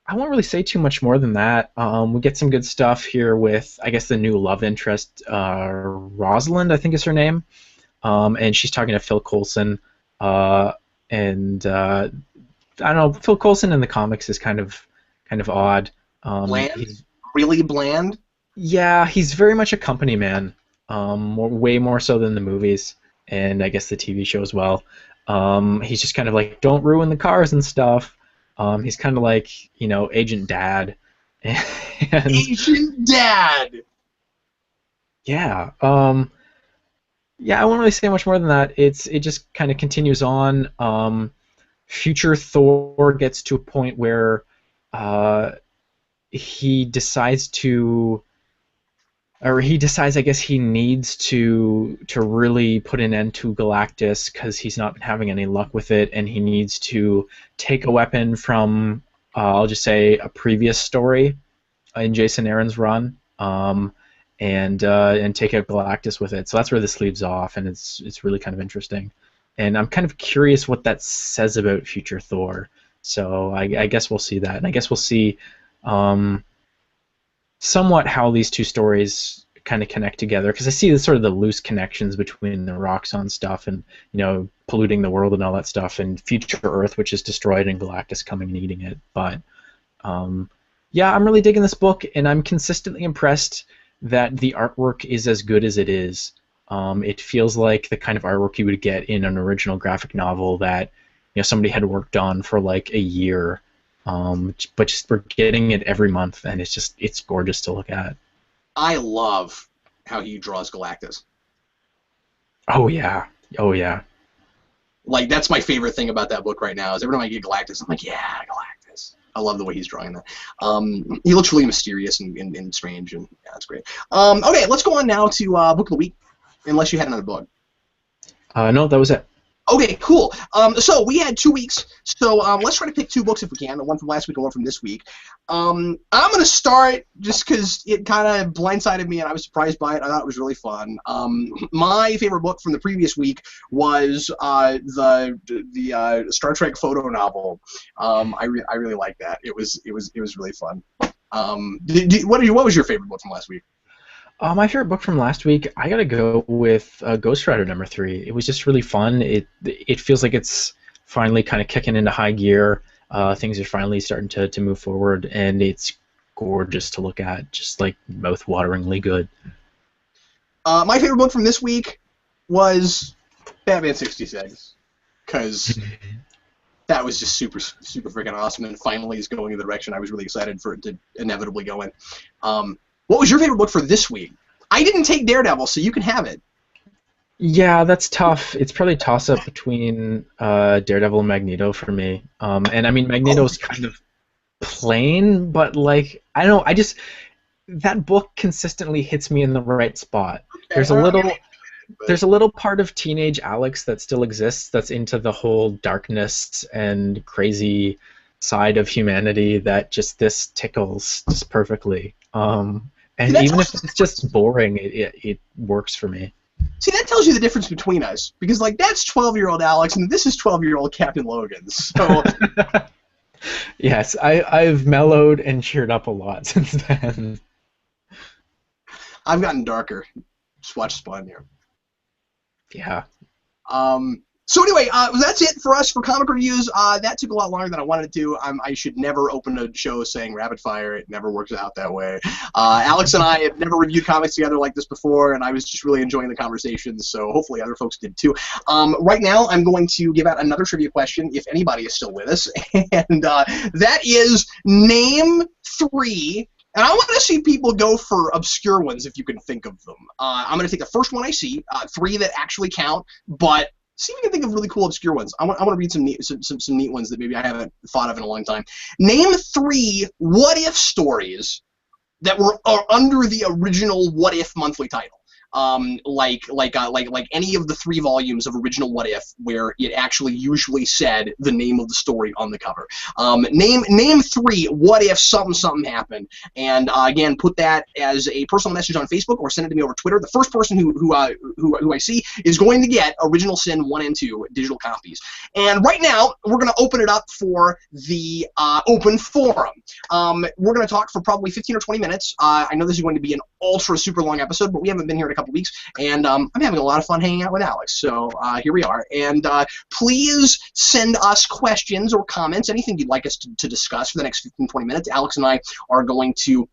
I won't really say too much more than that. We get some good stuff here with, I guess, the new love interest, Rosalind, I think is her name, and she's talking to Phil Coulson, and I don't know, Phil Coulson in the comics is kind of odd. Bland? Really bland? Yeah, he's very much a company man, way more so than the movies, and I guess the TV show as well. He's just kind of like, don't ruin the cars and stuff. He's kind of like, you know, Agent Dad. And, Agent Dad! Yeah. Yeah, I won't really say much more than that. It just kind of continues on. Future Thor gets to a point where he decides, I guess he needs to really put an end to Galactus because he's not been having any luck with it, and he needs to take a weapon from, I'll just say, a previous story in Jason Aaron's run, and take out Galactus with it. So that's where this leaves off, and it's really kind of interesting. And I'm kind of curious what that says about future Thor. So I guess we'll see that, and I guess we'll see somewhat how these two stories kind of connect together, because I see the sort of the loose connections between the Roxxon stuff and, you know, polluting the world and all that stuff, and future Earth, which is destroyed, and Galactus coming and eating it. But yeah, I'm really digging this book, and I'm consistently impressed that the artwork is as good as it is. It feels like the kind of artwork you would get in an original graphic novel that, you know, somebody had worked on for like a year, but just we're getting it every month, and it's gorgeous to look at. I love how he draws Galactus. Oh yeah, oh yeah. Like, that's my favorite thing about that book right now, is every time I get Galactus, I'm like, yeah, Galactus. I love the way he's drawing that. He looks really mysterious and strange, and yeah, that's great. Okay, let's go on now to Book of the Week, unless you had another book. No, that was it. Okay, cool. So we had 2 weeks, so let's try to pick 2 books if we can, one from last week and one from this week. I'm going to start just because it kind of blindsided me and I was surprised by it. I thought it was really fun. My favorite book from the previous week was the Star Trek photo novel. I really liked that. It was really fun. What was your favorite book from last week? My favorite book from last week, I gotta go with Ghost Rider #3. It was just really fun. It feels like it's finally kind of kicking into high gear. Things are finally starting to move forward, and it's gorgeous to look at, just like mouth-wateringly good. My favorite book from this week was Batman 66, because that was just super freaking awesome, and finally is going in the direction I was really excited for it to inevitably go in. What was your favorite book for this week? I didn't take Daredevil, so you can have it. Yeah, that's tough. It's probably a toss-up between Daredevil and Magneto for me. And I mean, Magneto's kind of plain, but like, I don't know, that book consistently hits me in the right spot. There's a little part of teenage Alex that still exists that's into the whole darkness and crazy side of humanity that just this tickles just perfectly. And even if it's just boring, it works for me. See, that tells you the difference between us, because like that's 12-year-old Alex and this is 12-year-old Captain Logan. So yes, I've mellowed and cheered up a lot since then. I've gotten darker. Just watch Spawn here. Yeah. So anyway, that's it for us for comic reviews. That took a lot longer than I wanted it to. I should never open a show saying rapid fire. It never works out that way. Alex and I have never reviewed comics together like this before, and I was just really enjoying the conversations, so hopefully other folks did too. Right now, I'm going to give out another trivia question, if anybody is still with us, and that is, name 3. And I want to see people go for obscure ones if you can think of them. I'm going to take the first one I see, 3 that actually count, but see if we can think of really cool obscure ones. I want to read some neat ones that maybe I haven't thought of in a long time. Name 3 what-if stories that are under the original What If monthly title. like any of the 3 volumes of original What If, where it actually usually said the name of the story on the cover. Name 3 What If something happened, and again, put that as a personal message on Facebook or send it to me over Twitter. The first person who I see is going to get Original Sin 1 and 2 digital copies. And right now, we're going to open it up for the open forum. We're going to talk for probably 15 or 20 minutes. I know this is going to be an ultra super long episode, but we haven't been here in a couple weeks, and I'm having a lot of fun hanging out with Alex. So here we are. And please send us questions or comments, anything you'd like us to discuss for the next 15, 20 minutes. Alex and I are going to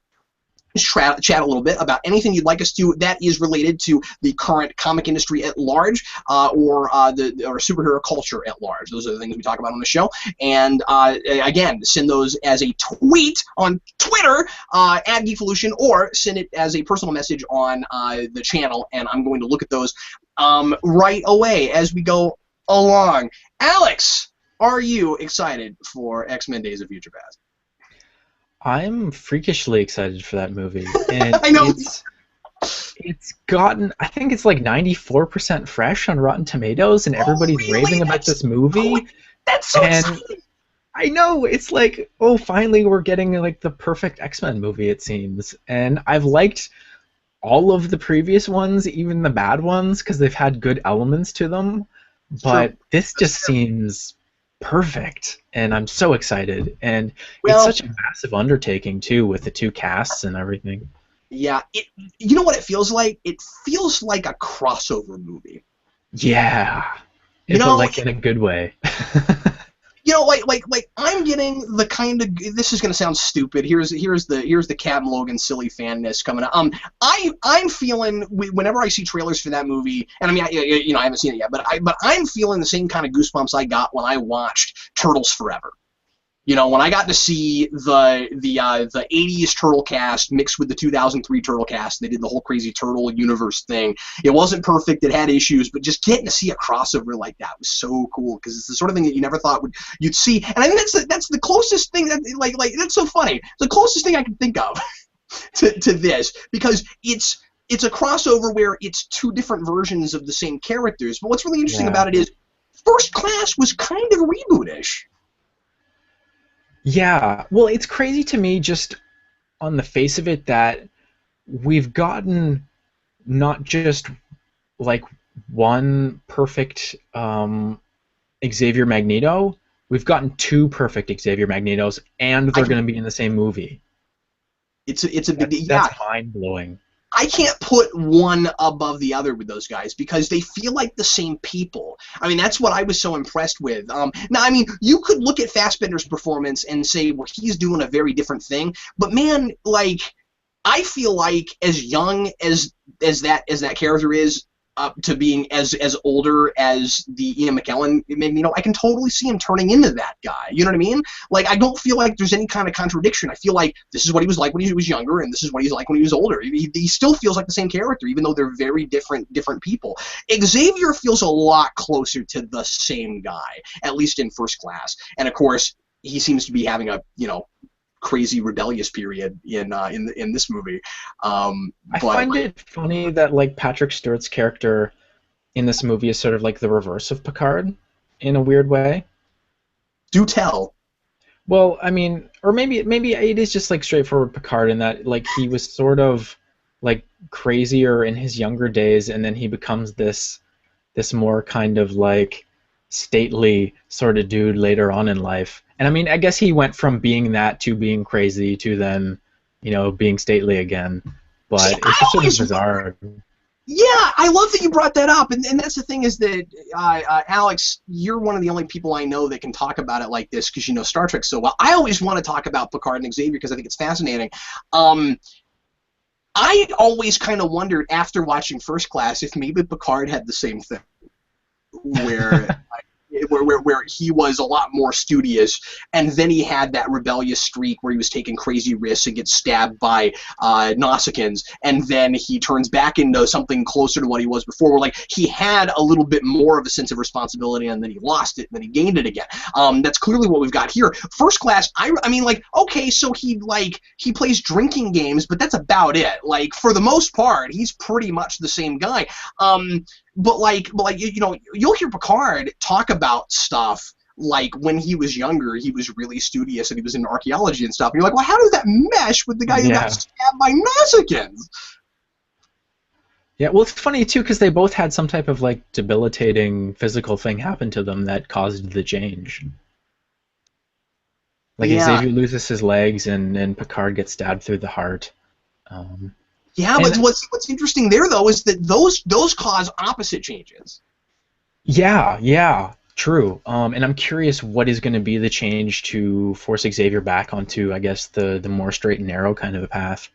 chat a little bit about anything you'd like us to that is related to the current comic industry at large, or superhero culture at large. Those are the things we talk about on the show. And again, send those as a tweet on Twitter at Geekvolution, or send it as a personal message on the channel, and I'm going to look at those right away as we go along. Alex, are you excited for X-Men Days of Future Past? I'm freakishly excited for that movie, and I know. It's gotten, I think it's like 94% fresh on Rotten Tomatoes, and everybody's really? raving about this movie. That's so exciting. I know, it's like, oh, finally we're getting like the perfect X-Men movie, it seems. And I've liked all of the previous ones, even the bad ones, because they've had good elements to them. But this just seems perfect, and I'm so excited. And it's such a massive undertaking too, with the 2 casts and everything. Yeah, you know what it feels like? It feels like a crossover movie. Yeah, but like in a good way. You know, like I'm getting the kind of, this is gonna sound stupid. Here's the Captain Logan silly fanness coming up. I'm feeling, whenever I see trailers for that movie, and I mean, I haven't seen it yet, but I'm feeling the same kind of goosebumps I got when I watched Turtles Forever. You know, when I got to see the 80s Turtle cast mixed with the 2003 Turtle cast, they did the whole crazy Turtle universe thing. It wasn't perfect, it had issues, but just getting to see a crossover like that was so cool, because it's the sort of thing that you never thought you'd see. And I think that's the closest thing that, like that's so funny. It's the closest thing I can think of to this, because it's a crossover where it's 2 different versions of the same characters. But what's really interesting about it is First Class was kind of rebootish. Yeah, well, it's crazy to me just on the face of it that we've gotten not just like one perfect Xavier Magneto, we've gotten 2 perfect Xavier Magnetos, and they're going to be in the same movie. It's a big, that's mind-blowing. I can't put one above the other with those guys, because they feel like the same people. I mean, that's what I was so impressed with. Now, I mean, you could look at Fassbender's performance and say, well, he's doing a very different thing. But man, like, I feel like as young as that character is, up to being as older as the Ian McKellen Magneto, I can totally see him turning into that guy. You know what I mean? Like, I don't feel like there's any kind of contradiction. I feel like this is what he was like when he was younger, and this is what he's like when he was older. He still feels like the same character, even though they're very different people. Xavier feels a lot closer to the same guy, at least in First Class. And of course, he seems to be having a, crazy rebellious period in this movie. I find it funny that like Patrick Stewart's character in this movie is sort of like the reverse of Picard in a weird way. Do tell. Well, I mean, or maybe it is just like straightforward Picard in that like he was sort of like crazier in his younger days, and then he becomes this more kind of like stately sort of dude later on in life. And I mean, I guess he went from being that to being crazy to then, being stately again. But it's just sort of bizarre. Yeah, I love that you brought that up. And that's the thing is that, Alex, you're one of the only people I know that can talk about it like this because you know Star Trek so well. I always want to talk about Picard and Xavier because I think it's fascinating. I always kind of wondered after watching First Class if maybe Picard had the same thing. Where where he was a lot more studious, and then he had that rebellious streak where he was taking crazy risks and gets stabbed by Nausicaans, and then he turns back into something closer to what he was before, where like he had a little bit more of a sense of responsibility, and then he lost it, and then he gained it again. That's clearly what we've got here. First Class, I mean, like, okay, so he plays drinking games, but that's about it. Like, for the most part, he's pretty much the same guy. But you know, you'll hear Picard talk about stuff like when he was younger, he was really studious and he was into archaeology and stuff. And you're like, well, how does that mesh with the guy who got stabbed by Nausicaans? Yeah, well, it's funny too because they both had some type of like debilitating physical thing happen to them that caused the change. Like Xavier loses his legs and Picard gets stabbed through the heart. Yeah, but what's interesting there though is that those cause opposite changes. Yeah, true. And I'm curious what is going to be the change to force Xavier back onto, I guess, the more straight and narrow kind of a path.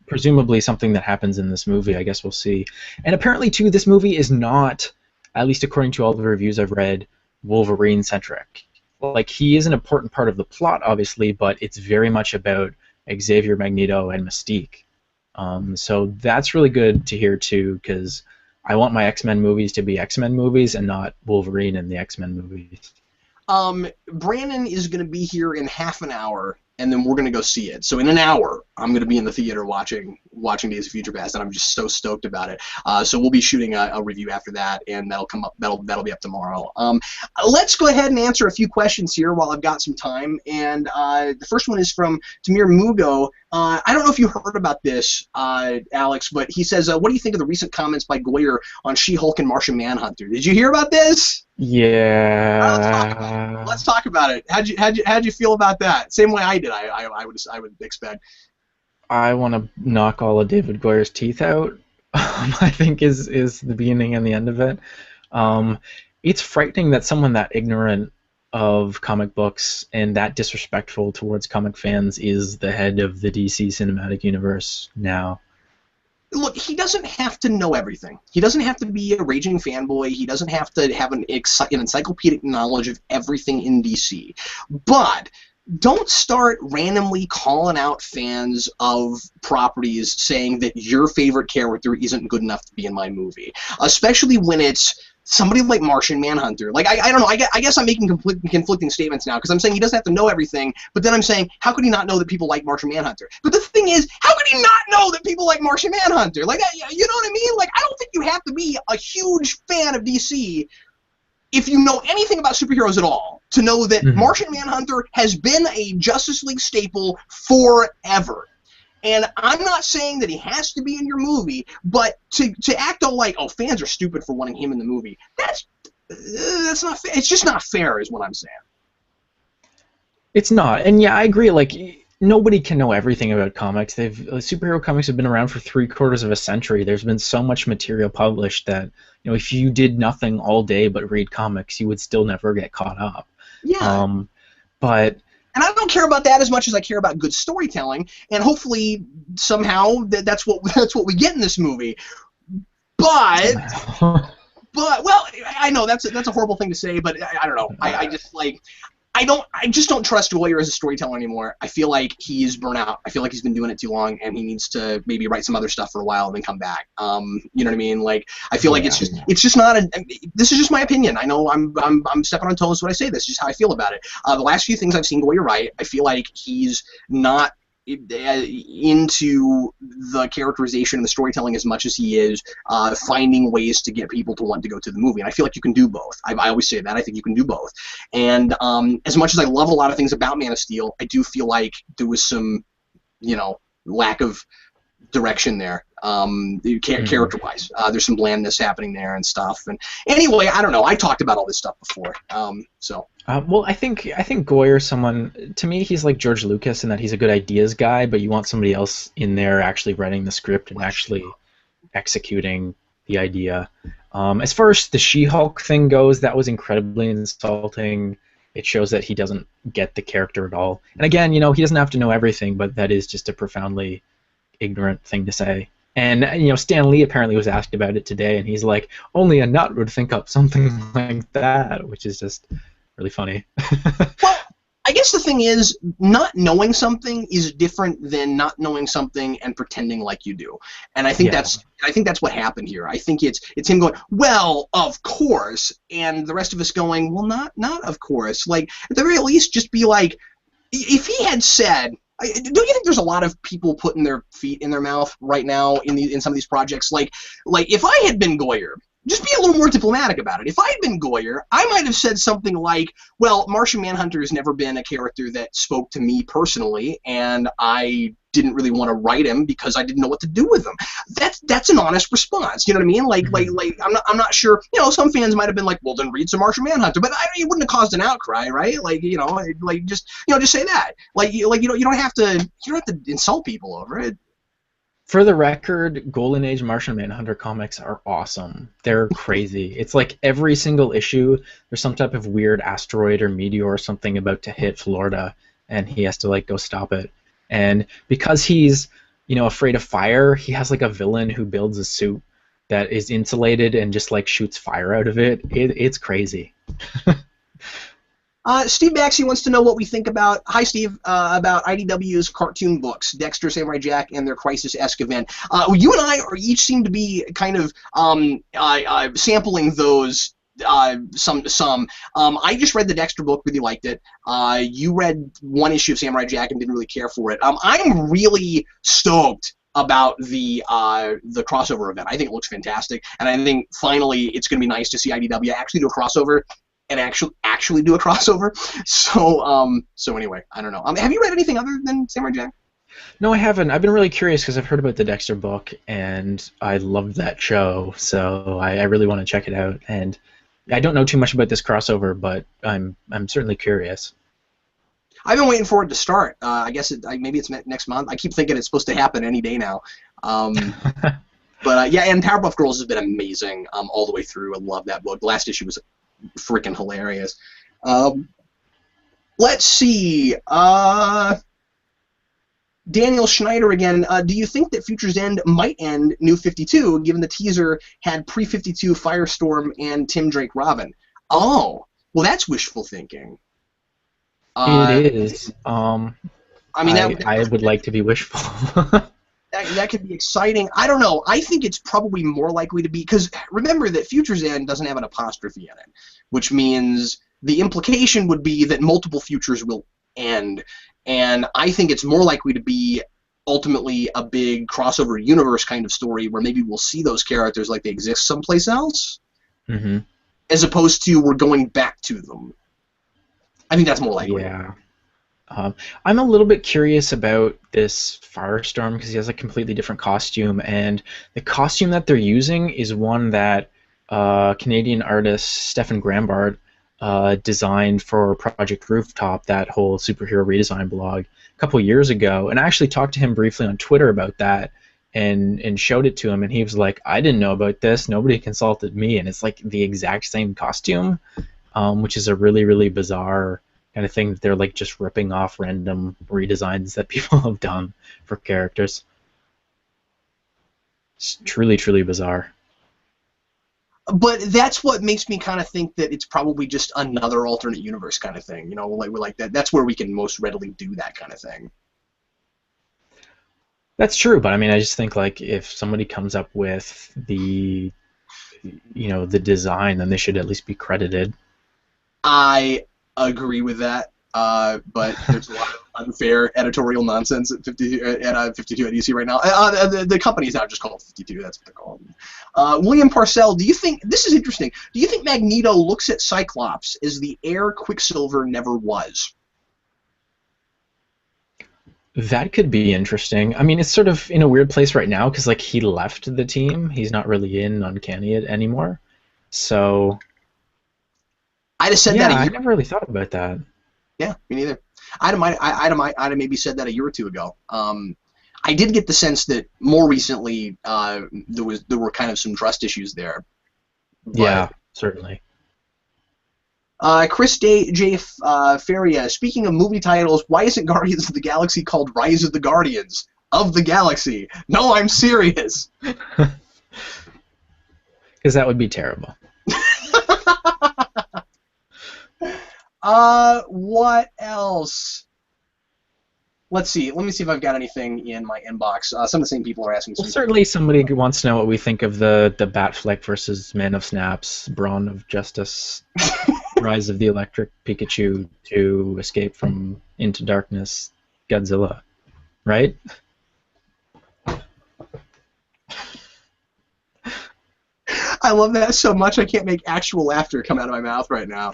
Presumably something that happens in this movie. I guess we'll see. And apparently too, this movie is not, at least according to all the reviews I've read, Wolverine centric. Like, he is an important part of the plot, obviously, but it's very much about Xavier, Magneto, and Mystique. So that's really good to hear too, because I want my X-Men movies to be X-Men movies and not Wolverine in the X-Men movies. Brandon is going to be here in half an hour, and then we're going to go see it. So in an hour, I'm going to be in the theater watching Days of Future Past, and I'm just so stoked about it. So we'll be shooting a review after that, and that'll come up. That'll be up tomorrow. Let's go ahead and answer a few questions here while I've got some time. And the first one is from Tamir Mugo. I don't know if you heard about this, Alex, but he says, "What do you think of the recent comments by Goyer on She-Hulk and Martian Manhunter? Did you hear about this?" Yeah. Let's talk about it. How'd you feel about that? Same way I did. I would expect. I want to knock all of David Goyer's teeth out. I think is the beginning and the end of it. It's frightening that someone that ignorant of comic books and that disrespectful towards comic fans is the head of the DC cinematic universe now. Look, he doesn't have to know everything. He doesn't have to be a raging fanboy. He doesn't have to have an encyclopedic knowledge of everything in DC. But don't start randomly calling out fans of properties saying that your favorite character isn't good enough to be in my movie, especially when it's somebody like Martian Manhunter. Like, I don't know, I guess I'm making conflicting statements now, because I'm saying he doesn't have to know everything, but then I'm saying, how could he not know that people like Martian Manhunter? But the thing is, how could he not know that people like Martian Manhunter? Like, you know what I mean? Like, I don't think you have to be a huge fan of DC if you know anything about superheroes at all to know that Martian Manhunter has been a Justice League staple forever. And I'm not saying that he has to be in your movie, but to act all like, oh, fans are stupid for wanting him in the movie, that's not fair. It's just not fair is what I'm saying. It's not. And yeah, I agree. Like, nobody can know everything about comics. Superhero comics have been around for 3/4 of a century. There's been so much material published that, you know, if you did nothing all day but read comics, you would still never get caught up. Yeah. And I don't care about that as much as I care about good storytelling, and hopefully somehow that's what we get in this movie. But well, I know that's a horrible thing to say, but I don't know. I just don't trust Goyer as a storyteller anymore. I feel like he's burnt out. I feel like he's been doing it too long, and he needs to maybe write some other stuff for a while and then come back. You know what I mean? Like, I feel like it's just not a. This is just my opinion. I know I'm stepping on toes when I say this. Just how I feel about it. The last few things I've seen Goyer write, I feel like he's not into the characterization and the storytelling as much as he is finding ways to get people to want to go to the movie. And I feel like you can do both. I always say that. I think you can do both. And as much as I love a lot of things about Man of Steel, I do feel like there was some, lack of direction there, character-wise. There's some blandness happening there and stuff. And anyway, I don't know. I talked about all this stuff before. Well, I think Goyer, someone, to me, he's like George Lucas in that he's a good ideas guy, but you want somebody else in there actually writing the script and actually executing the idea. As far as the She-Hulk thing goes, that was incredibly insulting. It shows that he doesn't get the character at all. And again, he doesn't have to know everything, but that is just a profoundly ignorant thing to say. And Stan Lee apparently was asked about it today, and he's like, only a nut would think up something like that, which is just really funny. Well, I guess the thing is, not knowing something is different than not knowing something and pretending like you do. And I think that's what happened here. I think it's him going, well, of course, and the rest of us going, well, not of course. Like, at the very least, just be like, if he had said, don't you think there's a lot of people putting their feet in their mouth right now in some of these projects? Like if I had been Goyer, just be a little more diplomatic about it. If I had been Goyer, I might have said something like, well, Martian Manhunter has never been a character that spoke to me personally, and I didn't really want to write him because I didn't know what to do with him. That's an honest response. You know what I mean? Like I'm not sure. Some fans might have been like, well, then read some Martian Manhunter, but it wouldn't have caused an outcry, right? Just say that. You don't have to insult people over it. For the record, Golden Age Martian Manhunter comics are awesome. They're crazy. It's like every single issue, there's some type of weird asteroid or meteor or something about to hit Florida, and he has to like go stop it. And because he's, afraid of fire, he has like a villain who builds a suit that is insulated and just like shoots fire out of it. It's crazy. Steve Baxi wants to know what we think about, hi Steve, about IDW's cartoon books, Dexter, Samurai Jack, and their Crisis-esque event. You and I each seem to be kind of sampling those some. I just read the Dexter book, really liked it. You read one issue of Samurai Jack and didn't really care for it. I'm really stoked about the crossover event. I think it looks fantastic, and I think finally it's going to be nice to see IDW actually do a crossover and actually do a crossover. So anyway, I don't know. Have you read anything other than Samurai Jack? No, I haven't. I've been really curious because I've heard about the Dexter book, and I loved that show, so I really want to check it out. And I don't know too much about this crossover, but I'm certainly curious. I've been waiting for it to start. I guess maybe it's next month. I keep thinking it's supposed to happen any day now. But yeah, and Powerpuff Girls has been amazing all the way through. I love that book. The last issue was freaking hilarious. Let's see. Daniel Schneider again. Do you think that Future's End might end New 52, given the teaser had pre-52 Firestorm and Tim Drake Robin? Oh, well, that's wishful thinking. It is. I mean, I would like to be wishful. That could be exciting. I don't know. I think it's probably more likely to be, because remember that Future's End doesn't have an apostrophe in it, which means the implication would be that multiple futures will end. And I think it's more likely to be ultimately a big crossover universe kind of story where maybe we'll see those characters like they exist someplace else, as opposed to we're going back to them. I think that's more likely. Yeah. I'm a little bit curious about this Firestorm because he has a completely different costume, and the costume that they're using is one that Canadian artist Stefan Grambard designed for Project Rooftop, that whole superhero redesign blog, a couple years ago. And I actually talked to him briefly on Twitter about that and showed it to him, and he was like, I didn't know about this, nobody consulted me. And it's like the exact same costume, which is a really, really bizarre kind of thing that they're like just ripping off random redesigns that people have done for characters. It's truly, truly bizarre. But that's what makes me kind of think that it's probably just another alternate universe kind of thing. You know, like that. That's where we can most readily do that kind of thing. That's true, but I mean, I just think like if somebody comes up with the design, then they should at least be credited. I agree with that, but there's a lot of unfair editorial nonsense at 52 at DC right now. The company is now just called 52. That's what they're called. William Parcell, do you think this is interesting? Do you think Magneto looks at Cyclops as the heir Quicksilver never was? That could be interesting. I mean, it's sort of in a weird place right now because like he left the team. He's not really in Uncanny anymore. So I'd have said that. I never really thought about that. Yeah, me neither. I'd have maybe said that a year or two ago. I did get the sense that more recently there were kind of some trust issues there. But, yeah, certainly. Chris J. Faria, speaking of movie titles, why isn't Guardians of the Galaxy called Rise of the Guardians? of the galaxy. No, I'm serious. Because that would be terrible. What else? Let's see. Let me see if I've got anything in my inbox. Some of the same people are asking. Well, certainly somebody wants to know what we think of the Batfleck versus Man of Snaps, Brawn of Justice, Rise of the Electric Pikachu to Escape from Into Darkness, Godzilla, right? I love that so much I can't make actual laughter come out of my mouth right now.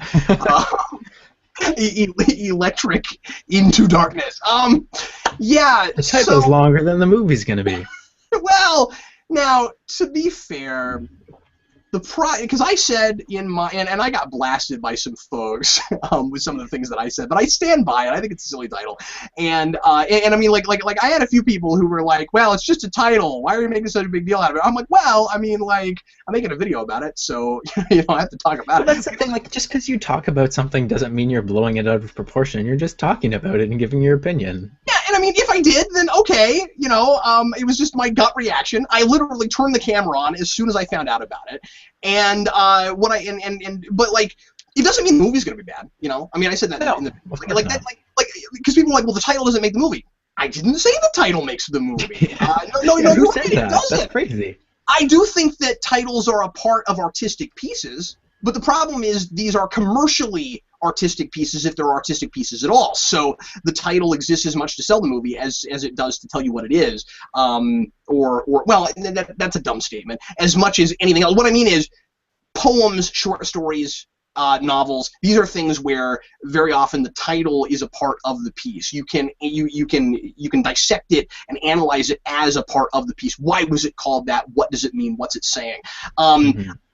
Electric Into Darkness. Yeah. The title's longer than the movie's gonna be. Well, now to be fair, because I said in my and I got blasted by some folks with some of the things that I said, but I stand by it. I think it's a silly title, and I mean like I had a few people who were like, well, it's just a title. Why are you making such a big deal out of it? I'm like, well, I mean, like, I'm making a video about it, so I have to talk about it. That's the thing. Like, just because you talk about something doesn't mean you're blowing it out of proportion. You're just talking about it and giving your opinion. Yeah, and I mean, if I did, then okay, it was just my gut reaction. I literally turned the camera on as soon as I found out about it, and but like, it doesn't mean the movie's gonna be bad, I mean, I said that in the because people are like, well, the title doesn't make the movie. I didn't say the title makes the movie. No, who said that? It doesn't. That's crazy. I do think that titles are a part of artistic pieces, but the problem is these are commercially artistic pieces if they're artistic pieces at all. So the title exists as much to sell the movie as it does to tell you what it is. Well, that's a dumb statement. As much as anything else. What I mean is poems, short stories, novels. These are things where very often the title is a part of the piece. You can dissect it and analyze it as a part of the piece. Why was it called that? What does it mean? What's it saying?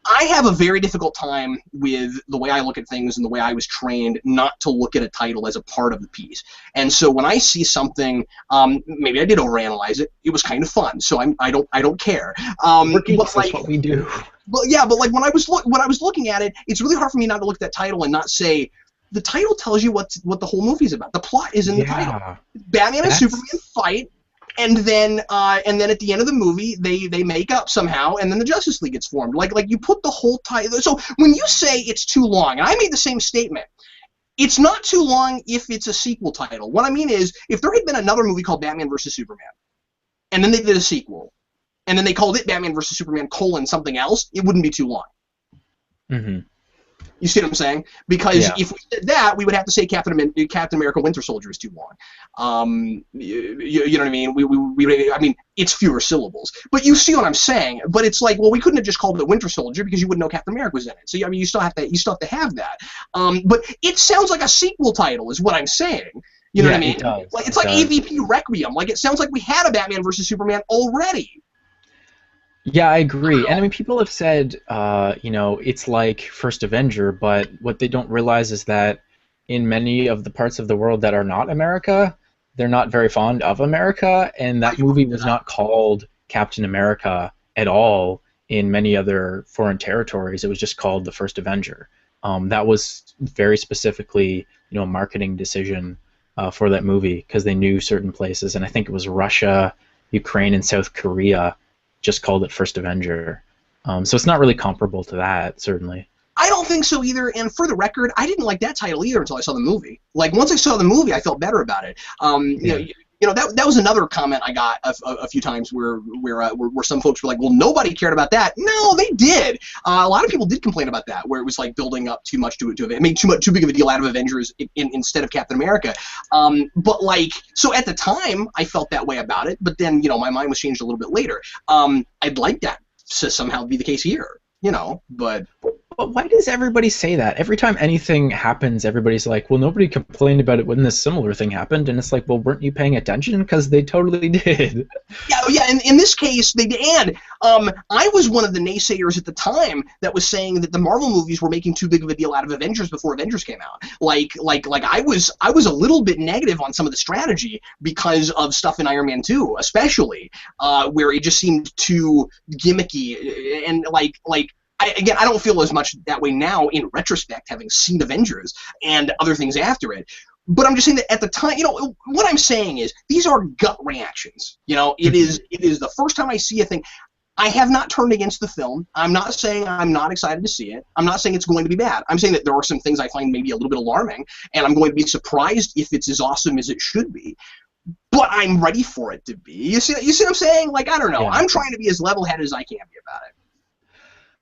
I have a very difficult time with the way I look at things and the way I was trained not to look at a title as a part of the piece. And so when I see something, maybe I did overanalyze it. It was kind of fun, so I don't care. That's what we do. But yeah, but like when I was looking at it, it's really hard for me not to look at that title and not say the title tells you what the whole movie's about. The plot is in the title. Batman and Superman fight. And then at the end of the movie, they make up somehow, and then the Justice League gets formed. Like you put the whole title. So when you say it's too long, and I made the same statement, it's not too long if it's a sequel title. What I mean is, if there had been another movie called Batman vs. Superman, and then they did a sequel, and then they called it Batman vs. Superman : something else, it wouldn't be too long. Mm-hmm. You see what I'm saying? Because if we did that, we would have to say Captain America: Winter Soldier is too long. You know what I mean? I mean, it's fewer syllables. But you see what I'm saying? But it's like, well, we couldn't have just called it Winter Soldier because you wouldn't know Captain America was in it. So I mean, you still have to have that. But it sounds like a sequel title, is what I'm saying. You know what I mean? It's like AVP Requiem. Like, it sounds like we had a Batman vs. Superman already. Yeah, I agree. And I mean, people have said, it's like First Avenger, but what they don't realize is that in many of the parts of the world that are not America, they're not very fond of America, and that movie was not called Captain America at all in many other foreign territories. It was just called The First Avenger. That was very specifically, a marketing decision for that movie because they knew certain places, and I think it was Russia, Ukraine, and South Korea just called it First Avenger. So it's not really comparable to that, certainly. I don't think so either, and for the record, I didn't like that title either until I saw the movie. Like, once I saw the movie, I felt better about it. That was another comment I got a few times where some folks were like, well, nobody cared about that. No, they did. A lot of people did complain about that, where it was like building up too much to it. I mean, too big of a deal out of Avengers instead of Captain America. But like, so at the time, I felt that way about it. But then, my mind was changed a little bit later. I'd like that to somehow be the case here. But why does everybody say that? Every time anything happens, everybody's like, well, nobody complained about it when this similar thing happened, and it's like, well, weren't you paying attention? Because they totally did. Yeah, in this case, they did. And I was one of the naysayers at the time that was saying that the Marvel movies were making too big of a deal out of Avengers before Avengers came out. Like I was a little bit negative on some of the strategy because of stuff in Iron Man 2, especially, where it just seemed too gimmicky and I don't feel as much that way now in retrospect, having seen Avengers and other things after it. But I'm just saying that at the time, what I'm saying is these are gut reactions. It is the first time I see a thing. I have not turned against the film. I'm not saying I'm not excited to see it. I'm not saying it's going to be bad. I'm saying that there are some things I find maybe a little bit alarming, and I'm going to be surprised if it's as awesome as it should be. But I'm ready for it to be. You see what I'm saying? Like, I don't know. Yeah. I'm trying to be as level-headed as I can be about it.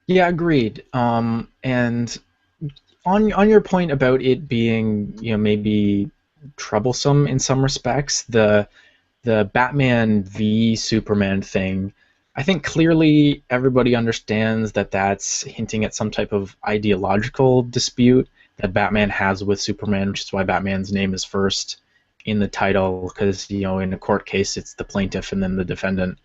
Yeah, agreed. And on your point about it being, maybe troublesome in some respects, the Batman v Superman thing, I think clearly everybody understands that that's hinting at some type of ideological dispute that Batman has with Superman, which is why Batman's name is first in the title, because in a court case it's the plaintiff and then the defendant.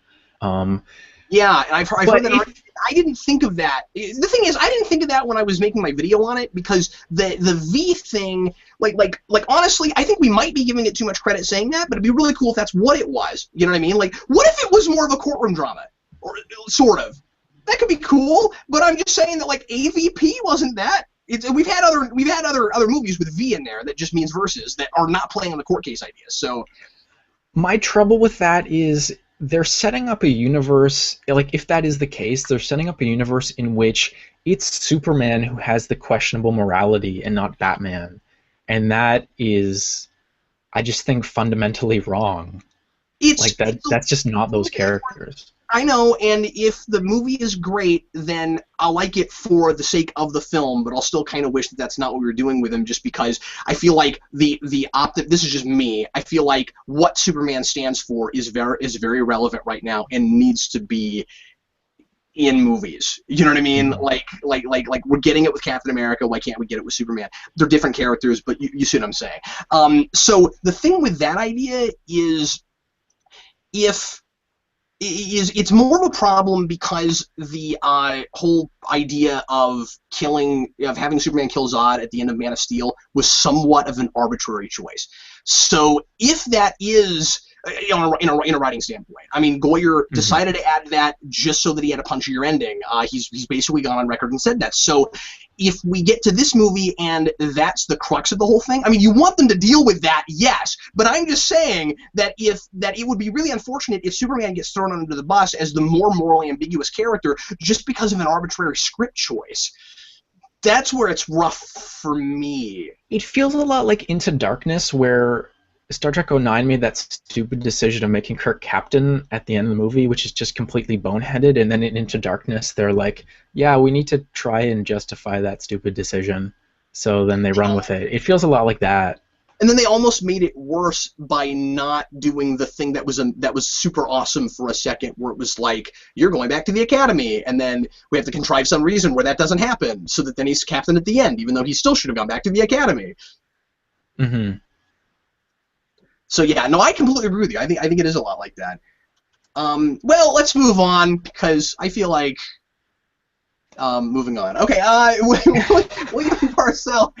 Yeah, I've heard that. I didn't think of that. The thing is, I didn't think of that when I was making my video on it, because the V thing, like honestly, I think we might be giving it too much credit saying that, but it'd be really cool if that's what it was. You know what I mean? Like, what if it was more of a courtroom drama, or sort of? That could be cool. But I'm just saying that like AVP wasn't that. We've had other movies with V in there that just means verses that are not playing on the court case ideas. So my trouble with that is they're setting up a universe, like if that is the case, they're setting up a universe in which it's Superman who has the questionable morality and not Batman. And that is, I just think, fundamentally wrong. That's just not those characters. I know, and if the movie is great, then I'll like it for the sake of the film, but I'll still kind of wish that that's not what we were doing with him, just because I feel like this is just me, I feel like what Superman stands for is very relevant right now and needs to be in movies. You know what I mean? Like we're getting it with Captain America, why can't we get it with Superman? They're different characters, but you see what I'm saying. So the thing with that idea is it's more of a problem because the whole idea of having Superman kill Zod at the end of Man of Steel was somewhat of an arbitrary choice. So if that is in a writing standpoint, I mean, Goyer decided to add that just so that he had a punchier ending. He's basically gone on record and said that. So if we get to this movie and that's the crux of the whole thing, I mean, you want them to deal with that, yes, but I'm just saying that it would be really unfortunate if Superman gets thrown under the bus as the more morally ambiguous character just because of an arbitrary script choice. That's where it's rough for me. It feels a lot like Into Darkness, where Star Trek 09 made that stupid decision of making Kirk captain at the end of the movie, which is just completely boneheaded, and then in Into Darkness they're like, yeah, we need to try and justify that stupid decision, so then they run with it. It feels a lot like that. And then they almost made it worse by not doing the thing that was super awesome for a second, where it was like, you're going back to the Academy, and then we have to contrive some reason where that doesn't happen, so that then he's captain at the end, even though he still should have gone back to the Academy. Mm-hmm. So yeah, no, I completely agree with you. I think it is a lot like that. Well, let's move on, because I feel like moving on. Okay, William Parcell,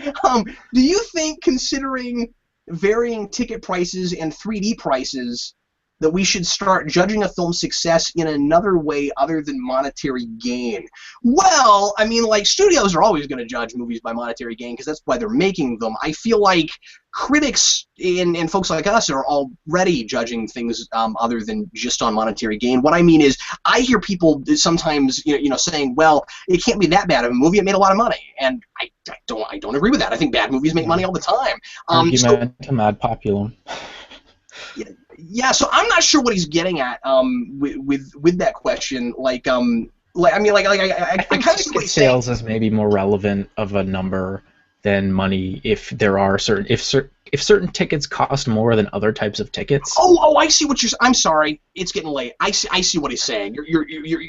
do you think, considering varying ticket prices and 3D prices, that we should start judging a film's success in another way other than monetary gain? Well, I mean, like, studios are always going to judge movies by monetary gain because that's why they're making them. I feel like critics and folks like us are already judging things other than just on monetary gain. What I mean is, I hear people sometimes, saying, "Well, it can't be that bad of a movie. It made a lot of money," and I don't agree with that. I think bad movies make money all the time. Argumentum ad populum. Yeah, so I'm not sure what he's getting at with that question. I kind of see what he's saying. Sales is maybe more relevant of a number than money if there are if certain tickets cost more than other types of tickets. Oh, I see what you're. I'm sorry, it's getting late. I see what he's saying.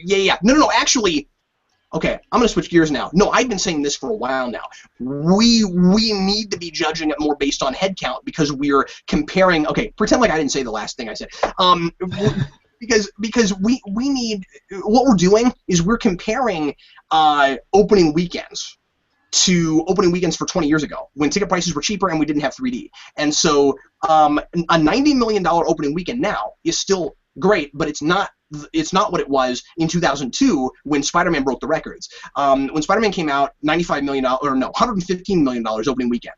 Yeah. No. Actually, okay, I'm gonna switch gears now. No, I've been saying this for a while now. We need to be judging it more based on head count, because we're comparing. Okay, pretend like I didn't say the last thing I said. Because we need, what we're doing is we're comparing opening weekends to opening weekends for 20 years ago, when ticket prices were cheaper and we didn't have 3D. And so a $90 million opening weekend now is still great, but it's not what it was in 2002 when Spider-Man broke the records. When Spider-Man came out, $95 million, or no, $115 million opening weekend.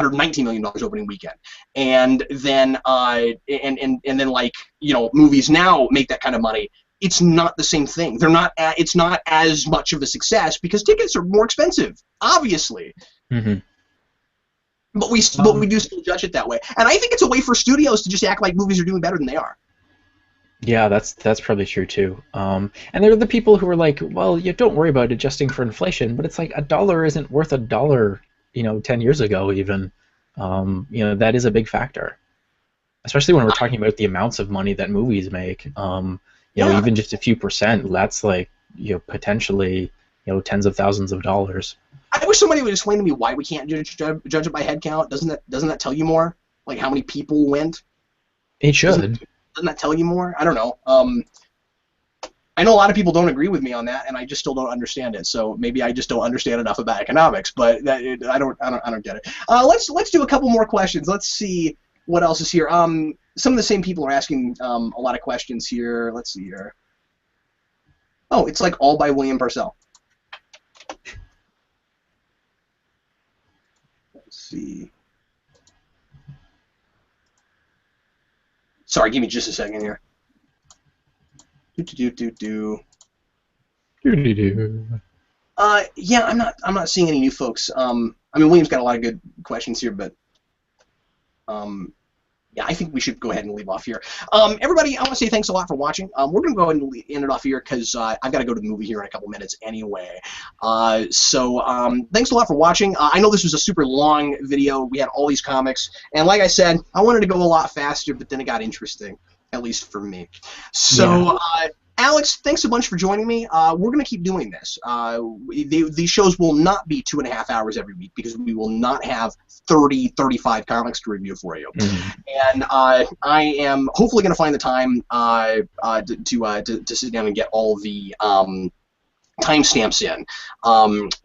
$119 million opening weekend, and then then like movies now make that kind of money. It's not the same thing. They're not. It's not as much of a success because tickets are more expensive, obviously. Mm-hmm. But we do still judge it that way, and I think it's a way for studios to just act like movies are doing better than they are. Yeah, that's probably true too. And there are the people who are like, well, you don't worry about adjusting for inflation, but it's like $1 isn't worth $1, 10 years ago even. That is a big factor, especially when we're talking about the amounts of money that movies make. Even just a few percent, that's like potentially tens of thousands of dollars. I wish somebody would explain to me why we can't judge it by head count. Doesn't that tell you more? Like how many people went? It should. Doesn't that tell you more? I don't know. I know a lot of people don't agree with me on that, and I just still don't understand it. So maybe I just don't understand enough about economics, but I don't get it. Let's do a couple more questions. Let's see what else is here. Some of the same people are asking a lot of questions here. Let's see here. Oh, it's like all by William Purcell. Let's see. Sorry, give me just a second here. Yeah, I'm not seeing any new folks. I mean, William's got a lot of good questions here, but yeah, I think we should go ahead and leave off here. Everybody, I want to say thanks a lot for watching. We're going to go ahead and end it off here because I've got to go to the movie here in a couple minutes anyway. So thanks a lot for watching. I know this was a super long video. We had all these comics. And like I said, I wanted to go a lot faster, but then it got interesting, at least for me. So, yeah. Alex, thanks a bunch for joining me. We're going to keep doing this. These shows will not be 2.5 hours every week because we will not have 35 comics to review for you. Mm-hmm. And I am hopefully going to find the time to sit down and get all the timestamps in,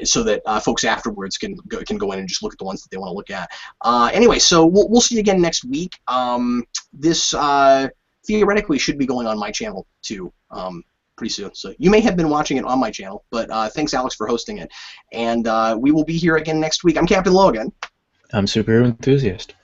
so that folks afterwards can go in and just look at the ones that they want to look at. Anyway, so we'll see you again next week. This theoretically should be going on my channel too pretty soon. So you may have been watching it on my channel, but thanks, Alex, for hosting it. And we will be here again next week. I'm Captain Logan. I'm Superhero Enthusiast.